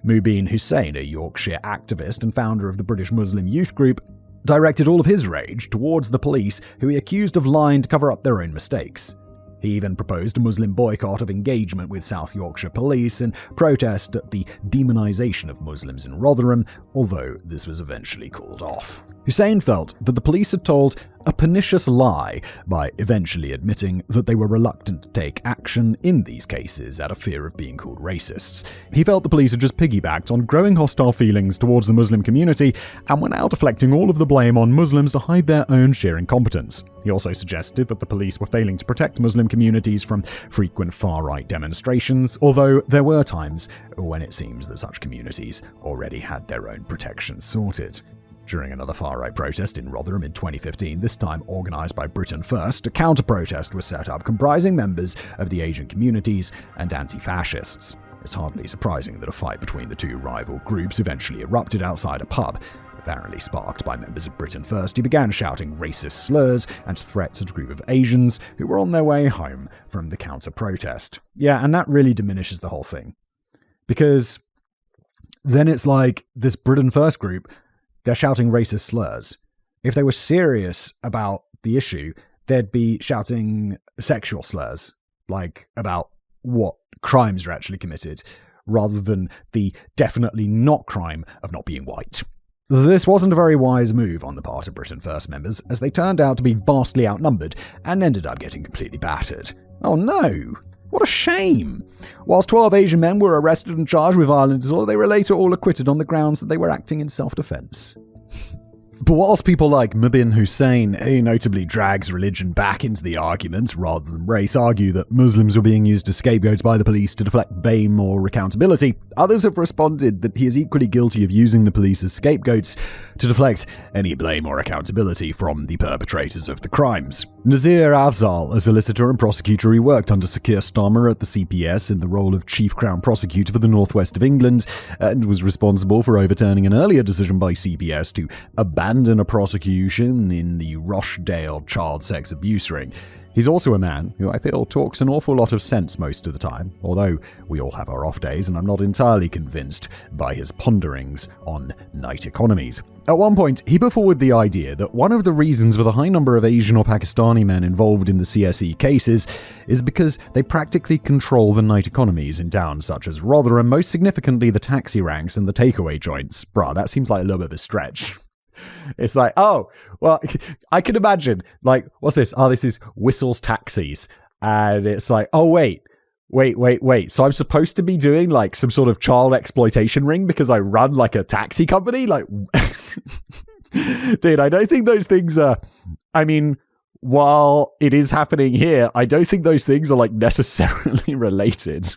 Mubin Hussain, a Yorkshire activist and founder of the British Muslim youth group, directed all of his rage towards the police, who he accused of lying to cover up their own mistakes. He even proposed a Muslim boycott of engagement with South Yorkshire police in protest at the demonisation of Muslims in Rotherham, although this was eventually called off. Hussain felt that the police had told a pernicious lie by eventually admitting that they were reluctant to take action in these cases out of fear of being called racists. He felt the police had just piggybacked on growing hostile feelings towards the Muslim community and were now deflecting all of the blame on Muslims to hide their own sheer incompetence. He also suggested that the police were failing to protect Muslim communities from frequent far-right demonstrations, although there were times when it seems that such communities already had their own protections sorted. During another far-right protest in Rotherham in 2015, this time organised by Britain First, a counter-protest was set up comprising members of the Asian communities and anti-fascists. It's hardly surprising that a fight between the two rival groups eventually erupted outside a pub. Apparently sparked by members of Britain First, he began shouting racist slurs and threats at a group of Asians who were on their way home from the counter-protest. Yeah, and that really diminishes the whole thing. Because then it's like this Britain First group, they're shouting racist slurs. If they were serious about the issue, they'd be shouting sexual slurs, like about what crimes are actually committed, rather than the definitely not crime of not being white. This wasn't a very wise move on the part of Britain First members, as they turned out to be vastly outnumbered and ended up getting completely battered. Oh no! What a shame! Whilst 12 Asian men were arrested and charged with violent disorder, they were later all acquitted on the grounds that they were acting in self-defense. But whilst people like Mubin Hussein, who notably drags religion back into the argument rather than race, argue that Muslims were being used as scapegoats by the police to deflect blame or accountability, others have responded that he is equally guilty of using the police as scapegoats to deflect any blame or accountability from the perpetrators of the crimes. Nazir Afzal, a solicitor and prosecutor who worked under Sakir Starmer at the CPS in the role of Chief Crown Prosecutor for the North West of England, and was responsible for overturning an earlier decision by CPS to abandon a prosecution in the Rochdale child sex abuse ring. He's also a man who I feel talks an awful lot of sense most of the time, although we all have our off days and I'm not entirely convinced by his ponderings on night economies. At one point, he put forward the idea that one of the reasons for the high number of Asian or Pakistani men involved in the CSE cases is because they practically control the night economies in towns such as Rotherham, most significantly the taxi ranks and the takeaway joints. Bruh, that seems like a little bit of a stretch. It's like, oh, well, I can imagine, like, what's this? Oh, this is Whistle's Taxis. And it's like, oh, wait. So I'm supposed to be doing, like, some sort of child exploitation ring because I run, like, a taxi company? Like, dude, I don't think those things are, I mean, while it is happening here, I don't think those things are, like, necessarily related.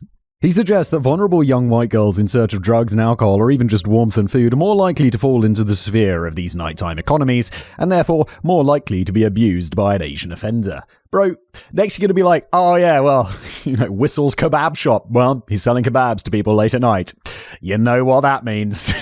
He suggests that vulnerable young white girls in search of drugs and alcohol, or even just warmth and food, are more likely to fall into the sphere of these nighttime economies, and therefore more likely to be abused by an Asian offender. Bro, next you're going to be like, oh yeah, well, Whistle's kebab shop. Well, he's selling kebabs to people late at night. You know what that means.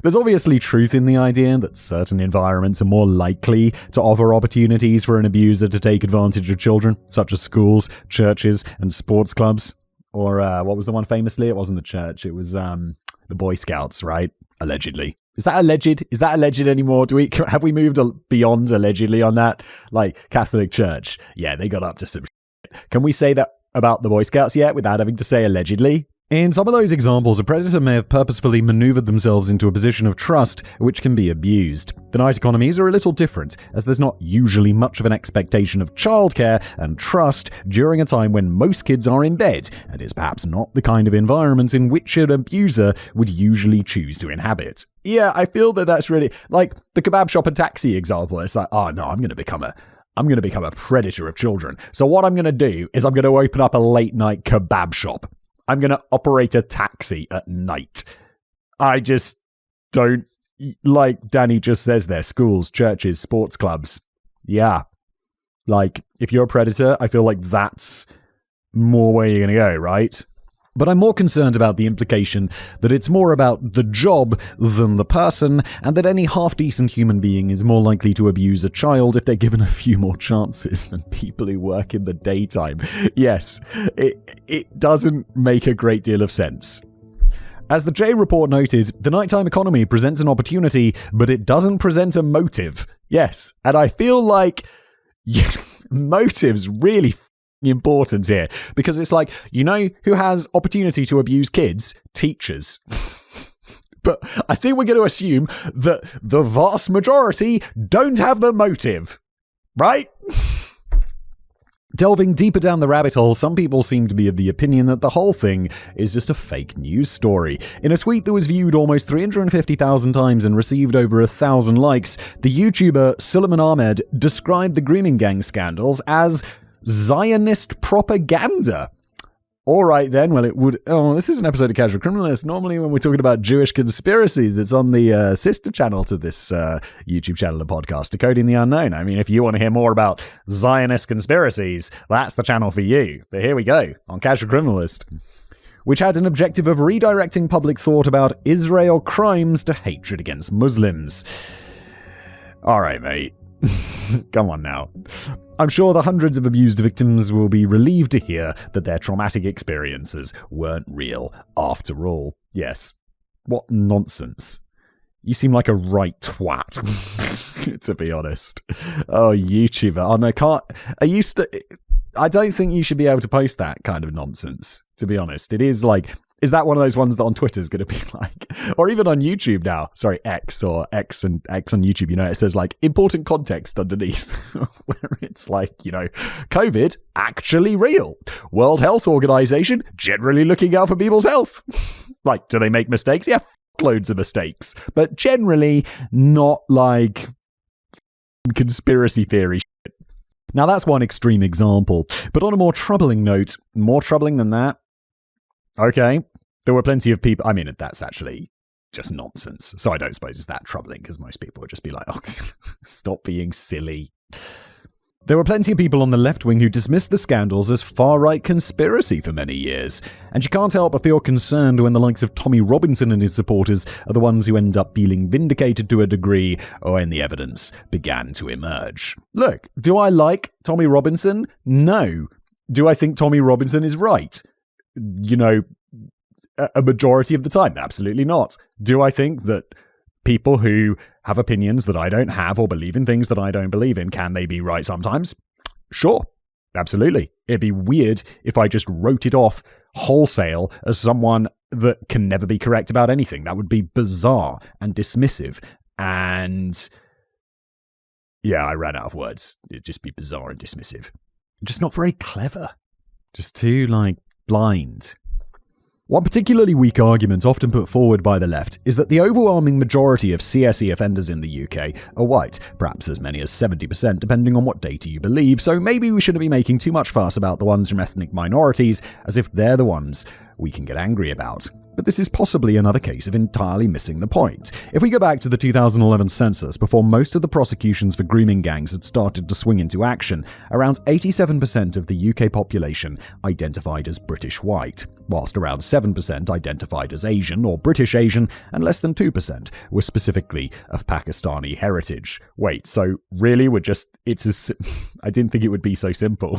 There's obviously truth in the idea that certain environments are more likely to offer opportunities for an abuser to take advantage of children, such as schools, churches, and sports clubs. Or what was the one famously? It wasn't the church. It was the Boy Scouts, right? Allegedly. Is that alleged? Is that alleged anymore? Have we moved beyond allegedly on that? Like Catholic Church. Yeah, they got up to some shit. Can we say that about the Boy Scouts yet without having to say allegedly? In some of those examples, a predator may have purposefully maneuvered themselves into a position of trust, which can be abused. The night economies are a little different, as there's not usually much of an expectation of childcare and trust during a time when most kids are in bed, and is perhaps not the kind of environment in which an abuser would usually choose to inhabit. Yeah, I feel that that's really, like the kebab shop and taxi example. It's like, oh no, I'm going to become a predator of children. So what I'm going to do is I'm going to open up a late night kebab shop. I'm going to operate a taxi at night. I just don't, like Danny just says there, schools, churches, sports clubs. Yeah. Like, if you're a predator, I feel like that's more where you're going to go, right? But I'm more concerned about the implication that it's more about the job than the person, and that any half-decent human being is more likely to abuse a child if they're given a few more chances than people who work in the daytime. Yes, it doesn't make a great deal of sense. As the J report noted, the nighttime economy presents an opportunity, but it doesn't present a motive. Yes, and I feel like motives really important here, because it's like, you know who has opportunity to abuse kids? Teachers. But I think we're going to assume that the vast majority don't have the motive, right? Delving deeper down the rabbit hole, some people seem to be of the opinion that the whole thing is just a fake news story. In a tweet that was viewed almost 350,000 times and received over 1,000 likes, the YouTuber Suleiman Ahmed described the grooming gang scandals as Zionist propaganda. All right, then. Well, it would... Oh, this is an episode of Casual Criminalist. Normally, when we're talking about Jewish conspiracies, it's on the sister channel to this YouTube channel and podcast, Decoding the Unknown. I mean, if you want to hear more about Zionist conspiracies, that's the channel for you. But here we go, on Casual Criminalist, which had an objective of redirecting public thought about Israel crimes to hatred against Muslims. All right, mate. Come on now. I'm sure the hundreds of abused victims will be relieved to hear that their traumatic experiences weren't real after all. Yes. What nonsense. You seem like a right twat, to be honest. Oh, YouTuber. Oh, no, can't. I don't think you should be able to post that kind of nonsense, to be honest. It is like, is that one of those ones that on Twitter is going to be like, or even on YouTube now, sorry, X or X and X on YouTube, it says like important context underneath where it's like, COVID actually real. World Health Organization generally looking out for people's health. Like, do they make mistakes? Yeah, loads of mistakes, but generally not like conspiracy theory shit. Now that's one extreme example, but on a more troubling note, more troubling than that, okay, there were plenty of people, that's actually just nonsense, so I don't suppose it's that troubling, because most people would just be like, oh, stop being silly. There were plenty of people on the left wing who dismissed the scandals as far-right conspiracy for many years, and you can't help but feel concerned when the likes of Tommy Robinson and his supporters are the ones who end up feeling vindicated to a degree when the evidence began to emerge. Look, do I like Tommy Robinson? No. Do I think Tommy Robinson is right? A majority of the time? Absolutely not. Do I think that people who have opinions that I don't have or believe in things that I don't believe in, can they be right sometimes? Sure. Absolutely. It'd be weird if I just wrote it off wholesale as someone that can never be correct about anything. That would be bizarre and dismissive. And yeah, I ran out of words. It'd just be bizarre and dismissive. Just not very clever. Just too, blind. One particularly weak argument often put forward by the left is that the overwhelming majority of CSE offenders in the UK are white, perhaps as many as 70% depending on what data you believe, so maybe we shouldn't be making too much fuss about the ones from ethnic minorities as if they're the ones we can get angry about. But this is possibly another case of entirely missing the point. If we go back to the 2011 census, before most of the prosecutions for grooming gangs had started to swing into action, around 87% of the UK population identified as British white, whilst around 7% identified as Asian or British Asian, and less than 2% were specifically of Pakistani heritage. Wait, so really I didn't think it would be so simple.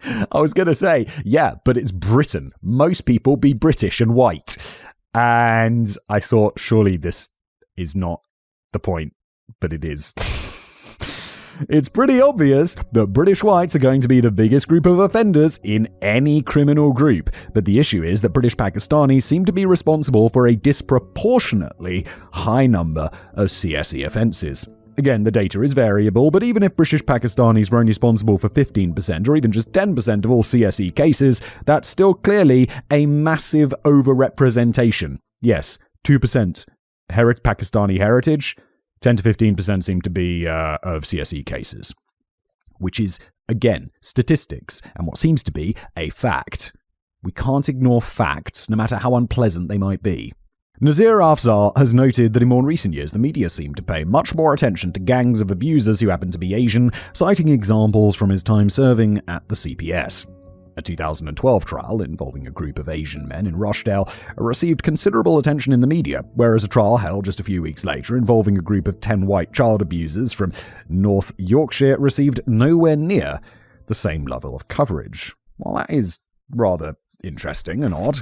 I was going to say, yeah, but it's Britain. Most people be British and white. And I thought, surely this is not the point, but it is. It's pretty obvious that British whites are going to be the biggest group of offenders in any criminal group. But the issue is that British Pakistanis seem to be responsible for a disproportionately high number of CSE offences. Again, the data is variable, but even if British Pakistanis were only responsible for 15% or even just 10% of all CSE cases, that's still clearly a massive overrepresentation. Yes, 2% Pakistani heritage, 10 to 15% seem to be of CSE cases, which is, again, statistics and what seems to be a fact. We can't ignore facts, no matter how unpleasant they might be. Nazir Afzal has noted that in more recent years, the media seemed to pay much more attention to gangs of abusers who happen to be Asian, citing examples from his time serving at the CPS. A 2012 trial involving a group of Asian men in Rochdale received considerable attention in the media, whereas a trial held just a few weeks later involving a group of 10 white child abusers from North Yorkshire received nowhere near the same level of coverage. Well, that is rather interesting and odd.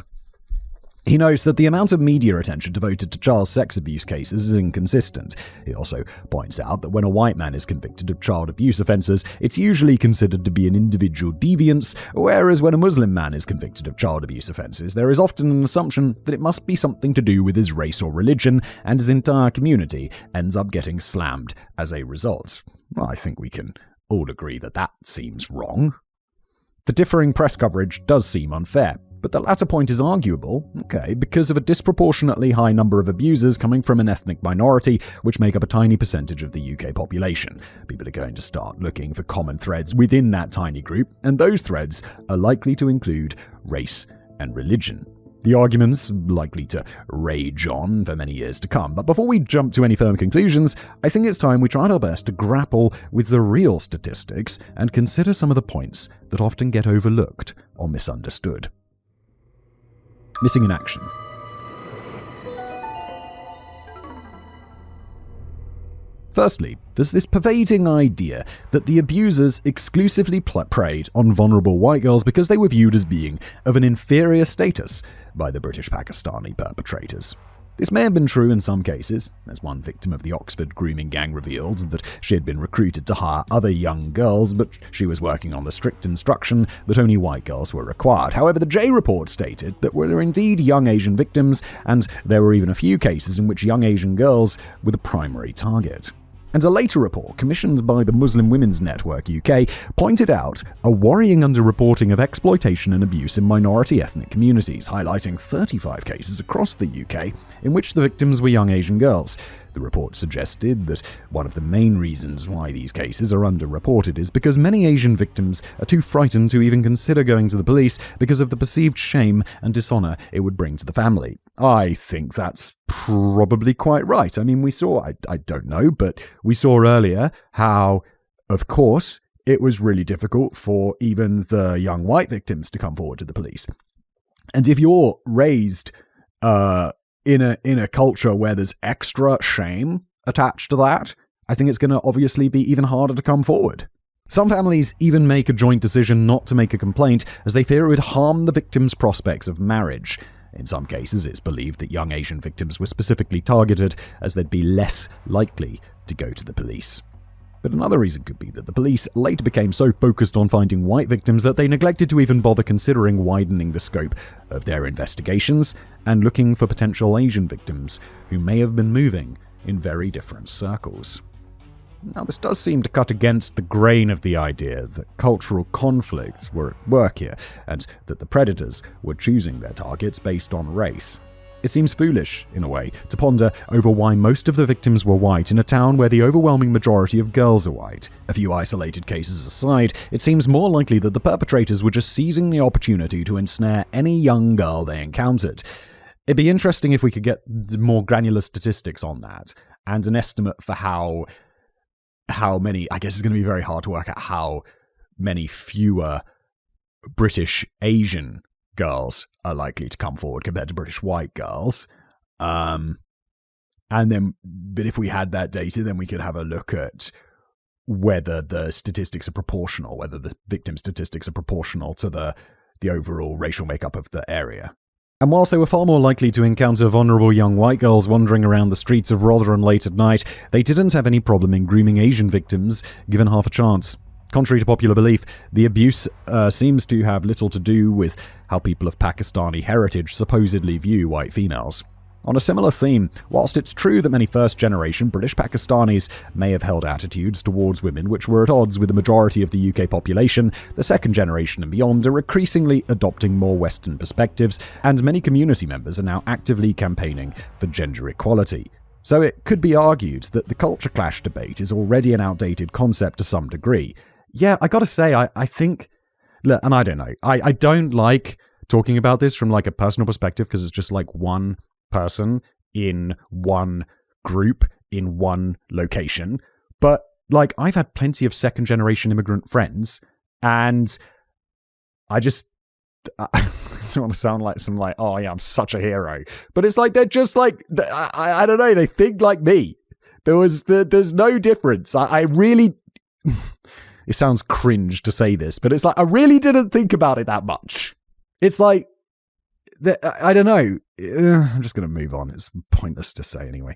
He notes that the amount of media attention devoted to child sex abuse cases is inconsistent. He also points out that when a white man is convicted of child abuse offences, it's usually considered to be an individual deviance, whereas when a Muslim man is convicted of child abuse offences, there is often an assumption that it must be something to do with his race or religion, and his entire community ends up getting slammed as a result. Well, I think we can all agree that that seems wrong. The differing press coverage does seem unfair. But the latter point is arguable, because of a disproportionately high number of abusers coming from an ethnic minority, which make up a tiny percentage of the UK population. People are going to start looking for common threads within that tiny group, and those threads are likely to include race and religion. The argument's likely to rage on for many years to come, but before we jump to any firm conclusions, I think it's time we tried our best to grapple with the real statistics and consider some of the points that often get overlooked or misunderstood. Missing in action. Firstly, there's this pervading idea that the abusers exclusively preyed on vulnerable white girls because they were viewed as being of an inferior status by the British Pakistani perpetrators. This may have been true in some cases, as one victim of the Oxford grooming gang revealed that she had been recruited to hire other young girls, but she was working on the strict instruction that only white girls were required. However, the J report stated that there were indeed young Asian victims, and there were even a few cases in which young Asian girls were the primary target. And a later report, commissioned by the Muslim Women's Network UK, pointed out a worrying underreporting of exploitation and abuse in minority ethnic communities, highlighting 35 cases across the UK in which the victims were young Asian girls. The report suggested that one of the main reasons why these cases are underreported is because many Asian victims are too frightened to even consider going to the police because of the perceived shame and dishonor it would bring to the family. I think that's probably quite right. I mean, we saw, I don't know, but we saw earlier how, of course, it was really difficult for even the young white victims to come forward to the police. And if you're raised in a culture where there's extra shame attached to that, I think it's going to obviously be even harder to come forward. Some families even make a joint decision not to make a complaint as they fear it would harm the victim's prospects of marriage. In some cases, it's believed that young Asian victims were specifically targeted as they'd be less likely to go to the police. But another reason could be that the police later became so focused on finding white victims that they neglected to even bother considering widening the scope of their investigations and looking for potential Asian victims who may have been moving in very different circles. Now, this does seem to cut against the grain of the idea that cultural conflicts were at work here, and that the predators were choosing their targets based on race. It seems foolish, in a way, to ponder over why most of the victims were white in a town where the overwhelming majority of girls are white. A few isolated cases aside, it seems more likely that the perpetrators were just seizing the opportunity to ensnare any young girl they encountered. It'd be interesting if we could get more granular statistics on that, and an estimate for how many, I guess it's going to be very hard to work out how many fewer British Asian girls are likely to come forward compared to British white girls. But if we had that data, then we could have a look at whether the statistics are proportional, whether the victim statistics are proportional to the overall racial makeup of the area. And whilst they were far more likely to encounter vulnerable young white girls wandering around the streets of Rotherham late at night, they didn't have any problem in grooming Asian victims, given half a chance. Contrary to popular belief, the abuse seems to have little to do with how people of Pakistani heritage supposedly view white females. On a similar theme, whilst it's true that many first-generation British Pakistanis may have held attitudes towards women which were at odds with the majority of the UK population, the second generation and beyond are increasingly adopting more Western perspectives, and many community members are now actively campaigning for gender equality. So it could be argued that the culture clash debate is already an outdated concept to some degree. Yeah, I gotta say, I think, look, and I don't know, I don't like talking about this from like a personal perspective because it's just like one person in one group in one location. But like, I've had plenty of second generation immigrant friends, and I don't want to sound like some like, oh yeah, I'm such a hero. But it's like, they're just like, I don't know, they think like me. There's no difference. I really, it sounds cringe to say this, but it's like, I really didn't think about it that much. It's like, I don't know. I'm just going to move on. It's pointless to say anyway.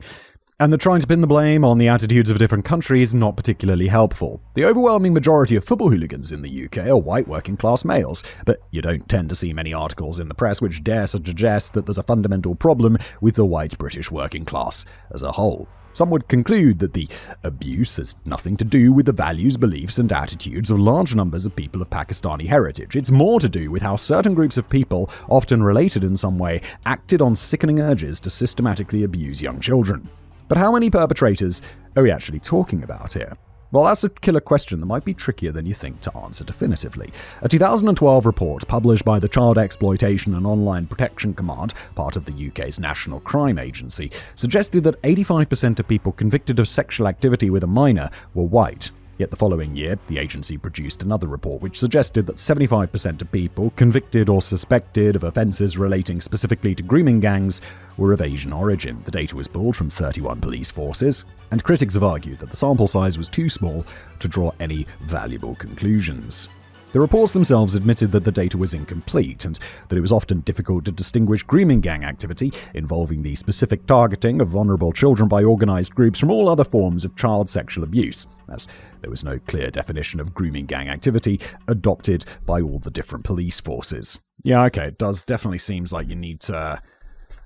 And the trying to pin the blame on the attitudes of a different country is not particularly helpful. The overwhelming majority of football hooligans in the UK are white working-class males, but you don't tend to see many articles in the press which dare suggest that there's a fundamental problem with the white British working class as a whole. Some would conclude that the abuse has nothing to do with the values, beliefs, and attitudes of large numbers of people of Pakistani heritage. It's more to do with how certain groups of people, often related in some way, acted on sickening urges to systematically abuse young children. But how many perpetrators are we actually talking about here? Well, that's a killer question that might be trickier than you think to answer definitively. A 2012 report published by the Child Exploitation and Online Protection Command, part of the UK's National Crime Agency, suggested that 85% of people convicted of sexual activity with a minor were white. Yet the following year, the agency produced another report which suggested that 75% of people convicted or suspected of offences relating specifically to grooming gangs were of Asian origin. The data was pulled from 31 police forces, and critics have argued that the sample size was too small to draw any valuable conclusions. The reports themselves admitted that the data was incomplete and that it was often difficult to distinguish grooming gang activity involving the specific targeting of vulnerable children by organized groups from all other forms of child sexual abuse, as there was no clear definition of grooming gang activity adopted by all the different police forces. Yeah, okay, it definitely seems like you need to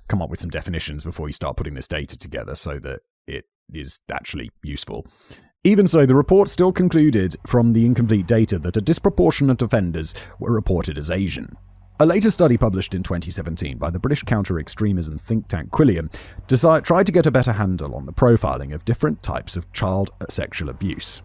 come up with some definitions before you start putting this data together so that it is actually useful. Even so, the report still concluded from the incomplete data that a disproportionate offenders were reported as Asian. A later study published in 2017 by the British counter-extremism think tank Quilliam tried to get a better handle on the profiling of different types of child sexual abuse.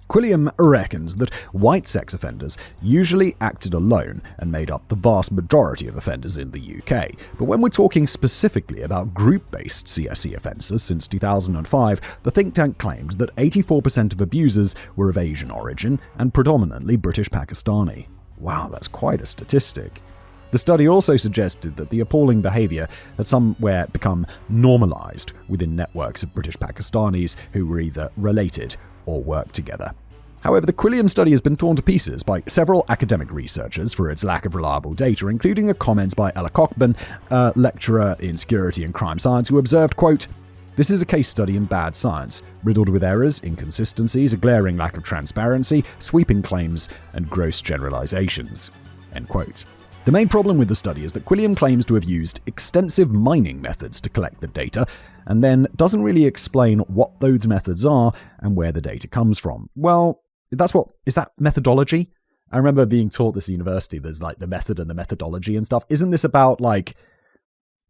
Quilliam reckons that white sex offenders usually acted alone and made up the vast majority of offenders in the UK. But when we're talking specifically about group-based CSE offences since 2005, the think tank claimed that 84% of abusers were of Asian origin and predominantly British Pakistani. Wow, that's quite a statistic. The study also suggested that the appalling behaviour had somewhere become normalised within networks of British Pakistanis who were either related or worked together. However, the Quilliam study has been torn to pieces by several academic researchers for its lack of reliable data, including a comment by Ella Cockburn, a lecturer in security and crime science, who observed, quote, "This is a case study in bad science, riddled with errors, inconsistencies, a glaring lack of transparency, sweeping claims, and gross generalizations." End quote. The main problem with the study is that Quilliam claims to have used extensive mining methods to collect the data, and then doesn't really explain what those methods are and where the data comes from. Well, is that methodology? I remember being taught this at university, there's like the method and the methodology and stuff. Isn't this about like,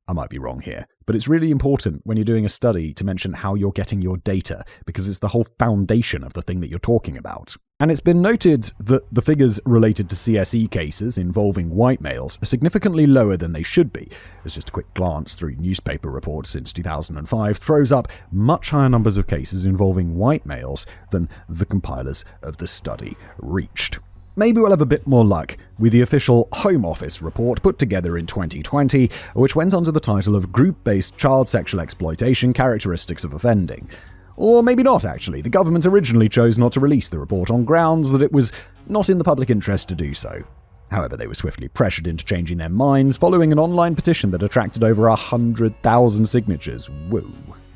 I might be wrong here, but it's really important when you're doing a study to mention how you're getting your data, because it's the whole foundation of the thing that you're talking about. And it's been noted that the figures related to CSE cases involving white males are significantly lower than they should be, as just a quick glance through newspaper reports since 2005 throws up much higher numbers of cases involving white males than the compilers of the study reached. Maybe we'll have a bit more luck with the official Home Office report put together in 2020, which went under the title of Group-Based Child Sexual Exploitation Characteristics of Offending. Or maybe not, actually. The government originally chose not to release the report on grounds that it was not in the public interest to do so. However, they were swiftly pressured into changing their minds following an online petition that attracted over 100,000 signatures. Whoa.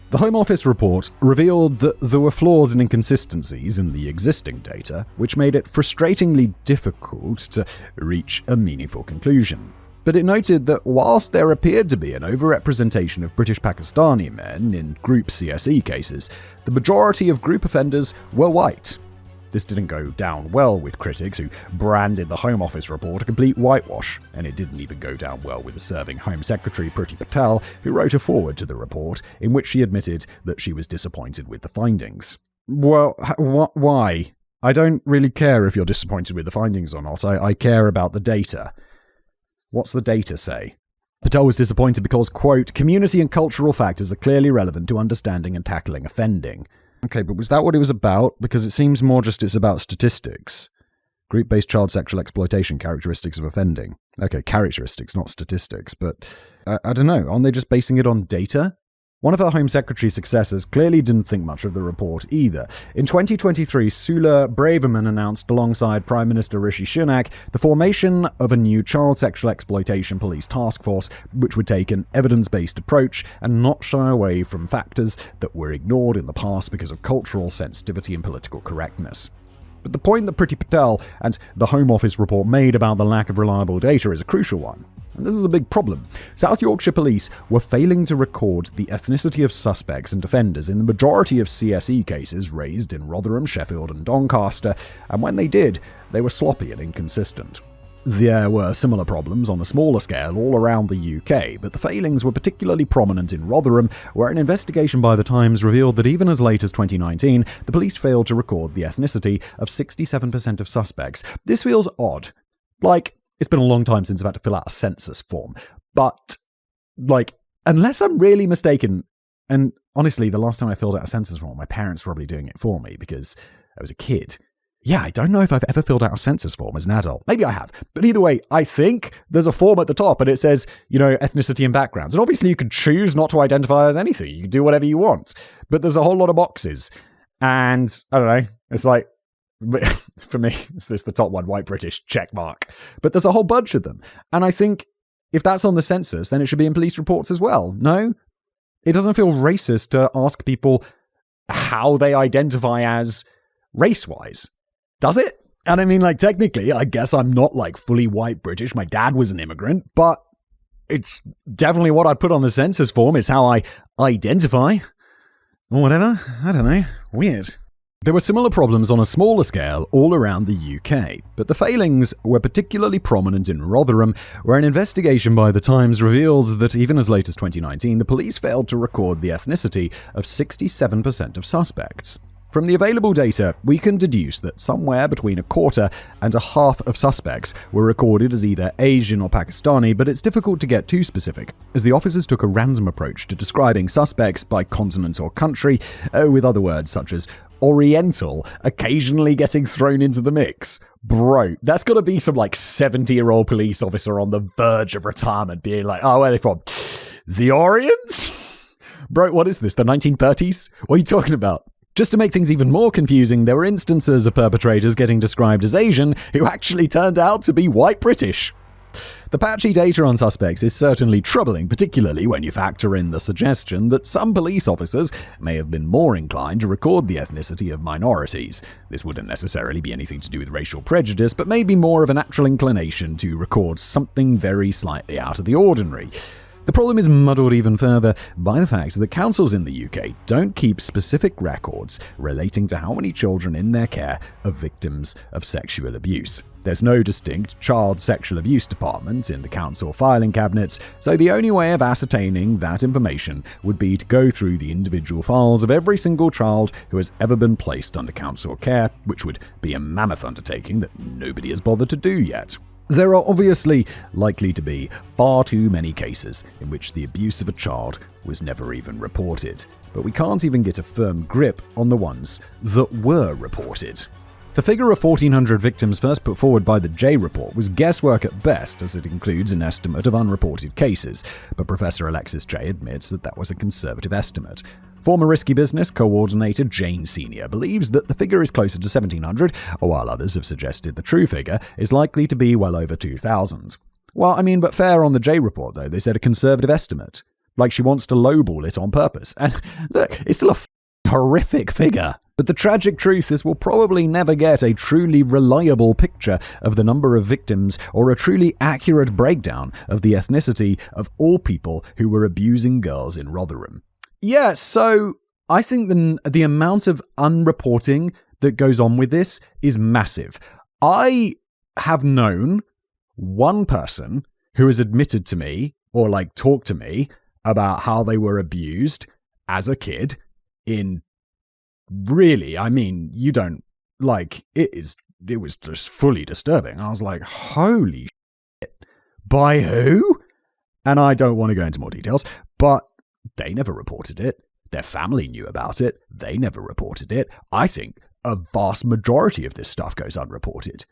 The Home Office report revealed that there were flaws and inconsistencies in the existing data, which made it frustratingly difficult to reach a meaningful conclusion. But it noted that whilst there appeared to be an overrepresentation of British Pakistani men in group CSE cases, the majority of group offenders were white. This didn't go down well with critics who branded the Home Office report a complete whitewash, and it didn't even go down well with the serving Home Secretary Priti Patel, who wrote a foreword to the report in which she admitted that she was disappointed with the findings. Well, why? I don't really care if you're disappointed with the findings or not. I care about the data. What's the data say? Patel was disappointed because, quote, "community and cultural factors are clearly relevant to understanding and tackling offending." Okay, but was that what it was about? Because it seems more just it's about statistics. Group-based child sexual exploitation, characteristics of offending. Okay, characteristics, not statistics, but I don't know. Aren't they just basing it on data? One of her Home Secretary successors clearly didn't think much of the report either. In 2023, Suella Braverman announced alongside Prime Minister Rishi Sunak the formation of a new child sexual exploitation police task force, which would take an evidence-based approach and not shy away from factors that were ignored in the past because of cultural sensitivity and political correctness. But the point that Priti Patel and the Home Office report made about the lack of reliable data is a crucial one. And this is a big problem. South Yorkshire police were failing to record the ethnicity of suspects and offenders in the majority of CSE cases raised in Rotherham, Sheffield and Doncaster, and when they did, they were sloppy and inconsistent. There were similar problems on a smaller scale all around the UK, but the failings were particularly prominent in Rotherham, where an investigation by The Times revealed that even as late as 2019, the police failed to record the ethnicity of 67% of suspects. This feels odd. It's been a long time since I've had to fill out a census form, but, unless I'm really mistaken, and honestly, the last time I filled out a census form, my parents were probably doing it for me because I was a kid. Yeah, I don't know if I've ever filled out a census form as an adult. Maybe I have. But either way, I think there's a form at the top and it says, ethnicity and backgrounds. And obviously you could choose not to identify as anything. You can do whatever you want. But there's a whole lot of boxes. And I don't know, it's like, For me, it's the top one, white British, check mark. But there's a whole bunch of them. And I think if that's on the census, then it should be in police reports as well. No? It doesn't feel racist to ask people how they identify as race-wise. Does it? And I mean, like, technically, I guess I'm not, like, fully white British. My dad was an immigrant, but it's definitely what I put on the census form. It's how I identify. Or whatever. I don't know. Weird. There were similar problems on a smaller scale all around the UK, but the failings were particularly prominent in Rotherham, where an investigation by the Times revealed that even as late as 2019, the police failed to record the ethnicity of 67% of suspects. From the available data, we can deduce that somewhere between a quarter and a half of suspects were recorded as either Asian or Pakistani, but it's difficult to get too specific, as the officers took a random approach to describing suspects by continent or country, with other words such as Oriental occasionally getting thrown into the mix. Bro, that's got to be some like 70-year-old police officer on the verge of retirement being like, oh, where are they from? The Orients? Bro, what is this, the 1930s? What are you talking about? Just to make things even more confusing, there were instances of perpetrators getting described as Asian who actually turned out to be white British. The patchy data on suspects is certainly troubling, particularly when you factor in the suggestion that some police officers may have been more inclined to record the ethnicity of minorities. This wouldn't necessarily be anything to do with racial prejudice, but maybe more of a natural inclination to record something very slightly out of the ordinary. The problem is muddled even further by the fact that councils in the UK don't keep specific records relating to how many children in their care are victims of sexual abuse. There's no distinct child sexual abuse department in the council filing cabinets, so the only way of ascertaining that information would be to go through the individual files of every single child who has ever been placed under council care, which would be a mammoth undertaking that nobody has bothered to do yet. There are obviously likely to be far too many cases in which the abuse of a child was never even reported, but we can't even get a firm grip on the ones that were reported. The figure of 1,400 victims first put forward by the J report was guesswork at best, as it includes an estimate of unreported cases, but Professor Alexis J admits that that was a conservative estimate. Former Risky Business coordinator Jane Senior believes that the figure is closer to 1,700, while others have suggested the true figure is likely to be well over 2,000. Well, I mean, but fair on the J report, though, they said a conservative estimate. Like she wants to lowball it on purpose. And look, it's still a horrific figure. But the tragic truth is we'll probably never get a truly reliable picture of the number of victims or a truly accurate breakdown of the ethnicity of all people who were abusing girls in Rotherham. Yeah, so I think the amount of unreporting that goes on with this is massive. I have known one person who has admitted to me or like talked to me about how they were abused as a kid in really, I mean, you don't like it was just fully disturbing. I was like, holy shit. By who? And I don't want to go into more details, but they never reported it. Their family knew about it. They never reported it. I think a vast majority of this stuff goes unreported.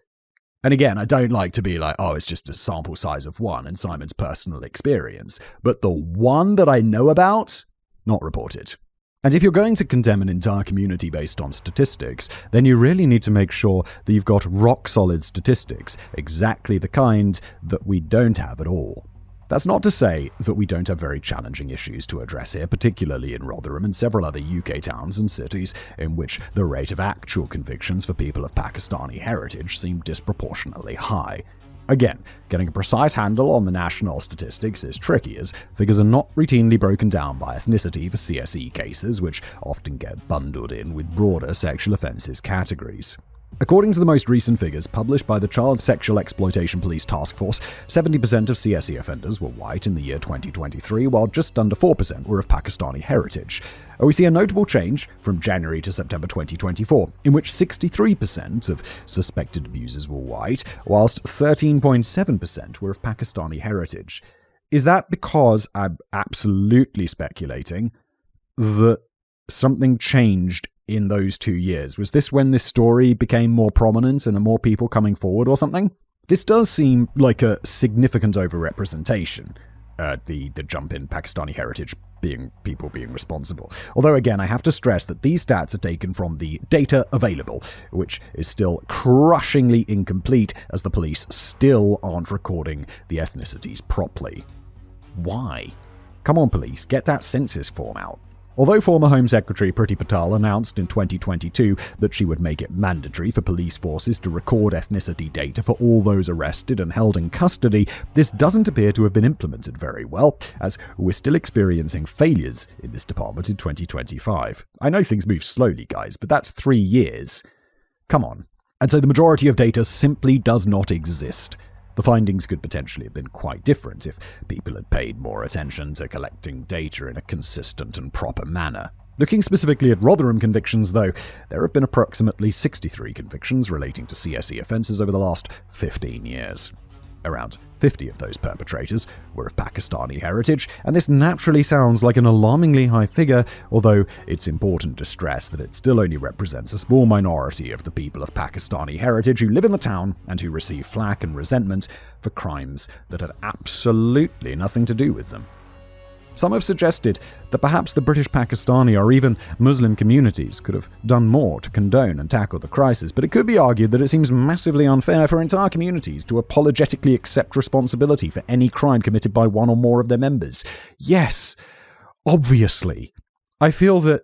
And again, I don't like to be like, oh, it's just a sample size of one and Simon's personal experience. But the one that I know about, not reported. And if you're going to condemn an entire community based on statistics, then you really need to make sure that you've got rock-solid statistics, exactly the kind that we don't have at all. That's not to say that we don't have very challenging issues to address here, particularly in Rotherham and several other UK towns and cities in which the rate of actual convictions for people of Pakistani heritage seem disproportionately high. Again, getting a precise handle on the national statistics is tricky, as figures are not routinely broken down by ethnicity for CSE cases, which often get bundled in with broader sexual offences categories. According to the most recent figures published by the Child Sexual Exploitation Police Task Force, 70% of CSE offenders were white in the year 2023, while just under 4% were of Pakistani heritage. We see a notable change from January to September 2024, in which 63% of suspected abusers were white, whilst 13.7% were of Pakistani heritage. Is that because I'm absolutely speculating that something changed in those 2 years? Was this when this story became more prominent and more people coming forward or something? This does seem like a significant overrepresentation, the jump in Pakistani heritage people being responsible. Although, again, I have to stress that these stats are taken from the data available, which is still crushingly incomplete as the police still aren't recording the ethnicities properly. Why? Come on, police, get that census form out. Although former Home Secretary Priti Patel announced in 2022 that she would make it mandatory for police forces to record ethnicity data for all those arrested and held in custody, this doesn't appear to have been implemented very well, as we're still experiencing failures in this department in 2025. I know things move slowly, guys, but that's 3 years. Come on. And so the majority of data simply does not exist. The findings could potentially have been quite different if people had paid more attention to collecting data in a consistent and proper manner. Looking specifically at Rotherham convictions, though, there have been approximately 63 convictions relating to CSE offences over the last 15 years. Around 50 of those perpetrators were of Pakistani heritage, and this naturally sounds like an alarmingly high figure, although it's important to stress that it still only represents a small minority of the people of Pakistani heritage who live in the town and who receive flack and resentment for crimes that had absolutely nothing to do with them. Some have suggested that perhaps the British Pakistani or even Muslim communities could have done more to condone and tackle the crisis, but it could be argued that it seems massively unfair for entire communities to apologetically accept responsibility for any crime committed by one or more of their members. Yes, obviously. I feel that,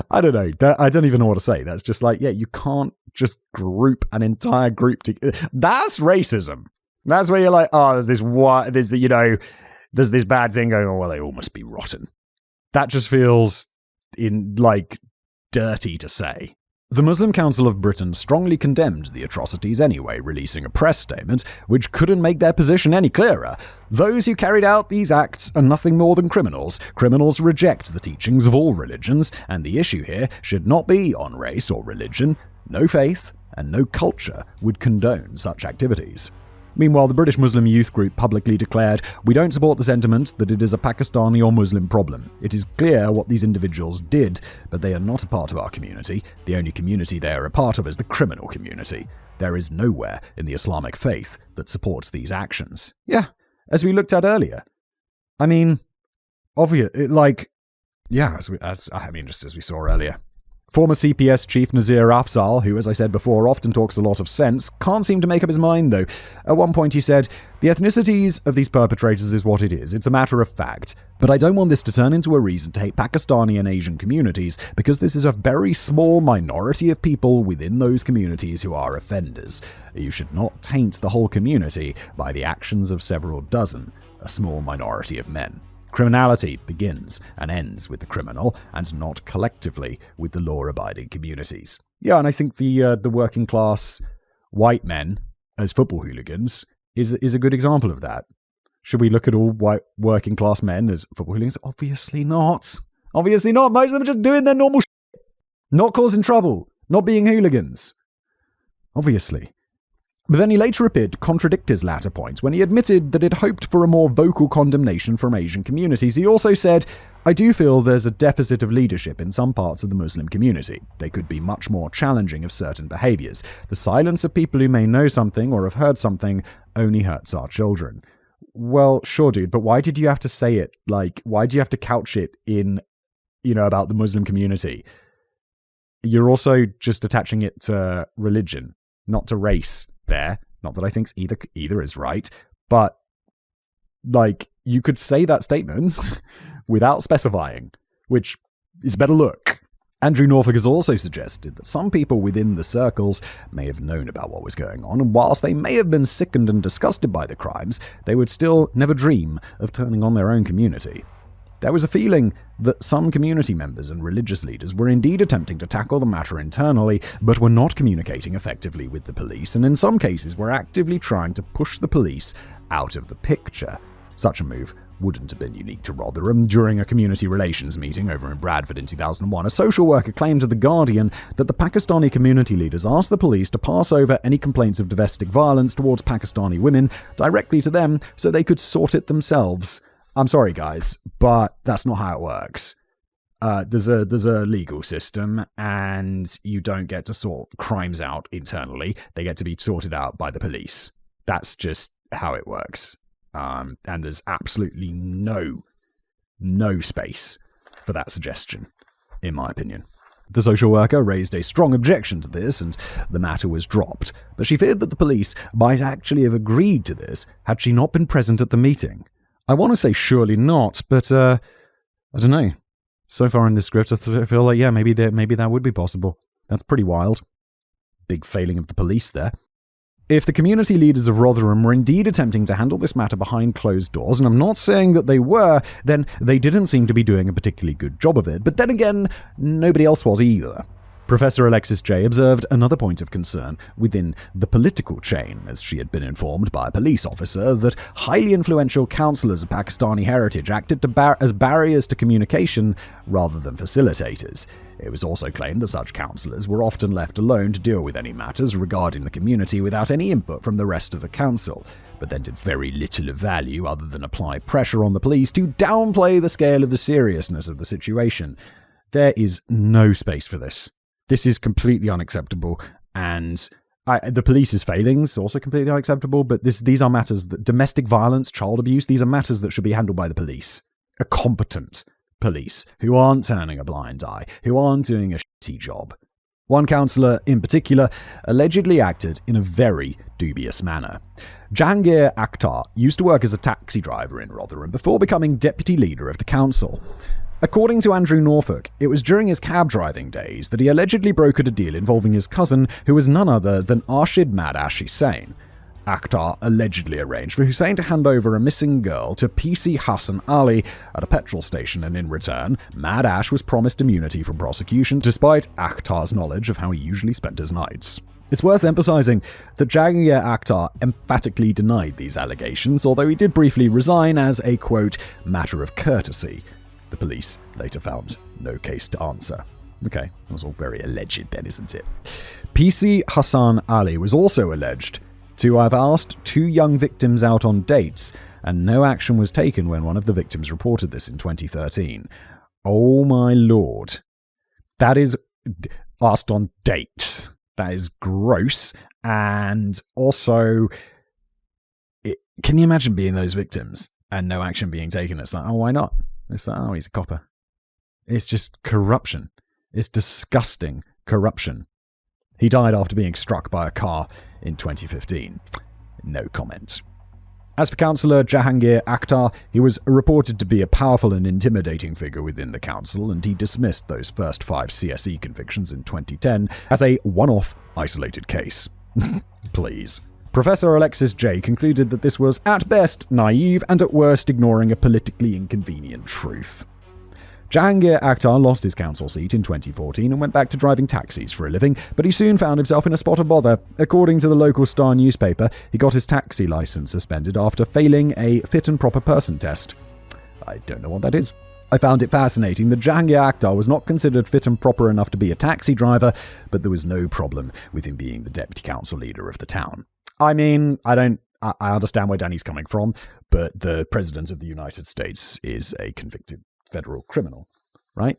I don't know. I don't even know what to say. That's just you can't just group an entire group together. That's racism. That's where you're like, there's this bad thing going on. Well, they all must be rotten. That just feels dirty to say. The Muslim Council of Britain strongly condemned the atrocities anyway, releasing a press statement which couldn't make their position any clearer. Those who carried out these acts are nothing more than criminals. Criminals reject the teachings of all religions, and the issue here should not be on race or religion. No faith and no culture would condone such activities. Meanwhile, the British Muslim Youth Group publicly declared, "We don't support the sentiment that it is a Pakistani or Muslim problem. It is clear what these individuals did, but they are not a part of our community. The only community they are a part of is the criminal community. There is nowhere in the Islamic faith that supports these actions." Yeah, as we looked at earlier. I mean, obvious, just as we saw earlier. Former CPS chief Nazir Afzal, who, as I said before, often talks a lot of sense, can't seem to make up his mind, though. At one point he said, "The ethnicities of these perpetrators is what it is. It's a matter of fact. But I don't want this to turn into a reason to hate Pakistani and Asian communities, because this is a very small minority of people within those communities who are offenders. You should not taint the whole community by the actions of several dozen, a small minority of men. Criminality begins and ends with the criminal, and not collectively with the law-abiding communities." Yeah, and I think the working class white men as football hooligans is a good example of that. Should we look at all white working class men as football hooligans? Obviously not. Obviously not. Most of them are just doing their normal shit. Not causing trouble. Not being hooligans. Obviously. But then he later appeared to contradict his latter point when he admitted that he'd hoped for a more vocal condemnation from Asian communities. He also said, "I do feel there's a deficit of leadership in some parts of the Muslim community. They could be much more challenging of certain behaviors. The silence of people who may know something or have heard something only hurts our children." Well, sure, dude, but why did you have to say it? Why do you have to couch it in, about the Muslim community? You're also just attaching it to religion, not to race. There, not that I think either is right, but you could say that statement without specifying, which is a better look. Andrew Norfolk has also suggested that some people within the circles may have known about what was going on, and whilst they may have been sickened and disgusted by the crimes, they would still never dream of turning on their own community. There was a feeling that some community members and religious leaders were indeed attempting to tackle the matter internally, but were not communicating effectively with the police, and in some cases were actively trying to push the police out of the picture. Such a move wouldn't have been unique to Rotherham. During a community relations meeting over in Bradford in 2001, a social worker claimed to The Guardian that the Pakistani community leaders asked the police to pass over any complaints of domestic violence towards Pakistani women directly to them so they could sort it themselves. I'm sorry, guys, but that's not how it works. There's a legal system, and you don't get to sort crimes out internally. They get to be sorted out by the police. That's just how it works. And there's absolutely no space for that suggestion, in my opinion. The social worker raised a strong objection to this, and the matter was dropped, but she feared that the police might actually have agreed to this had she not been present at the meeting. I want to say surely not, but I don't know. So far in this script, I feel like, yeah, maybe that would be possible. That's pretty wild. Big failing of the police there. If the community leaders of Rotherham were indeed attempting to handle this matter behind closed doors, and I'm not saying that they were, then they didn't seem to be doing a particularly good job of it. But then again, nobody else was either. Professor Alexis J. observed another point of concern within the political chain, as she had been informed by a police officer that highly influential councillors of Pakistani heritage acted as barriers to communication rather than facilitators. It was also claimed that such councillors were often left alone to deal with any matters regarding the community without any input from the rest of the council, but then did very little of value other than apply pressure on the police to downplay the scale of the seriousness of the situation. There is no space for this. This is completely unacceptable, and the police's failings also completely unacceptable, but these are matters that domestic violence, child abuse, these are matters that should be handled by the police. A competent police who aren't turning a blind eye, who aren't doing a shitty job. One councillor in particular allegedly acted in a very dubious manner. Jahangir Akhtar used to work as a taxi driver in Rotherham before becoming deputy leader of the council. According to Andrew Norfolk, it was during his cab driving days that he allegedly brokered a deal involving his cousin, who was none other than Arshid Madash Hussain. Akhtar allegedly arranged for Hussain to hand over a missing girl to PC Hassan Ali at a petrol station, and in return, Madash was promised immunity from prosecution despite Akhtar's knowledge of how he usually spent his nights. It's worth emphasizing that Jahangir Akhtar emphatically denied these allegations, although he did briefly resign as a, quote, matter of courtesy. The police later found no case to answer. Okay, that was all very alleged then, isn't it? PC Hassan Ali was also alleged to have asked two young victims out on dates, and no action was taken when one of the victims reported this in 2013. Oh my lord. That is asked on dates. That is gross. And also, can you imagine being those victims and no action being taken? It's like, oh, why not? It's like, oh, he's a copper. It's just corruption. It's disgusting corruption. He died after being struck by a car in 2015. No comment. As for Councillor Jahangir Akhtar, he was reported to be a powerful and intimidating figure within the council, and he dismissed those first 5 CSE convictions in 2010 as a one-off, isolated case. Please. Professor Alexis J. concluded that this was, at best, naive and at worst ignoring a politically inconvenient truth. Jahangir Akhtar lost his council seat in 2014 and went back to driving taxis for a living, but he soon found himself in a spot of bother. According to the local Star newspaper, he got his taxi license suspended after failing a fit and proper person test. I don't know what that is. I found it fascinating that Jahangir Akhtar was not considered fit and proper enough to be a taxi driver, but there was no problem with him being the deputy council leader of the town. I mean, I understand where Danny's coming from, but the President of the United States is a convicted federal criminal, right?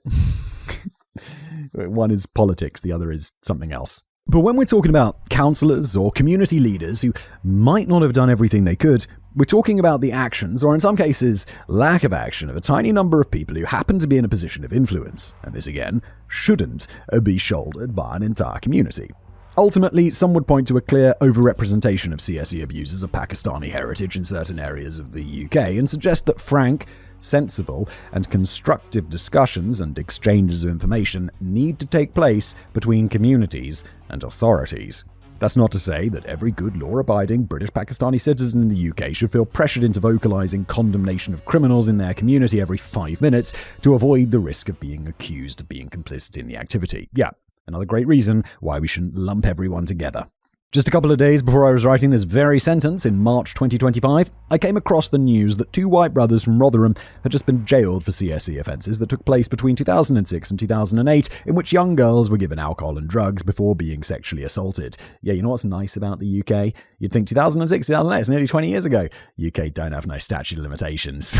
One is politics, the other is something else. But when we're talking about councillors or community leaders who might not have done everything they could, we're talking about the actions, or in some cases, lack of action, of a tiny number of people who happen to be in a position of influence. And this, again, shouldn't be shouldered by an entire community. Ultimately, some would point to a clear overrepresentation of CSE abusers of Pakistani heritage in certain areas of the UK and suggest that frank, sensible, and constructive discussions and exchanges of information need to take place between communities and authorities. That's not to say that every good law-abiding British Pakistani citizen in the UK should feel pressured into vocalising condemnation of criminals in their community every 5 minutes to avoid the risk of being accused of being complicit in the activity. Yeah, another great reason why we shouldn't lump everyone together. Just a couple of days before I was writing this very sentence in March 2025, I came across the news that 2 white brothers from Rotherham had just been jailed for CSE offences that took place between 2006 and 2008, in which young girls were given alcohol and drugs before being sexually assaulted. Yeah, you know what's nice about the UK? You'd think 2006, 2008, it's nearly 20 years ago. UK don't have no statute of limitations.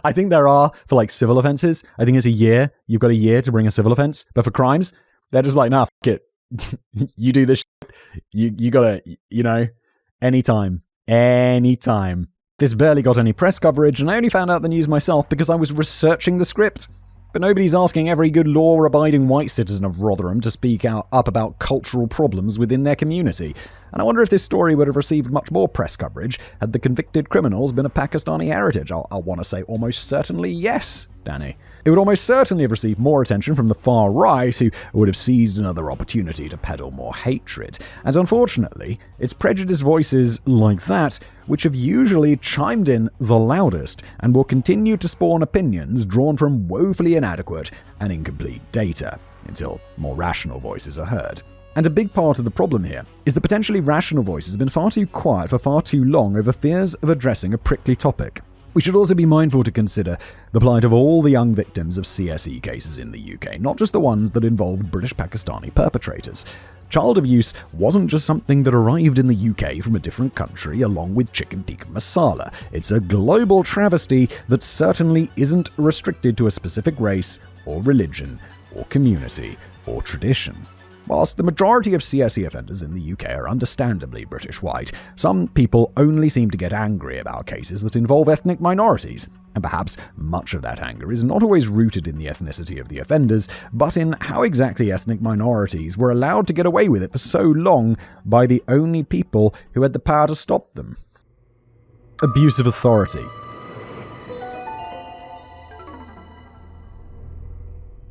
I think there are for like civil offences. I think it's a year. You've got a year to bring a civil offence. But for crimes, they're just like, nah, f*** it. You do this shit, you gotta, anytime anytime. This barely got any press coverage, and I only found out the news myself because I was researching the script. But nobody's asking every good law-abiding white citizen of Rotherham to speak up about cultural problems within their community. And I wonder if this story would have received much more press coverage had the convicted criminals been of Pakistani heritage. I'll want to say almost certainly yes, Danny. It would almost certainly have received more attention from the far right, who would have seized another opportunity to peddle more hatred. And unfortunately, it's prejudiced voices like that which have usually chimed in the loudest and will continue to spawn opinions drawn from woefully inadequate and incomplete data, until more rational voices are heard. And a big part of the problem here is that potentially rational voices have been far too quiet for far too long over fears of addressing a prickly topic. We should also be mindful to consider the plight of all the young victims of CSE cases in the UK, not just the ones that involved British Pakistani perpetrators. Child abuse wasn't just something that arrived in the UK from a different country along with chicken tikka masala. It's a global travesty that certainly isn't restricted to a specific race or religion or community or tradition. Whilst the majority of CSE offenders in the UK are understandably British white, some people only seem to get angry about cases that involve ethnic minorities. And perhaps much of that anger is not always rooted in the ethnicity of the offenders, but in how exactly ethnic minorities were allowed to get away with it for so long by the only people who had the power to stop them. Abuse of authority.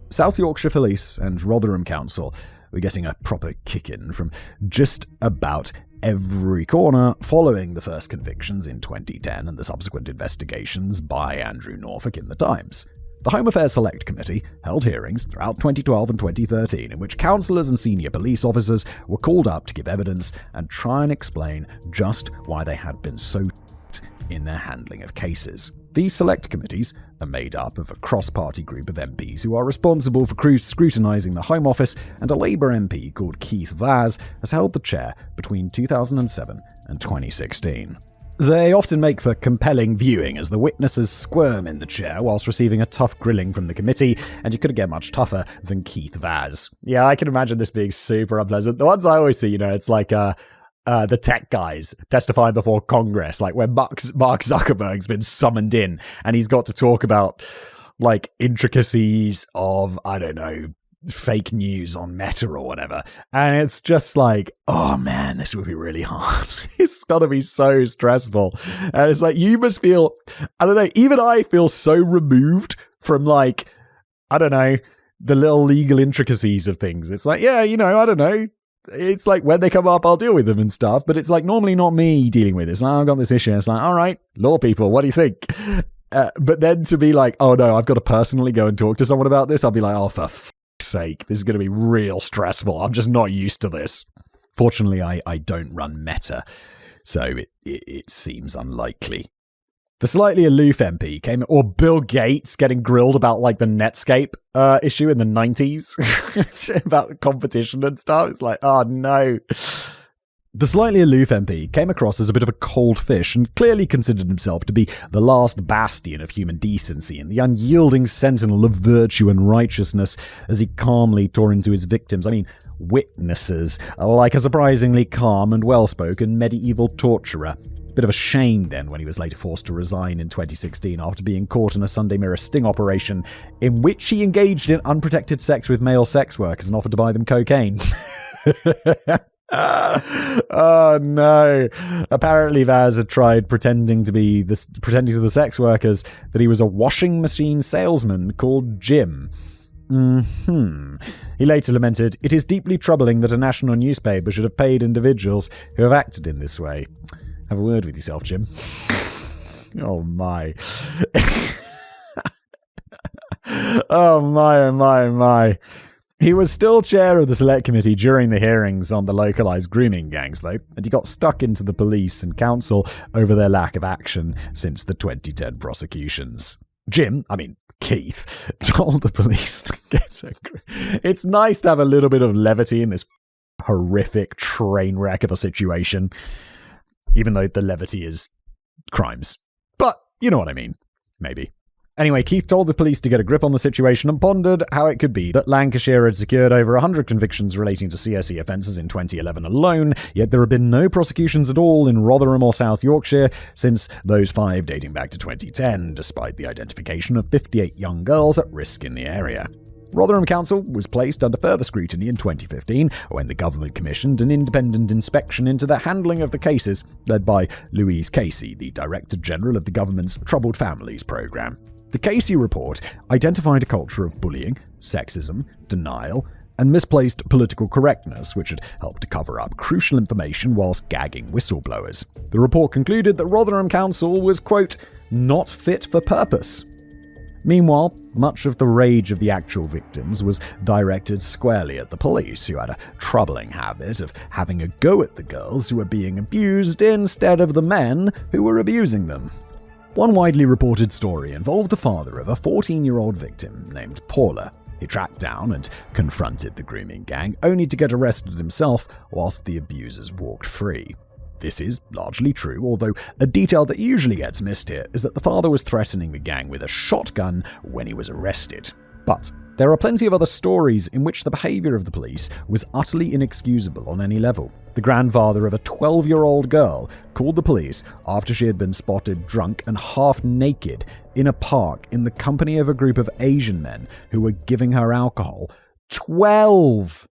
South Yorkshire Police and Rotherham Council were getting a proper kick-in from just about every corner following the first convictions in 2010 and the subsequent investigations by Andrew Norfolk in the Times. The Home Affairs Select Committee held hearings throughout 2012 and 2013 in which councillors and senior police officers were called up to give evidence and try and explain just why they had been so in their handling of cases. These select committees are made up of a cross-party group of MPs who are responsible for scrutinising the Home Office, and a Labour MP called Keith Vaz has held the chair between 2007 and 2016. They often make for compelling viewing as the witnesses squirm in the chair whilst receiving a tough grilling from the committee, and you couldn't get much tougher than Keith Vaz. Yeah, I can imagine this being super unpleasant. The ones I always see, it's like the tech guys testifying before Congress, like when Mark Zuckerberg's been summoned in and he's got to talk about like intricacies of, I don't know, fake news on Meta or whatever. And it's just like, oh man, this would be really hard. It's got to be so stressful. And it's like, you must feel, I don't know, even I feel so removed from like, I don't know, the little legal intricacies of things. It's like, yeah, I don't know. It's like when they come up, I'll deal with them and stuff, but it's like normally not me dealing with this. I've got this issue. It's like, all right, law people, what do you think? But then to be like, oh no, I've got to personally go and talk to someone about this, I'll be like, oh, for fuck's sake, this is going to be real stressful. I'm just not used to this. Fortunately, I don't run Meta, so it seems unlikely. The slightly aloof MP or Bill Gates getting grilled about like the Netscape issue in the 90s about the competition and stuff. It's like, oh no. The slightly aloof MP came across as a bit of a cold fish and clearly considered himself to be the last bastion of human decency and the unyielding sentinel of virtue and righteousness as he calmly tore into his victims, witnesses, like a surprisingly calm and well-spoken medieval torturer. Bit of a shame then when he was later forced to resign in 2016 after being caught in a Sunday Mirror sting operation in which he engaged in unprotected sex with male sex workers and offered to buy them cocaine. Oh no. Apparently Vaz had tried pretending to the sex workers that he was a washing machine salesman called Jim. He later lamented, "It is deeply troubling that a national newspaper should have paid individuals who have acted in this way." Have a word with yourself, Jim. Oh my. Oh my. He was still chair of the select committee during the hearings on the localised grooming gangs, though, and he got stuck into the police and council over their lack of action since the 2010 prosecutions. Keith told the police to get angry. It's nice to have a little bit of levity in this horrific train wreck of a situation. Even though the levity is crimes. But you know what I mean. Maybe. Anyway, Keith told the police to get a grip on the situation and pondered how it could be that Lancashire had secured over 100 convictions relating to CSE offences in 2011 alone, yet there have been no prosecutions at all in Rotherham or South Yorkshire since those 5 dating back to 2010, despite the identification of 58 young girls at risk in the area. Rotherham Council was placed under further scrutiny in 2015 when the government commissioned an independent inspection into the handling of the cases, led by Louise Casey, the Director General of the government's Troubled Families Programme. The Casey report identified a culture of bullying, sexism, denial, and misplaced political correctness, which had helped to cover up crucial information whilst gagging whistleblowers. The report concluded that Rotherham Council was, quote, not fit for purpose. Meanwhile, much of the rage of the actual victims was directed squarely at the police, who had a troubling habit of having a go at the girls who were being abused instead of the men who were abusing them. One widely reported story involved the father of a 14-year-old victim named Paula. He tracked down and confronted the grooming gang, only to get arrested himself whilst the abusers walked free. This is largely true, although a detail that usually gets missed here is that the father was threatening the gang with a shotgun when he was arrested. But there are plenty of other stories in which the behaviour of the police was utterly inexcusable on any level. The grandfather of a 12-year-old girl called the police after she had been spotted drunk and half naked in a park in the company of a group of Asian men who were giving her alcohol. 12!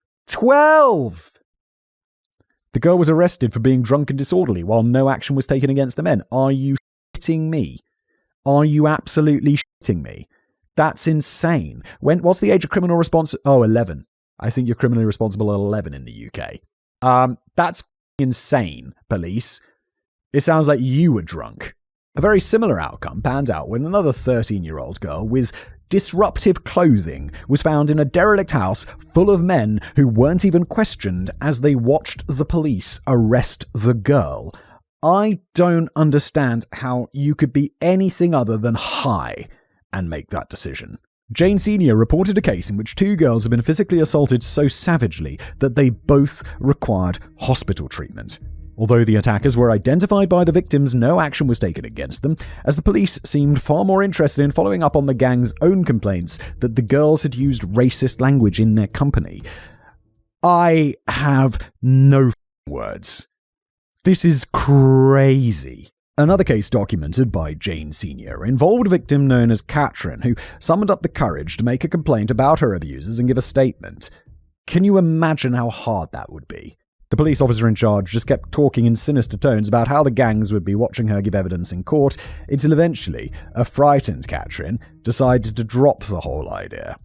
The girl was arrested for being drunk and disorderly while no action was taken against the men. Are you shitting me? Are you absolutely shitting me? That's insane. What's the age of criminal response? 11. I think you're criminally responsible at 11 in the UK. That's insane, police. It sounds like you were drunk. A very similar outcome panned out when another 13-year-old girl with disruptive clothing was found in a derelict house full of men who weren't even questioned as they watched the police arrest the girl. I don't understand how you could be anything other than high and make that decision. Jane Sr. reported a case in which 2 girls had been physically assaulted so savagely that they both required hospital treatment. Although the attackers were identified by the victims, no action was taken against them, as the police seemed far more interested in following up on the gang's own complaints that the girls had used racist language in their company. I have no words. This is crazy. Another case documented by Jane Sr. involved a victim known as Katrin, who summoned up the courage to make a complaint about her abusers and give a statement. Can you imagine how hard that would be? The police officer in charge just kept talking in sinister tones about how the gangs would be watching her give evidence in court, until eventually a frightened Katrin decided to drop the whole idea.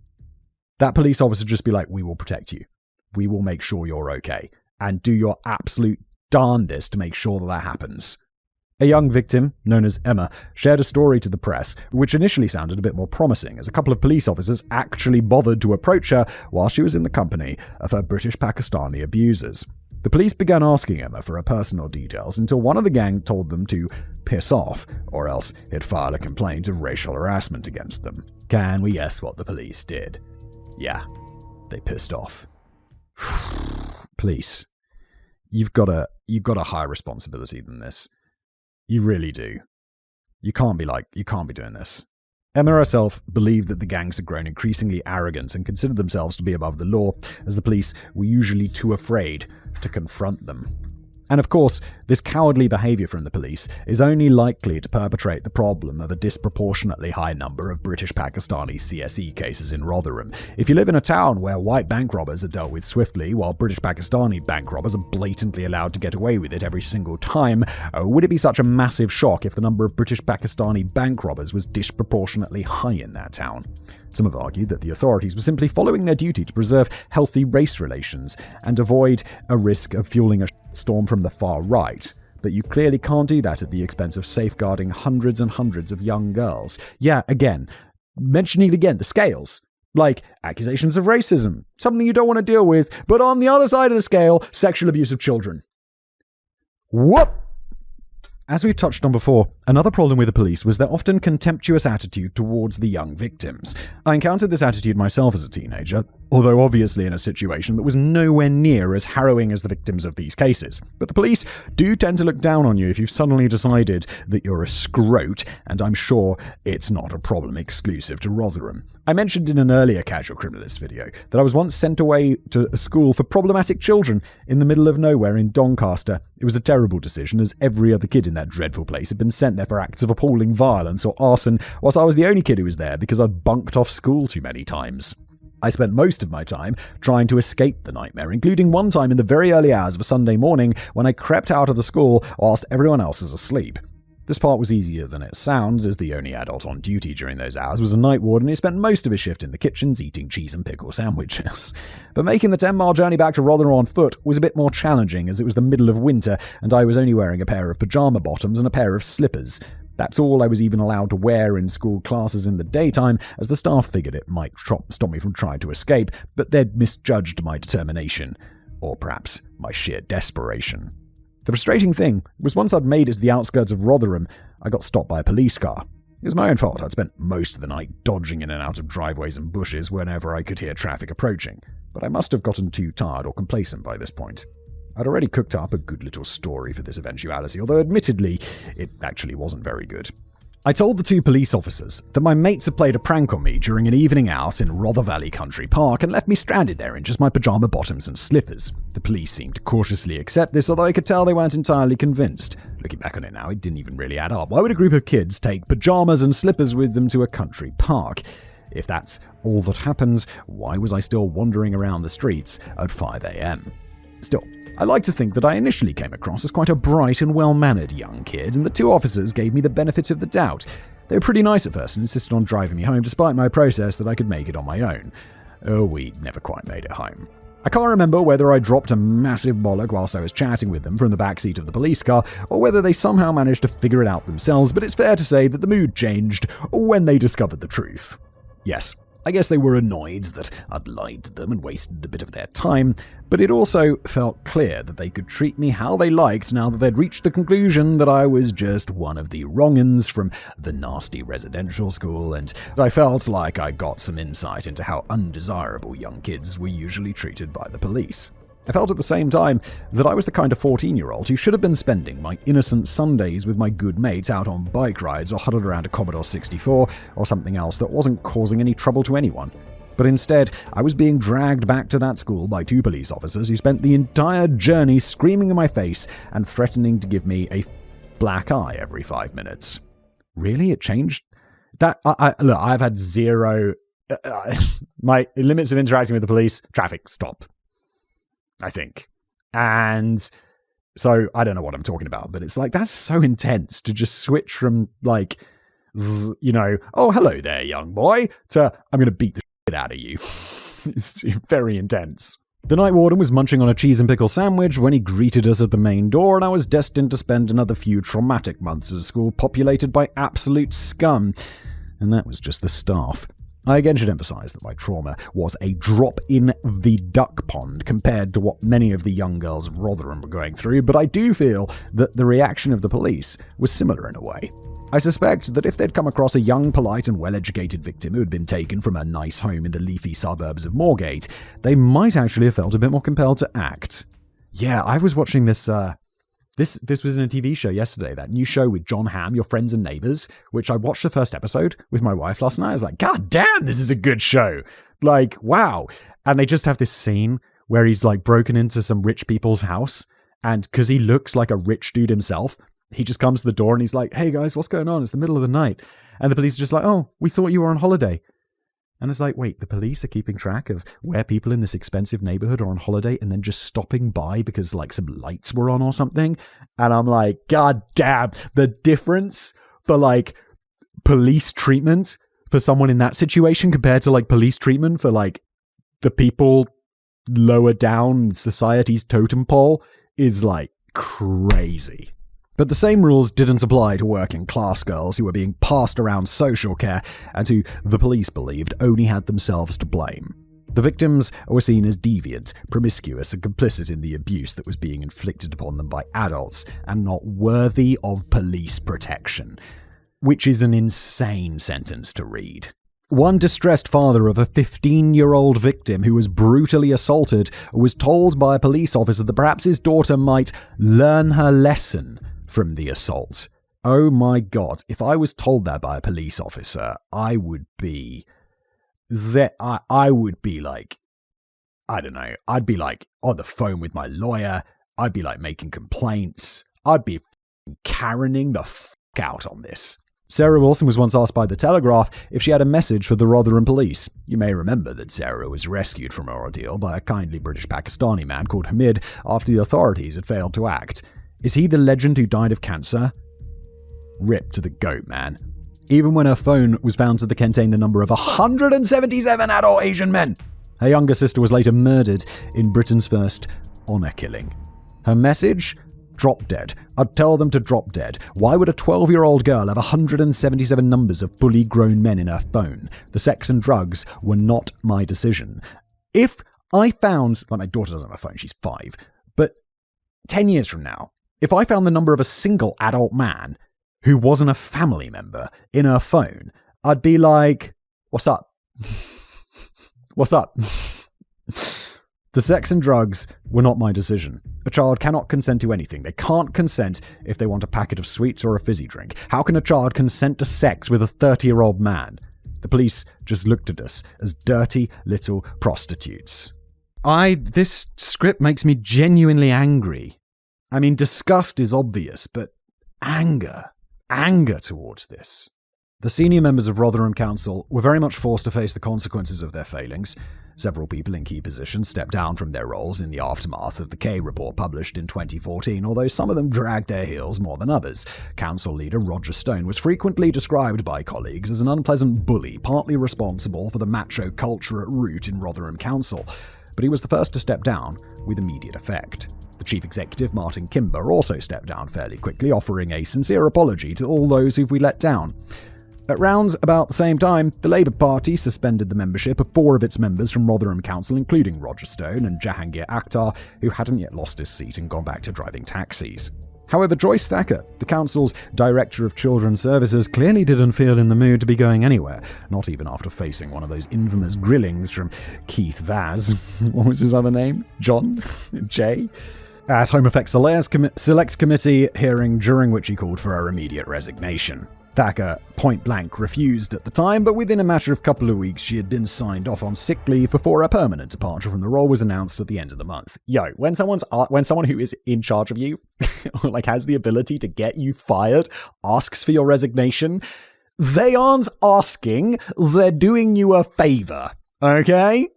That police officer just be like, we will protect you. We will make sure you're okay. And do your absolute darndest to make sure that happens. A young victim, known as Emma, shared a story to the press, which initially sounded a bit more promising, as a couple of police officers actually bothered to approach her while she was in the company of her British Pakistani abusers. The police began asking Emma for her personal details until one of the gang told them to piss off, or else he'd file a complaint of racial harassment against them. Can we guess what the police did? Yeah, they pissed off. Police, you've got a higher responsibility than this. You really do. You can't be doing this. Emma herself believed that the gangs had grown increasingly arrogant and considered themselves to be above the law, as the police were usually too afraid to confront them. And of course, this cowardly behaviour from the police is only likely to perpetrate the problem of a disproportionately high number of British Pakistani CSE cases in Rotherham. If you live in a town where white bank robbers are dealt with swiftly, while British Pakistani bank robbers are blatantly allowed to get away with it every single time, would it be such a massive shock if the number of British Pakistani bank robbers was disproportionately high in that town? Some have argued that the authorities were simply following their duty to preserve healthy race relations and avoid a risk of fueling a storm from the far right, but you clearly can't do that at the expense of safeguarding hundreds and hundreds of young girls. Yeah, again, mentioning again the scales, like accusations of racism, something you don't want to deal with, but on the other side of the scale, sexual abuse of children. Whoop! As we've touched on before, another problem with the police was their often contemptuous attitude towards the young victims. I encountered this attitude myself as a teenager. although obviously in a situation that was nowhere near as harrowing as the victims of these cases. But the police do tend to look down on you if you've suddenly decided that you're a scrote, and I'm sure it's not a problem exclusive to Rotherham. I mentioned in an earlier Casual Criminalist video that I was once sent away to a school for problematic children in the middle of nowhere in Doncaster. It was a terrible decision, as every other kid in that dreadful place had been sent there for acts of appalling violence or arson, whilst I was the only kid who was there because I'd bunked off school too many times. I spent most of my time trying to escape the nightmare, including one time in the very early hours of a Sunday morning when I crept out of the school whilst everyone else was asleep. This part was easier than it sounds, as the only adult on duty during those hours was a night warden who spent most of his shift in the kitchens eating cheese and pickle sandwiches. But making the 10-mile journey back to Rotherham on foot was a bit more challenging, as it was the middle of winter and I was only wearing a pair of pyjama bottoms and a pair of slippers. That's all I was even allowed to wear in school classes in the daytime, as the staff figured it might stop me from trying to escape, but they'd misjudged my determination, or perhaps my sheer desperation. The frustrating thing was once I'd made it to the outskirts of Rotherham, I got stopped by a police car. It was my own fault. I'd spent most of the night dodging in and out of driveways and bushes whenever I could hear traffic approaching, but I must have gotten too tired or complacent by this point. I'd already cooked up a good little story for this eventuality, although admittedly, it actually wasn't very good. I told the two police officers that my mates had played a prank on me during an evening out in Rother Valley Country Park and left me stranded there in just my pyjama bottoms and slippers. The police seemed to cautiously accept this, although I could tell they weren't entirely convinced. Looking back on it now, it didn't even really add up. Why would a group of kids take pyjamas and slippers with them to a country park? If that's all that happens, why was I still wandering around the streets at 5 a.m? Still, I like to think that I initially came across as quite a bright and well-mannered young kid, and the two officers gave me the benefit of the doubt. They were pretty nice at first and insisted on driving me home despite my protest that I could make it on my own. Oh, we never quite made it home. I can't remember whether I dropped a massive bollock whilst I was chatting with them from the backseat of the police car, or whether they somehow managed to figure it out themselves, but it's fair to say that the mood changed when they discovered the truth. Yes, I guess they were annoyed that I'd lied to them and wasted a bit of their time, but it also felt clear that they could treat me how they liked now that they'd reached the conclusion that I was just one of the wrong-uns from the nasty residential school, and I felt like I got some insight into how undesirable young kids were usually treated by the police. I felt at the same time that I was the kind of 14-year-old who should have been spending my innocent Sundays with my good mates out on bike rides or huddled around a Commodore 64 or something else that wasn't causing any trouble to anyone. But instead, I was being dragged back to that school by two police officers who spent the entire journey screaming in my face and threatening to give me a black eye every 5 minutes. Really? It changed? Look, I've had zero... my limits of interacting with the police, traffic stop, I think. And so I don't know what I'm talking about, but it's like, that's so intense to just switch from like, you know, oh, hello there, young boy, to I'm going to beat the shit out of you. It's very intense. The night warden was munching on a cheese and pickle sandwich when he greeted us at the main door, and I was destined to spend another few traumatic months at school populated by absolute scum. And that was just the staff. I again should emphasize that my trauma was a drop in the duck pond compared to what many of the young girls of Rotherham were going through, but I do feel that the reaction of the police was similar in a way. I suspect that if they'd come across a young, polite and well-educated victim who had been taken from a nice home in the leafy suburbs of Moorgate, they might actually have felt a bit more compelled to act. Yeah, I was watching this This was in a TV show yesterday, that new show with John Hamm, Your Friends and Neighbors, which I watched the first episode with my wife last night. I was like, God damn, this is a good show. Like, wow. And they just have this scene where he's like broken into some rich people's house. And because he looks like a rich dude himself, he just comes to the door and he's like, hey guys, what's going on? It's the middle of the night. And the police are just like, oh, we thought you were on holiday. And it's like, wait, the police are keeping track of where people in this expensive neighborhood are on holiday and then just stopping by because like some lights were on or something. And I'm like, God damn, the difference for like police treatment for someone in that situation compared to like police treatment for like the people lower down society's totem pole is like crazy. But the same rules didn't apply to working class girls who were being passed around social care and who the police believed only had themselves to blame. The victims were seen as deviant, promiscuous, and complicit in the abuse that was being inflicted upon them by adults and not worthy of police protection, which is an insane sentence to read. One distressed father of a 15-year-old victim who was brutally assaulted was told by a police officer that perhaps his daughter might learn her lesson from the assault. Oh my God, if I was told that by a police officer, I would be like, I don't know, I'd be like on the phone with my lawyer, I'd be like making complaints, I'd be Karening the out on this. Sarah Wilson was once asked by The Telegraph if she had a message for the Rotherham police. You may remember that Sarah was rescued from her ordeal by a kindly British Pakistani man called Hamid after the authorities had failed to act. Is he the legend who died of cancer? Rip to the goat, man. Even when her phone was found to contain the number of 177 adult Asian men. Her younger sister was later murdered in Britain's first honour killing. Her message? Drop dead. I'd tell them to drop dead. Why would a 12-year-old girl have 177 numbers of fully grown men in her phone? The sex and drugs were not my decision. If I found, like my daughter doesn't have a phone, she's 5, but 10 years from now, if I found the number of a single adult man who wasn't a family member in her phone, I'd be like, what's up? What's up? The sex and drugs were not my decision. A child cannot consent to anything. They can't consent if they want a packet of sweets or a fizzy drink. How can a child consent to sex with a 30-year-old man? The police just looked at us as dirty little prostitutes. This script makes me genuinely angry. I mean, disgust is obvious, but anger towards this. The senior members of Rotherham Council were very much forced to face the consequences of their failings. Several people in key positions stepped down from their roles in the aftermath of the Kay report published in 2014, although some of them dragged their heels more than others. Council leader Roger Stone was frequently described by colleagues as an unpleasant bully, partly responsible for the macho culture at root in Rotherham Council. But he was the first to step down with immediate effect. The chief executive, Martin Kimber, also stepped down fairly quickly, offering a sincere apology to all those who we let down. At rounds about the same time, the Labour Party suspended the membership of 4 of its members from Rotherham Council, including Roger Stone and Jahangir Akhtar, who hadn't yet lost his seat and gone back to driving taxis. However, Joyce Thacker, the council's Director of Children's Services, clearly didn't feel in the mood to be going anywhere, not even after facing one of those infamous grillings from Keith Vaz. What was his other name? John? Jay? At Home Effects Select Committee hearing, during which he called for her immediate resignation. Thacker point-blank refused at the time, but within a matter of couple of weeks, she had been signed off on sick leave before a permanent departure from the role was announced at the end of the month. Yo, when someone who is in charge of you, or like has the ability to get you fired, asks for your resignation, they aren't asking, they're doing you a favor. Okay?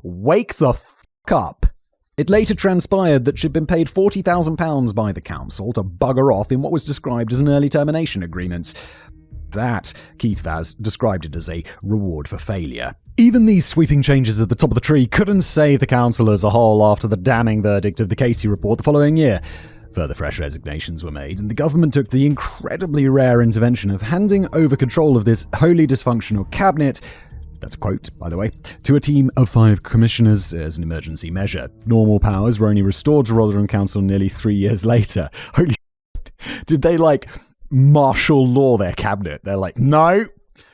Wake the fuck up. It later transpired that she'd been paid £40,000 by the council to bugger off in what was described as an early termination agreement. That, Keith Vaz described it as a reward for failure. Even these sweeping changes at the top of the tree couldn't save the council as a whole after the damning verdict of the Casey report the following year. Further fresh resignations were made, and the government took the incredibly rare intervention of handing over control of this wholly dysfunctional cabinet, that's a quote, by the way, to a team of 5 commissioners as an emergency measure. Normal powers were only restored to Rotherham Council nearly 3 years later. Holy shit. Did they, martial law their cabinet? They're like, no,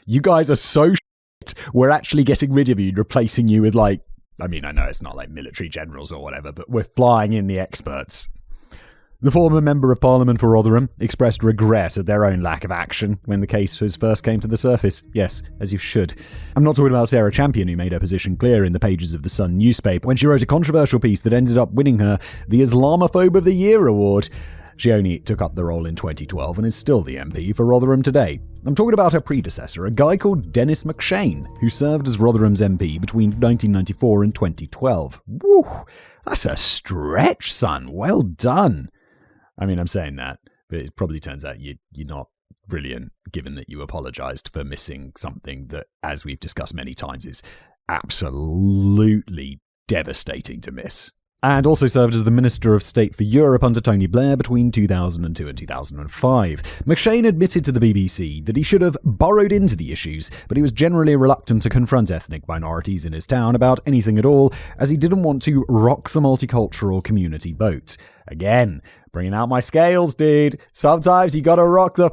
you guys are so shit. We're actually getting rid of you and replacing you with, I know it's not like military generals or whatever, but we're flying in the experts. The former Member of Parliament for Rotherham expressed regret at their own lack of action when the case first came to the surface. Yes, as you should. I'm not talking about Sarah Champion, who made her position clear in the pages of the Sun newspaper when she wrote a controversial piece that ended up winning her the Islamophobe of the Year award. She only took up the role in 2012 and is still the MP for Rotherham today. I'm talking about her predecessor, a guy called Dennis McShane, who served as Rotherham's MP between 1994 and 2012. Woo! That's a stretch, son. Well done. I mean, I'm saying that, but it probably turns out you're not brilliant, given that you apologized for missing something that, as we've discussed many times, is absolutely devastating to miss. And also served as the Minister of State for Europe under Tony Blair between 2002 and 2005. McShane admitted to the BBC that he should have burrowed into the issues, but he was generally reluctant to confront ethnic minorities in his town about anything at all, as he didn't want to rock the multicultural community boat. Again, bringing out my scales, dude. Sometimes you gotta rock the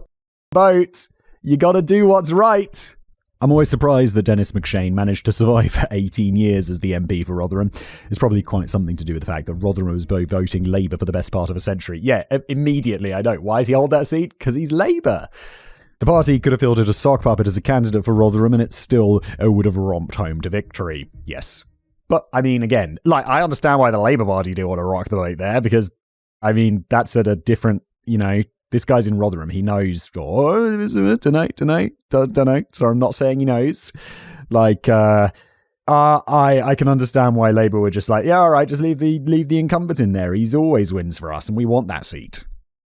boat. You gotta do what's right. I'm always surprised that Dennis McShane managed to survive for 18 years as the MP for Rotherham. It's probably quite something to do with the fact that Rotherham was voting Labour for the best part of a century. Yeah, immediately I know. Why does he hold that seat? Because he's Labour. The party could have fielded a sock puppet as a candidate for Rotherham and it still would have romped home to victory. Yes. But, I mean, again, I understand why the Labour Party do want to rock the vote there because, I mean, that's at a different, this guy's in Rotherham. He knows, don't know. So I'm not saying he knows. I can understand why Labour were just like, yeah, all right, just leave the incumbent in there. He's always wins for us and we want that seat.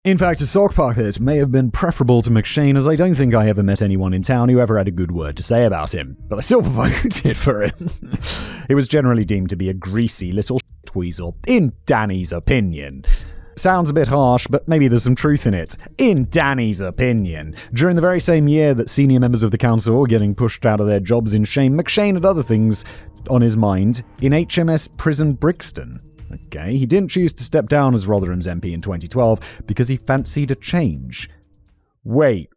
In fact, a sock puppet may have been preferable to McShane, as I don't think I ever met anyone in town who ever had a good word to say about him. But I still voted for him. He was generally deemed to be a greasy little weasel, in Danny's opinion. Sounds a bit harsh, but maybe there's some truth in it. In Danny's opinion. During the very same year that senior members of the council were getting pushed out of their jobs in shame, McShane had other things on his mind in HMS Prison Brixton. Okay, he didn't choose to step down as Rotherham's MP in 2012 because he fancied a change. Wait.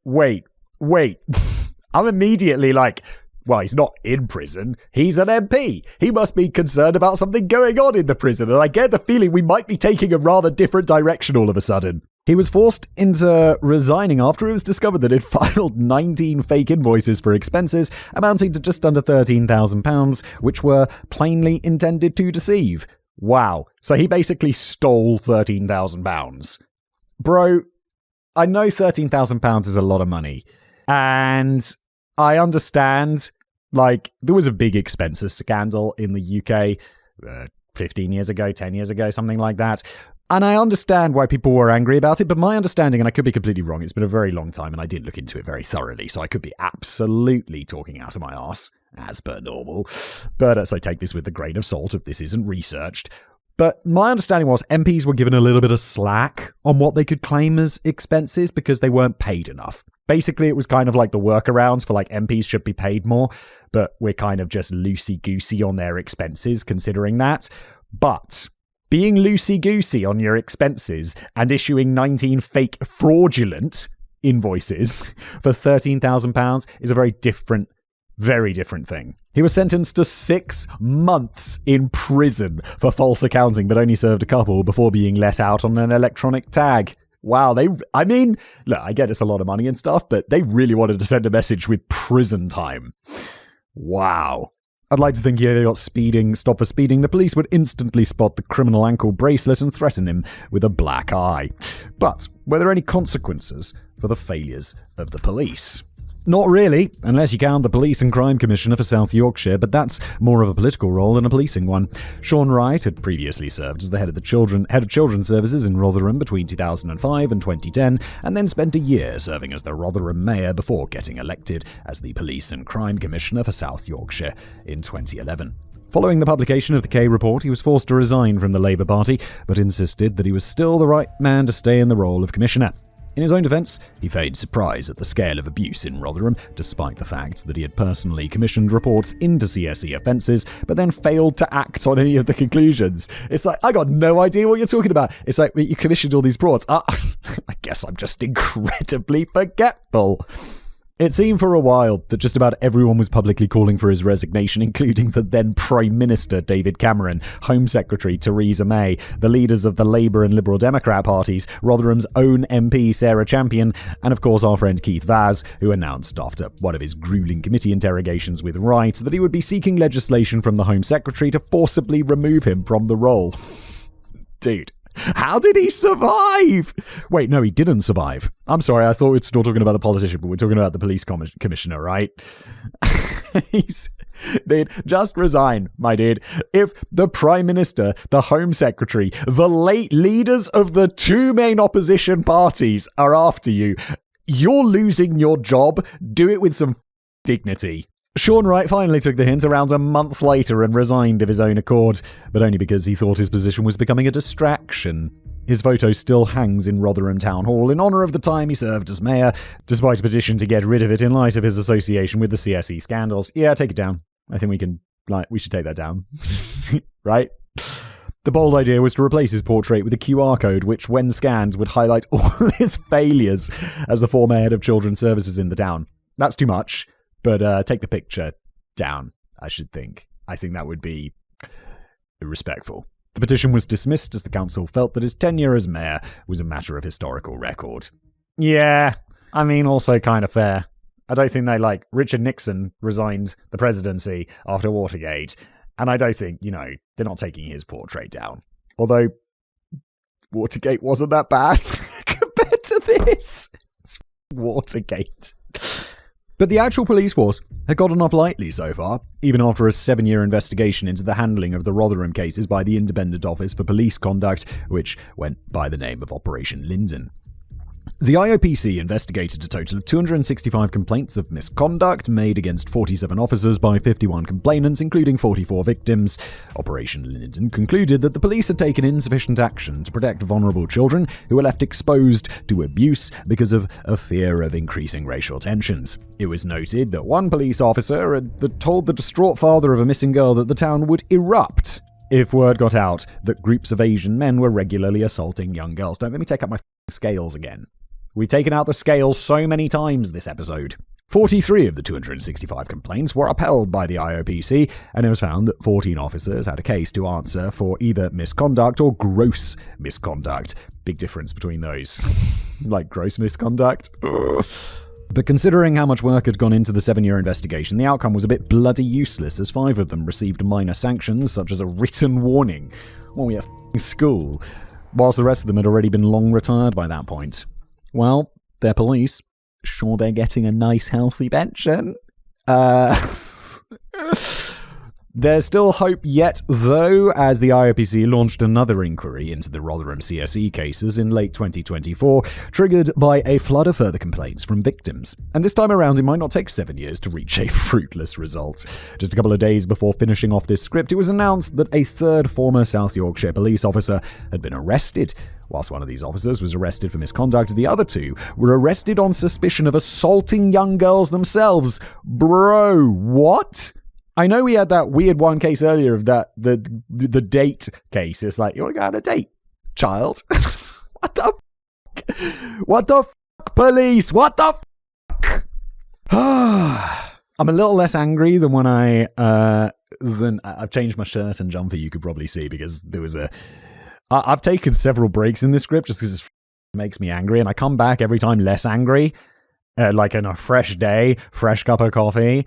I'm immediately like, well, he's not in prison. He's an MP. He must be concerned about something going on in the prison, and I get the feeling we might be taking a rather different direction all of a sudden. He was forced into resigning after it was discovered that he'd filed 19 fake invoices for expenses amounting to just under £13,000, which were plainly intended to deceive. Wow. So he basically stole £13,000. Bro, I know £13,000 is a lot of money. And I understand, there was a big expenses scandal in the UK 15 years ago, 10 years ago, something like that. And I understand why people were angry about it, but my understanding, and I could be completely wrong, it's been a very long time and I didn't look into it very thoroughly, so I could be absolutely talking out of my arse, as per normal. But so take this with a grain of salt if this isn't researched. But my understanding was MPs were given a little bit of slack on what they could claim as expenses because they weren't paid enough. Basically, it was kind of like the workarounds for MPs should be paid more, but we're kind of just loosey-goosey on their expenses considering that. But being loosey-goosey on your expenses and issuing 19 fake fraudulent invoices for £13,000 is a very different thing. He was sentenced to 6 months in prison for false accounting, but only served a couple before being let out on an electronic tag. Wow, look, I get it's a lot of money and stuff, but they really wanted to send a message with prison time. Wow. I'd like to think he got stopped for speeding. The police would instantly spot the criminal ankle bracelet and threaten him with a black eye. But were there any consequences for the failures of the police? Not really, unless you count the Police and Crime Commissioner for South Yorkshire, but that's more of a political role than a policing one. Sean Wright had previously served as the head of Children's Services in Rotherham between 2005 and 2010, and then spent a year serving as the Rotherham Mayor before getting elected as the Police and Crime Commissioner for South Yorkshire in 2011. Following the publication of the Kay report, he was forced to resign from the Labour Party, but insisted that he was still the right man to stay in the role of Commissioner. In his own defence, he feigned surprise at the scale of abuse in Rotherham, despite the fact that he had personally commissioned reports into CSE offences, but then failed to act on any of the conclusions. It's like, I got no idea what you're talking about. It's like, you commissioned all these reports. I guess I'm just incredibly forgetful. It seemed for a while that just about everyone was publicly calling for his resignation, including the then Prime Minister David Cameron, Home Secretary Theresa May, the leaders of the Labour and Liberal Democrat parties, Rotherham's own MP Sarah Champion, and of course our friend Keith Vaz, who announced after one of his grueling committee interrogations with Wright that he would be seeking legislation from the Home Secretary to forcibly remove him from the role. Dude. How did he survive? Wait, no, he didn't survive. I'm sorry, I thought we were still talking about the politician, but we're talking about the police commissioner, right? Dude, just resign, my dude. If the Prime Minister, the Home Secretary, the late leaders of the two main opposition parties are after you, you're losing your job. Do it with some dignity. Sean Wright finally took the hint around a month later and resigned of his own accord, but only because he thought his position was becoming a distraction. His photo still hangs in Rotherham Town Hall in honour of the time he served as mayor, despite a petition to get rid of it in light of his association with the CSE scandals. Yeah, take it down. I think we should take that down. Right? The bold idea was to replace his portrait with a QR code, which, when scanned, would highlight all his failures as the former head of children's services in the town. That's too much. But take the picture down, I should think. I think that would be respectful. The petition was dismissed as the council felt that his tenure as mayor was a matter of historical record. Yeah, I mean, also kind of fair. I don't think Richard Nixon resigned the presidency after Watergate, and I don't think, they're not taking his portrait down. Although, Watergate wasn't that bad compared to this. It's Watergate. But the actual police force had gotten off lightly so far, even after a 7-year investigation into the handling of the Rotherham cases by the Independent Office for Police Conduct, which went by the name of Operation Linden. The IOPC investigated a total of 265 complaints of misconduct made against 47 officers by 51 complainants, including 44 victims. Operation Linden concluded that the police had taken insufficient action to protect vulnerable children who were left exposed to abuse because of a fear of increasing racial tensions. It was noted that one police officer had told the distraught father of a missing girl that the town would erupt if word got out that groups of Asian men were regularly assaulting young girls. Don't let me take up my scales again. We've taken out the scales so many times this episode. 43 of the 265 complaints were upheld by the IOPC, and it was found that 14 officers had a case to answer for either misconduct or gross misconduct. Big difference between those. Gross misconduct. Ugh. But considering how much work had gone into the 7-year investigation, the outcome was a bit bloody useless, as 5 of them received minor sanctions, such as a written warning when we were school, whilst the rest of them had already been long retired by that point. Well, they're police. Sure, they're getting a nice, healthy pension. There's still hope yet, though, as the IOPC launched another inquiry into the Rotherham CSE cases in late 2024, triggered by a flood of further complaints from victims. And this time around, it might not take 7 years to reach a fruitless result. Just a couple of days before finishing off this script, it was announced that a third former South Yorkshire police officer had been arrested. Whilst one of these officers was arrested for misconduct, the other 2 were arrested on suspicion of assaulting young girls themselves. Bro, what? I know we had that weird one case earlier of that the date case. It's like, you want to go on a date, child? What the fuck, police? What the fuck? I'm a little less angry than when I've changed my shirt and jumper, you could probably see, because there was I've taken several breaks in this script just because it makes me angry, and I come back every time less angry, like on a fresh day, fresh cup of coffee,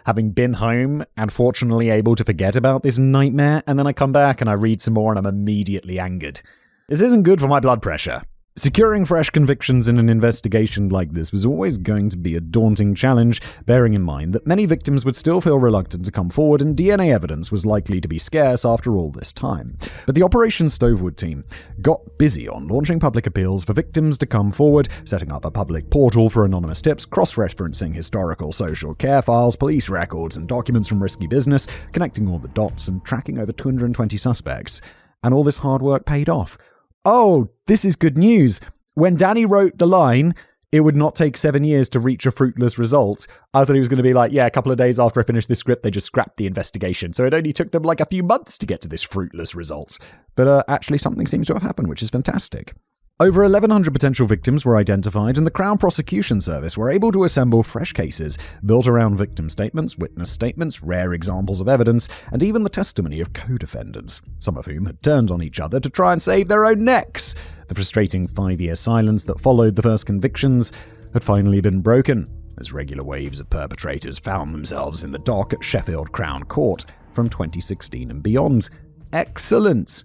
having been home and fortunately able to forget about this nightmare, and then I come back and I read some more and I'm immediately angered. This isn't good for my blood pressure. Securing fresh convictions in an investigation like this was always going to be a daunting challenge, bearing in mind that many victims would still feel reluctant to come forward and DNA evidence was likely to be scarce after all this time. But the Operation Stovewood team got busy on launching public appeals for victims to come forward, setting up a public portal for anonymous tips, cross-referencing historical social care files, police records, and documents from risky business, connecting all the dots and tracking over 220 suspects. And all this hard work paid off. Oh, this is good news. When Danny wrote the line, it would not take 7 years to reach a fruitless result, I thought he was going to be like, a couple of days after I finished this script, they just scrapped the investigation. So it only took them a few months to get to this fruitless result. But actually something seems to have happened, which is fantastic. Over 1,100 potential victims were identified, and the Crown Prosecution Service were able to assemble fresh cases built around victim statements, witness statements, rare examples of evidence, and even the testimony of co-defendants, some of whom had turned on each other to try and save their own necks. The frustrating 5-year silence that followed the first convictions had finally been broken, as regular waves of perpetrators found themselves in the dock at Sheffield Crown Court from 2016 and beyond. Excellent!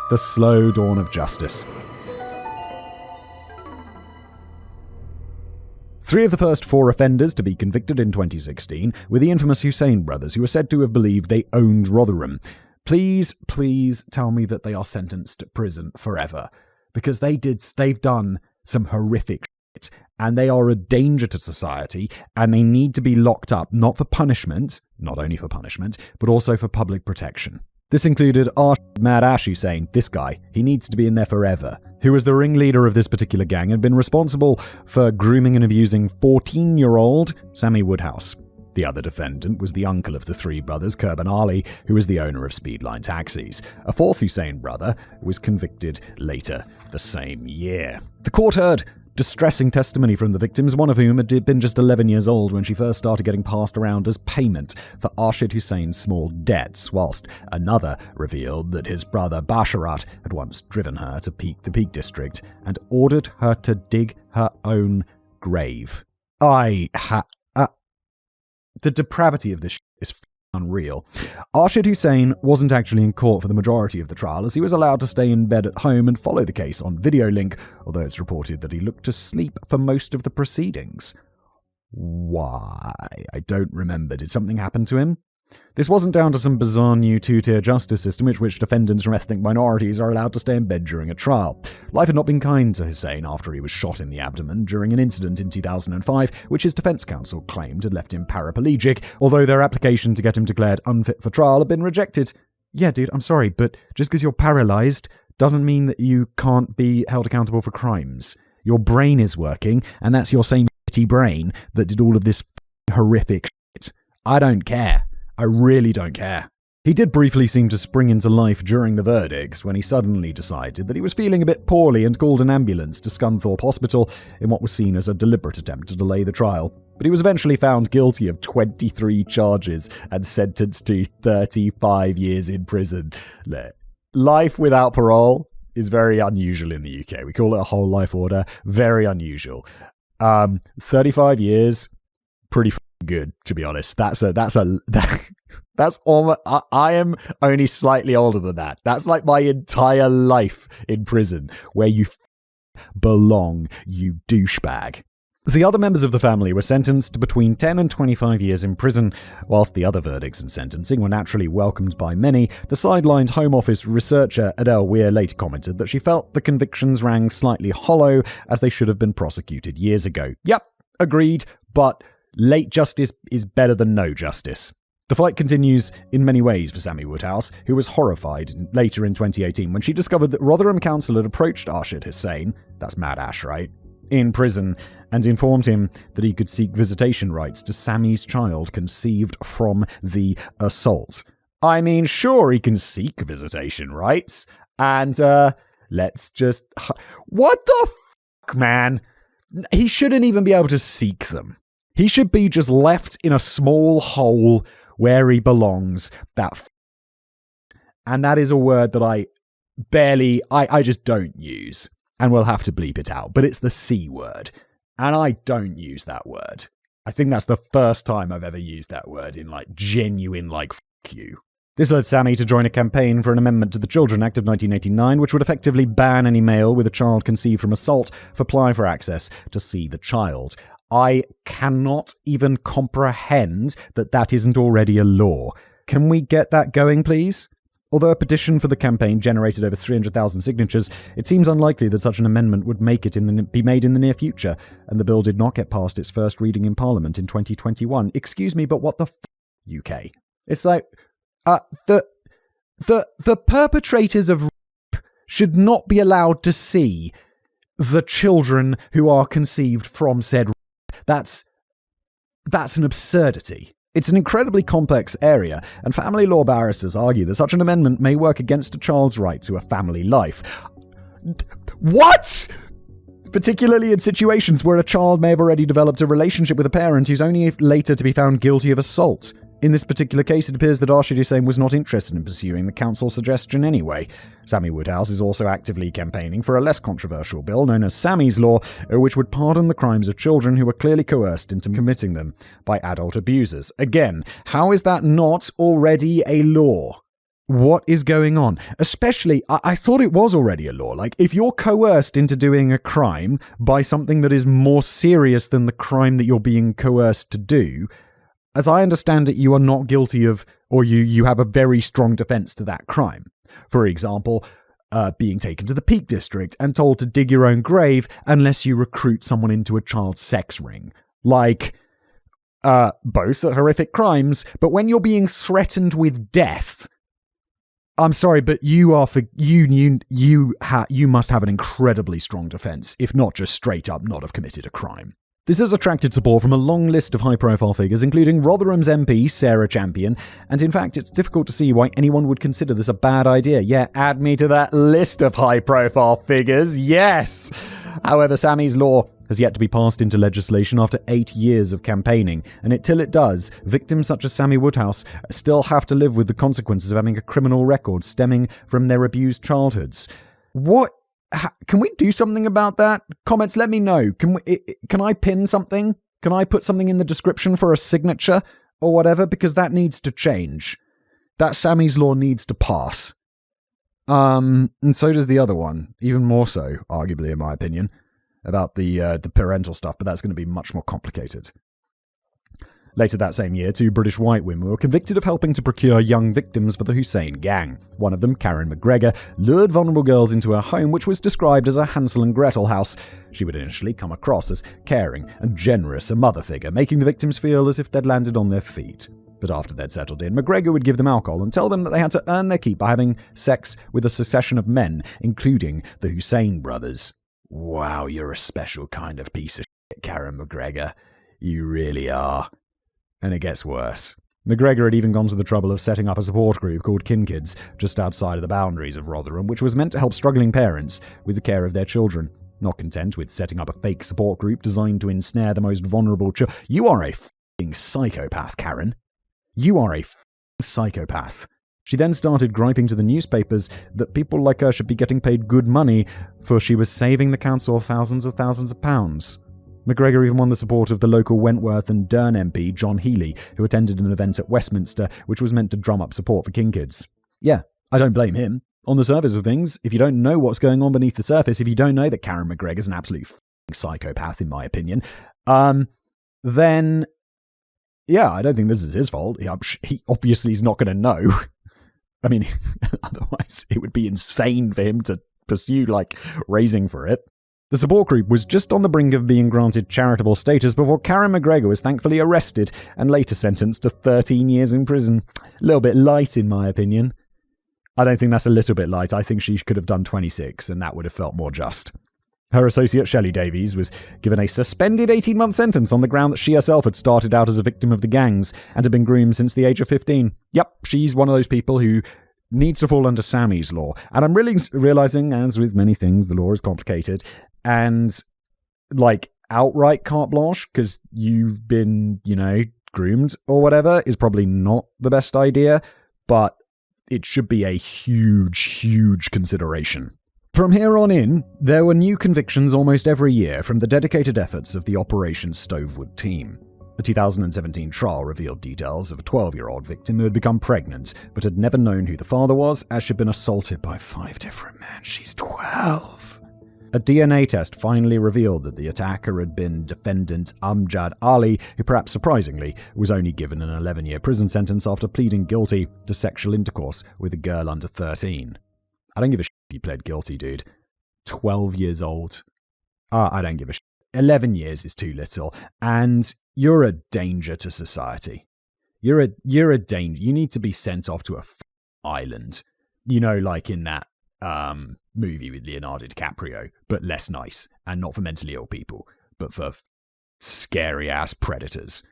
The slow dawn of justice. 3 of the first 4 offenders to be convicted in 2016 were the infamous Hussein brothers, who are said to have believed they owned Rotherham. Please tell me that they are sentenced to prison forever, because they've done some horrific shit, and they are a danger to society, and they need to be locked up, not only for punishment, but also for public protection. This included Mad Ash Hussein, this guy. He needs to be in there forever. Who was the ringleader of this particular gang and been responsible for grooming and abusing 14-year-old Sammy Woodhouse. The other defendant was the uncle of the 3 brothers, Kurban Ali, who was the owner of Speedline Taxis. A 4th Hussein brother was convicted later the same year. The court heard distressing testimony from the victims, one of whom had been just 11 years old when she first started getting passed around as payment for Arshid Hussein's small debts, whilst another revealed that his brother Basharat had once driven her to the Peak District and ordered her to dig her own grave. The depravity of this is unreal. Arshid Hussein wasn't actually in court for the majority of the trial, as he was allowed to stay in bed at home and follow the case on video link, although it's reported that he looked to sleep for most of the proceedings. Why? I don't remember. Did something happen to him? This wasn't down to some bizarre new two-tier justice system in which defendants from ethnic minorities are allowed to stay in bed during a trial. Life had not been kind to Hussein after he was shot in the abdomen during an incident in 2005, which his defense counsel claimed had left him paraplegic, although their application to get him declared unfit for trial had been rejected. Yeah, dude, I'm sorry, but just because you're paralyzed doesn't mean that you can't be held accountable for crimes. Your brain is working, and that's your same shitty brain that did all of this horrific shit. I don't care. I really don't care. He did briefly seem to spring into life during the verdicts when he suddenly decided that he was feeling a bit poorly and called an ambulance to Scunthorpe Hospital in what was seen as a deliberate attempt to delay the trial. But he was eventually found guilty of 23 charges and sentenced to 35 years in prison. Life without parole is very unusual in the UK. We call it a whole life order. Very unusual. 35 years, pretty good, to be honest. That's almost, I am only slightly older than that. That's like my entire life in prison, where you belong, you douchebag. The other members of the family were sentenced to between 10 and 25 years in prison. Whilst the other verdicts and sentencing were naturally welcomed by many, the sidelined Home Office researcher Adele Weir later commented that she felt the convictions rang slightly hollow, as they should have been prosecuted years ago. Yep, agreed, but late justice is better than no justice. The fight continues in many ways for Sammy Woodhouse, who was horrified later in 2018 when she discovered that Rotherham Council had approached Arshid Hussein, that's Mad Ash, right, in prison, and informed him that he could seek visitation rights to Sammy's child conceived from the assault. I mean, sure, he can seek visitation rights, and let's just... What the fuck, man? He shouldn't even be able to seek them. He should be just left in a small hole where he belongs. And that is a word that I just don't use. And we'll have to bleep it out. But it's the C word. And I don't use that word. I think that's the first time I've ever used that word in genuine fuck you. This led Sammy to join a campaign for an amendment to the Children Act of 1989, which would effectively ban any male with a child conceived from assault from applying for access to see the child. I cannot even comprehend that isn't already a law. Can we get that going, please? Although a petition for the campaign generated over 300,000 signatures, it seems unlikely that such an amendment would be made in the near future, and the bill did not get past its first reading in Parliament in 2021. Excuse me, but what the UK? It's like, the perpetrators of rape should not be allowed to see the children who are conceived from said rape. That's an absurdity. It's an incredibly complex area, and family law barristers argue that such an amendment may work against a child's right to a family life. What? Particularly in situations where a child may have already developed a relationship with a parent who's only later to be found guilty of assault. In this particular case, it appears that Arshid Hussein was not interested in pursuing the council's suggestion anyway. Sammy Woodhouse is also actively campaigning for a less controversial bill known as Sammy's Law, which would pardon the crimes of children who were clearly coerced into committing them by adult abusers. Again, how is that not already a law? What is going on? Especially, I thought it was already a law. If you're coerced into doing a crime by something that is more serious than the crime that you're being coerced to do, as I understand it, you are not guilty of, or you have a very strong defense to that crime. For example, being taken to the Peak District and told to dig your own grave unless you recruit someone into a child sex ring. Both are horrific crimes, but when you're being threatened with death, I'm sorry, but you must have an incredibly strong defense, if not just straight up not have committed a crime. This has attracted support from a long list of high-profile figures, including Rotherham's MP, Sarah Champion, and in fact, it's difficult to see why anyone would consider this a bad idea. Yeah, add me to that list of high-profile figures, yes! However, Sammy's Law has yet to be passed into legislation after 8 years of campaigning, and until it does, victims such as Sammy Woodhouse still have to live with the consequences of having a criminal record stemming from their abused childhoods. What? Can we do something about that? Comments, let me know. Can I pin something? Can I put something in the description for a signature or whatever? Because that needs to change. That Sammy's Law needs to pass. And so does the other one, even more so, arguably, in my opinion, about the parental stuff, but that's going to be much more complicated. Later that same year, 2 British white women were convicted of helping to procure young victims for the Hussein gang. One of them, Karen McGregor, lured vulnerable girls into her home, which was described as a Hansel and Gretel house. She would initially come across as caring and generous, a mother figure, making the victims feel as if they'd landed on their feet. But after they'd settled in, McGregor would give them alcohol and tell them that they had to earn their keep by having sex with a succession of men, including the Hussein brothers. Wow, you're a special kind of piece of shit, Karen McGregor. You really are. And it gets worse. McGregor had even gone to the trouble of setting up a support group called Kin Kids just outside of the boundaries of Rotherham, which was meant to help struggling parents with the care of their children. Not content with setting up a fake support group designed to ensnare the most vulnerable children. You are a f***ing psychopath, Karen. You are a f***ing psychopath. She then started griping to the newspapers that people like her should be getting paid good money, for she was saving the council thousands of pounds. McGregor even won the support of the local Wentworth and Durn MP, John Healey, who attended an event at Westminster which was meant to drum up support for Kin Kids. Yeah, I don't blame him. On the surface of things, if you don't know what's going on beneath the surface, if you don't know that Karen McGregor's an absolute f***ing psychopath, in my opinion, then, yeah, I don't think this is his fault. He obviously is not going to know. I mean, otherwise it would be insane for him to pursue, raising for it. The support group was just on the brink of being granted charitable status before Karen McGregor was thankfully arrested and later sentenced to 13 years in prison. A little bit light, in my opinion. I don't think that's a little bit light. I think she could have done 26, and that would have felt more just. Her associate, Shelley Davies, was given a suspended 18-month sentence on the ground that she herself had started out as a victim of the gangs and had been groomed since the age of 15. Yep, she's one of those people who needs to fall under Sammy's Law. And I'm really realizing, as with many things, the law is complicated. And, outright carte blanche, because you've been, groomed or whatever, is probably not the best idea, but it should be a huge, huge consideration. From here on in, there were new convictions almost every year from the dedicated efforts of the Operation Stovewood team. A 2017 trial revealed details of a 12-year-old victim who had become pregnant, but had never known who the father was, as she'd been assaulted by 5 different men. She's 12. A DNA test finally revealed that the attacker had been defendant Amjad Ali, who perhaps surprisingly was only given an 11-year prison sentence after pleading guilty to sexual intercourse with a girl under 13. I don't give a shit if you pled guilty, dude. 12 years old. I don't give a shit. 11 years is too little, and you're a danger to society. You're a danger. You need to be sent off to a island. Like in that movie with Leonardo DiCaprio, but less nice, and not for mentally ill people, but for scary-ass predators.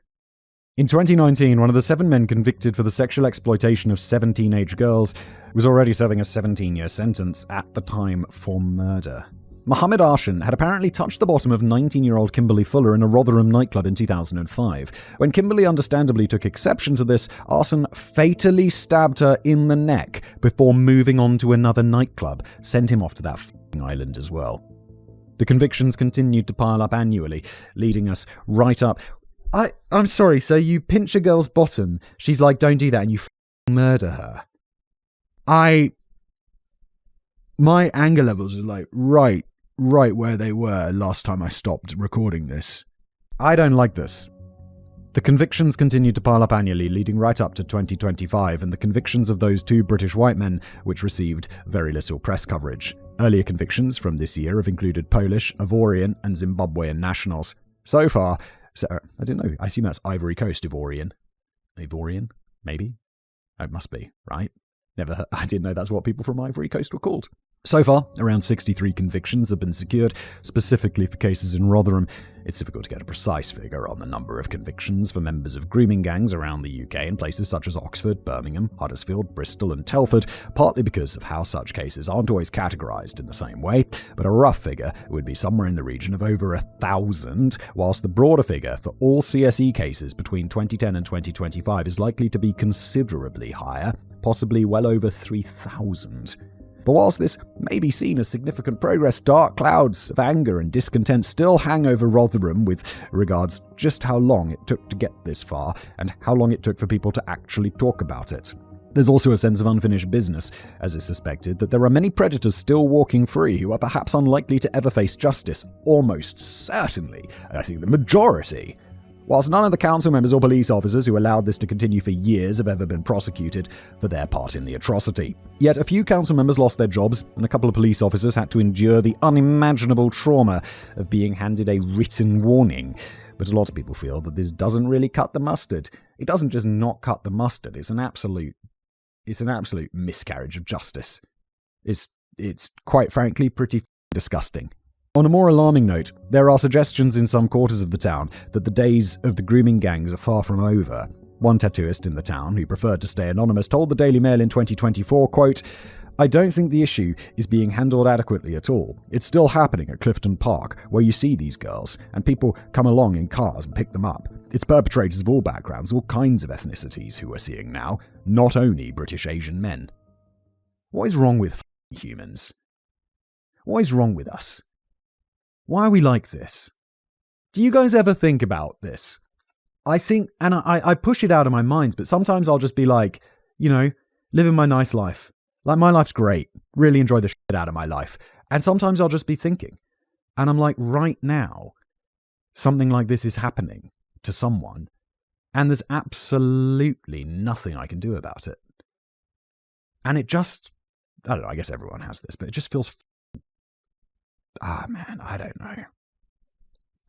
In 2019, one of the 7 men convicted for the sexual exploitation of 7 teenage girls was already serving a 17-year sentence at the time for murder. Mohammed Arshan had apparently touched the bottom of 19-year-old Kimberly Fuller in a Rotherham nightclub in 2005. When Kimberly understandably took exception to this, Arshan fatally stabbed her in the neck before moving on to another nightclub, sent him off to that f***ing island as well. The convictions continued to pile up annually, leading us right up. I'm sorry, so you pinch a girl's bottom, she's like, don't do that, and you f***ing murder her. My anger levels are right where they were last time I stopped recording this. I don't like this. The convictions continued to pile up annually, leading right up to 2025, and the convictions of those 2 British white men, which received very little press coverage. Earlier convictions from this year have included Polish, Ivorian, and Zimbabwean nationals. So far, I don't know, I assume that's Ivory Coast Ivorian. Ivorian? Maybe? It must be, right? I didn't know that's what people from Ivory Coast were called. So far, around 63 convictions have been secured, specifically for cases in Rotherham. It's difficult to get a precise figure on the number of convictions for members of grooming gangs around the UK in places such as Oxford, Birmingham, Huddersfield, Bristol and Telford, partly because of how such cases aren't always categorised in the same way, but a rough figure would be somewhere in the region of over 1,000, whilst the broader figure for all CSE cases between 2010 and 2025 is likely to be considerably higher, possibly well over 3,000. But whilst this may be seen as significant progress, dark clouds of anger and discontent still hang over Rotherham with regards just how long it took to get this far and how long it took for people to actually talk about it. There's also a sense of unfinished business, as is suspected that there are many predators still walking free who are perhaps unlikely to ever face justice. Almost certainly, I think the majority. Whilst none of the council members or police officers who allowed this to continue for years have ever been prosecuted for their part in the atrocity. Yet a few council members lost their jobs, and a couple of police officers had to endure the unimaginable trauma of being handed a written warning. But a lot of people feel that this doesn't really cut the mustard. It doesn't just not cut the mustard, it's an absolute miscarriage of justice. It's quite frankly pretty disgusting. On a more alarming note, there are suggestions in some quarters of the town that the days of the grooming gangs are far from over. One tattooist in the town, who preferred to stay anonymous, told the Daily Mail in 2024, quote, "I don't think the issue is being handled adequately at all. It's still happening at Clifton Park, where you see these girls, and people come along in cars and pick them up. It's perpetrators of all backgrounds, all kinds of ethnicities who we're seeing now, not only British Asian men." What is wrong with humans? What is wrong with us? Why are we like this? Do you guys ever think about this? I think, and I push it out of my mind, but sometimes I'll just be like, living my nice life. Like, my life's great. Really enjoy the shit out of my life. And sometimes I'll just be thinking, and I'm like, right now, something like this is happening to someone, and there's absolutely nothing I can do about it. And it just, I don't know, I guess everyone has this, but it just feels man, I don't know.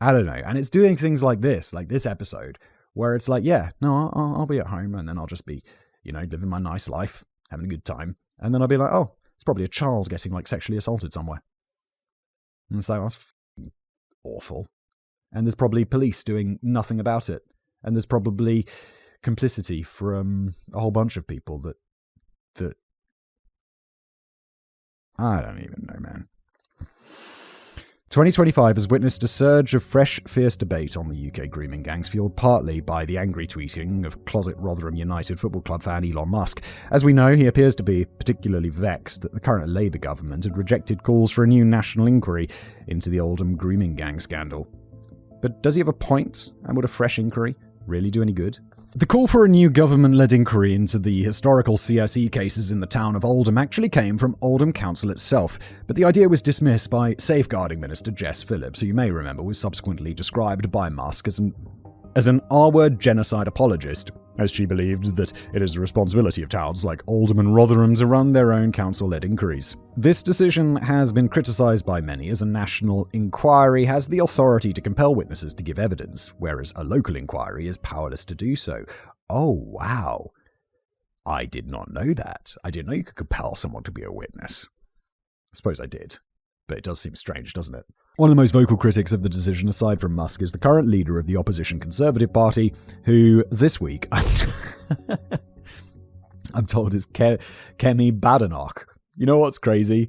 And it's doing things like this episode, where it's like, yeah, no, I'll be at home and then I'll just be, living my nice life, having a good time. And then I'll be like, oh, it's probably a child getting sexually assaulted somewhere. And so that's awful. And there's probably police doing nothing about it. And there's probably complicity from a whole bunch of people that I don't even know, man. 2025 has witnessed a surge of fresh, fierce debate on the UK grooming gangs, fueled partly by the angry tweeting of closet Rotherham United Football Club fan Elon Musk. As we know, he appears to be particularly vexed that the current Labour government had rejected calls for a new national inquiry into the Oldham grooming gang scandal. But does he have a point? And would a fresh inquiry really do any good? The call for a new government-led inquiry into the historical CSE cases in the town of Oldham actually came from Oldham Council itself, but the idea was dismissed by Safeguarding Minister Jess Phillips, who you may remember was subsequently described by Musk as an R-word genocide apologist, as she believed that it is the responsibility of towns like Oldham and Rotherham to run their own council-led inquiries. This decision has been criticised by many, as a national inquiry has the authority to compel witnesses to give evidence, whereas a local inquiry is powerless to do so. Oh, wow. I did not know that. I didn't know you could compel someone to be a witness. I suppose I did, but it does seem strange, doesn't it? One of the most vocal critics of the decision, aside from Musk, is the current leader of the opposition Conservative Party, who this week, I'm told is Kemi Badenoch. You know what's crazy?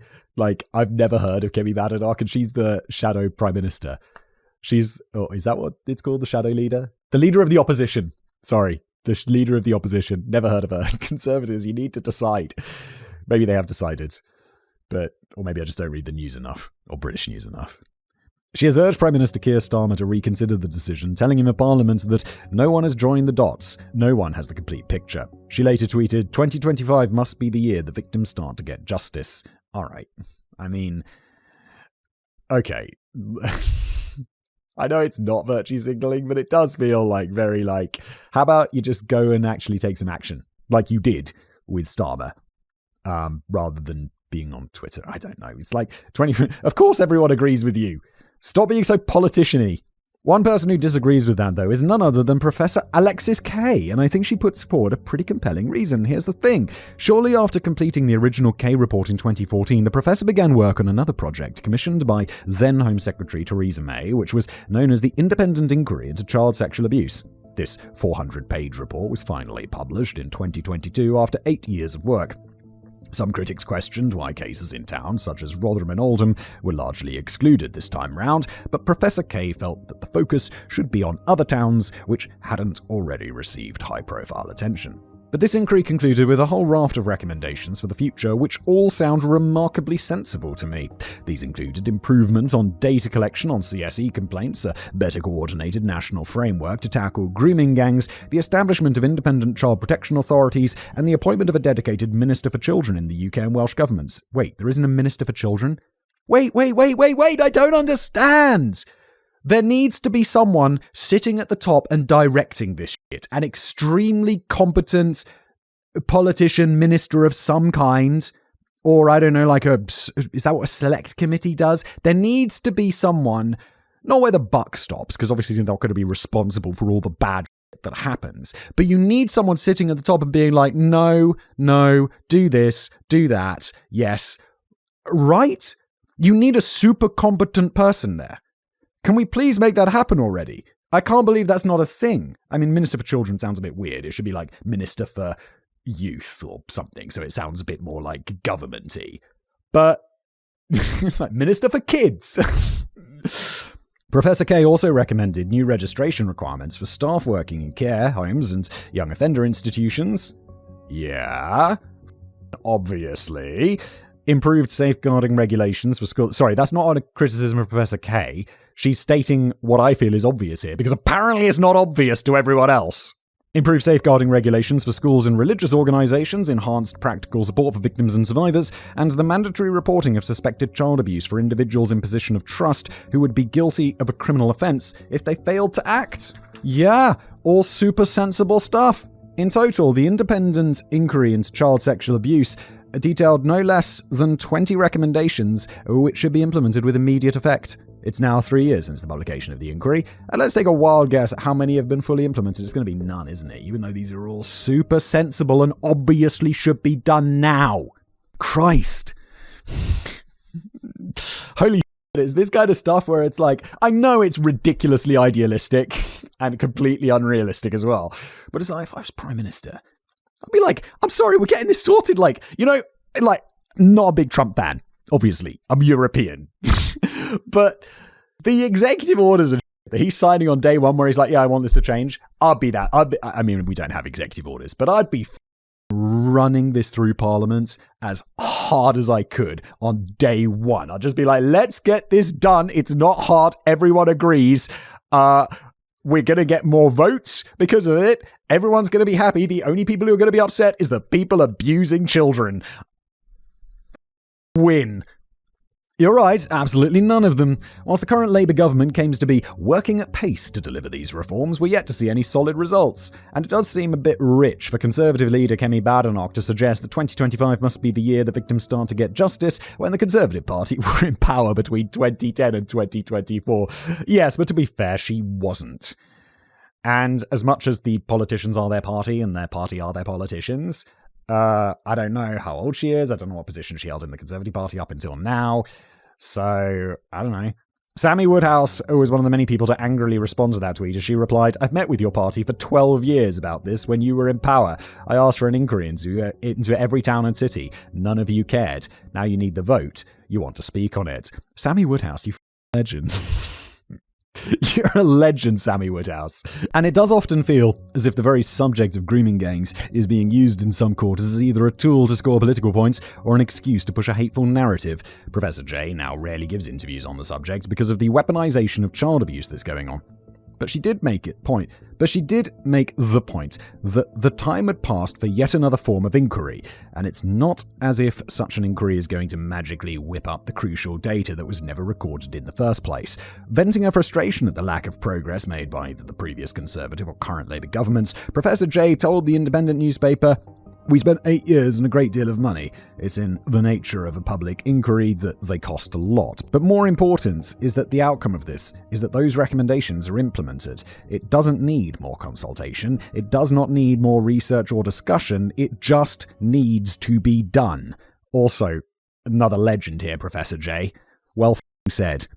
I've never heard of Kemi Badenoch, and she's the shadow prime minister. Is that what it's called? The shadow leader? The leader of the opposition. Sorry, the leader of the opposition. Never heard of her. Conservatives, you need to decide. Maybe they have decided, or maybe I just don't read the news enough, or British news enough. She has urged Prime Minister Keir Starmer to reconsider the decision, telling him in Parliament that no one has joined the dots, no one has the complete picture. She later tweeted, 2025 must be the year the victims start to get justice. Alright, I mean, okay. I know it's not virtue signaling, but it does feel how about you just go and actually take some action, like you did with Starmer, rather than being on Twitter. I don't know. It's of course everyone agrees with you. Stop being so politician-y. One person who disagrees with that, though, is none other than Professor Alexis Kay, and I think she puts forward a pretty compelling reason. Here's the thing. Shortly after completing the original Kay report in 2014, the professor began work on another project commissioned by then Home Secretary Theresa May, which was known as the Independent Inquiry into Child Sexual Abuse. This 400-page report was finally published in 2022 after 8 years of work. Some critics questioned why cases in towns such as Rotherham and Oldham were largely excluded this time round, but Professor Kay felt that the focus should be on other towns which hadn't already received high-profile attention. But this inquiry concluded with a whole raft of recommendations for the future, which all sound remarkably sensible to me. These included improvement on data collection on CSE complaints, a better coordinated national framework to tackle grooming gangs, the establishment of independent child protection authorities, and the appointment of a dedicated Minister for Children in the UK and Welsh governments. Wait, there isn't a Minister for Children? Wait, I don't understand! There needs to be someone sitting at the top and directing this shit. An extremely competent politician, minister of some kind. Or, I don't know, is that what a select committee does? There needs to be someone, not where the buck stops, because obviously they're not going to be responsible for all the bad shit that happens. But you need someone sitting at the top and being like, no, do this, do that, yes. Right? You need a super competent person there. Can we please make that happen already? I can't believe that's not a thing. I mean, Minister for Children sounds a bit weird. It should be like Minister for Youth or something, so it sounds a bit more like government-y. But it's like Minister for Kids. Professor Kay also recommended new registration requirements for staff working in care homes and young offender institutions. Yeah, obviously. Improved safeguarding regulations for schools. Sorry, that's not a criticism of Professor Kay. She's stating what I feel is obvious here, because apparently it's not obvious to everyone else. Improved safeguarding regulations for schools and religious organizations, enhanced practical support for victims and survivors, and the mandatory reporting of suspected child abuse for individuals in position of trust who would be guilty of a criminal offense if they failed to act. Yeah, all super sensible stuff. In total, the Independent Inquiry into Child Sexual Abuse detailed no less than 20 recommendations which should be implemented with immediate effect. It's now 3 years since the publication of the inquiry, and let's take a wild guess at how many have been fully implemented. It's going to be none, isn't it? Even though these are all super sensible and obviously should be done now. Christ. Holy shit, it's this kind of stuff where it's like, I know it's ridiculously idealistic and completely unrealistic as well, but it's like, if I was Prime Minister, I'd be like, I'm sorry, we're getting this sorted. Not a big Trump fan, obviously. I'm European. But the executive orders that he's signing on day one where he's like, yeah, I want this to change, I'd be that. I mean, we don't have executive orders, but I'd be running this through Parliament as hard as I could on day one. I'd just be like, let's get this done. It's not hard. Everyone agrees. We're going to get more votes because of it. Everyone's going to be happy. The only people who are going to be upset is the people abusing children. Win. You're right, absolutely none of them. Whilst the current Labour government claims to be working at pace to deliver these reforms, we're yet to see any solid results. And it does seem a bit rich for Conservative leader Kemi Badenoch to suggest that 2025 must be the year the victims start to get justice, when the Conservative Party were in power between 2010 and 2024. Yes, but to be fair, she wasn't. And as much as the politicians are their party and their party are their politicians, I don't know how old she is. I don't know what position she held in the Conservative Party up until now. So, I don't know. Sammy Woodhouse was one of the many people to angrily respond to that tweet as she replied, I've met with your party for 12 years about this when you were in power. I asked for an inquiry into every town and city. None of you cared. Now you need the vote. You want to speak on it. Sammy Woodhouse, you legend. You're a legend, Sammy Woodhouse. And it does often feel as if the very subject of grooming gangs is being used in some quarters as either a tool to score political points or an excuse to push a hateful narrative. Professor J now rarely gives interviews on the subject because of the weaponization of child abuse that's going on. But she did make the point that the time had passed for yet another form of inquiry, and it's not as if such an inquiry is going to magically whip up the crucial data that was never recorded in the first place. Venting her frustration at the lack of progress made by either the previous Conservative or current Labour governments, Professor J told the Independent newspaper, We spent 8 years and a great deal of money. It's in the nature of a public inquiry that they cost a lot. But more important is that the outcome of this is that those recommendations are implemented. It doesn't need more consultation. It does not need more research or discussion. It just needs to be done. Also, another legend here, Professor J. Well said.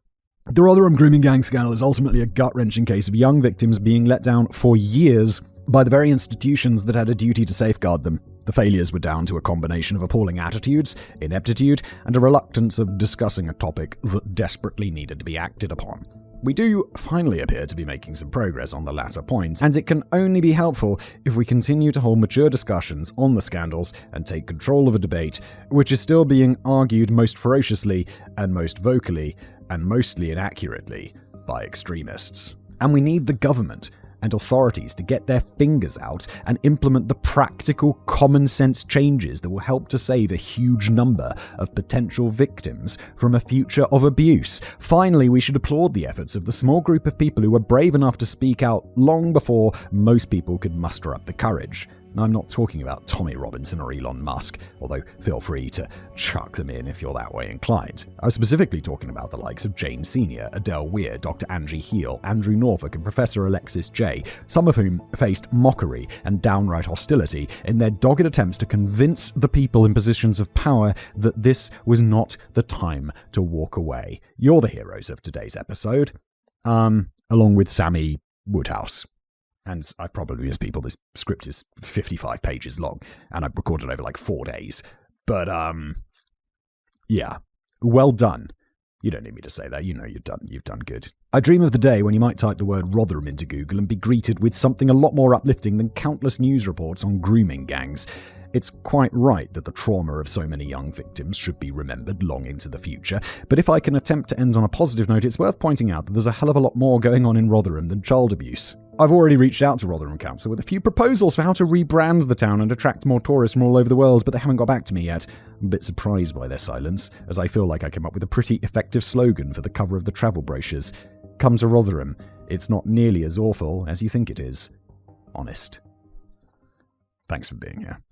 The Rotherham Grooming gang scandal is ultimately a gut-wrenching case of young victims being let down for years by the very institutions that had a duty to safeguard them. The failures were down to a combination of appalling attitudes, ineptitude, and a reluctance of discussing a topic that desperately needed to be acted upon. We do finally appear to be making some progress on the latter point, and it can only be helpful if we continue to hold mature discussions on the scandals and take control of a debate which is still being argued most ferociously and most vocally and mostly inaccurately by extremists. And we need the government and authorities to get their fingers out and implement the practical common sense changes that will help to save a huge number of potential victims from a future of abuse. Finally, we should applaud the efforts of the small group of people who were brave enough to speak out long before most people could muster up the courage. And I'm not talking about Tommy Robinson or Elon Musk, although feel free to chuck them in if you're that way inclined. I was specifically talking about the likes of Jane Sr., Adele Weir, Dr. Angie Heel, Andrew Norfolk, and Professor Alexis J., some of whom faced mockery and downright hostility in their dogged attempts to convince the people in positions of power that this was not the time to walk away. You're the heroes of today's episode, along with Sammy Woodhouse. And I've probably missed people. This script is 55 pages long, and I've recorded over like 4 days. But, yeah. Well done. You don't need me to say that. You know you've done good. I dream of the day when you might type the word Rotherham into Google and be greeted with something a lot more uplifting than countless news reports on grooming gangs. It's quite right that the trauma of so many young victims should be remembered long into the future, but if I can attempt to end on a positive note, it's worth pointing out that there's a hell of a lot more going on in Rotherham than child abuse. I've already reached out to Rotherham Council with a few proposals for how to rebrand the town and attract more tourists from all over the world, but they haven't got back to me yet. I'm a bit surprised by their silence, as I feel like I came up with a pretty effective slogan for the cover of the travel brochures. Come to Rotherham. It's not nearly as awful as you think it is. Honest. Thanks for being here.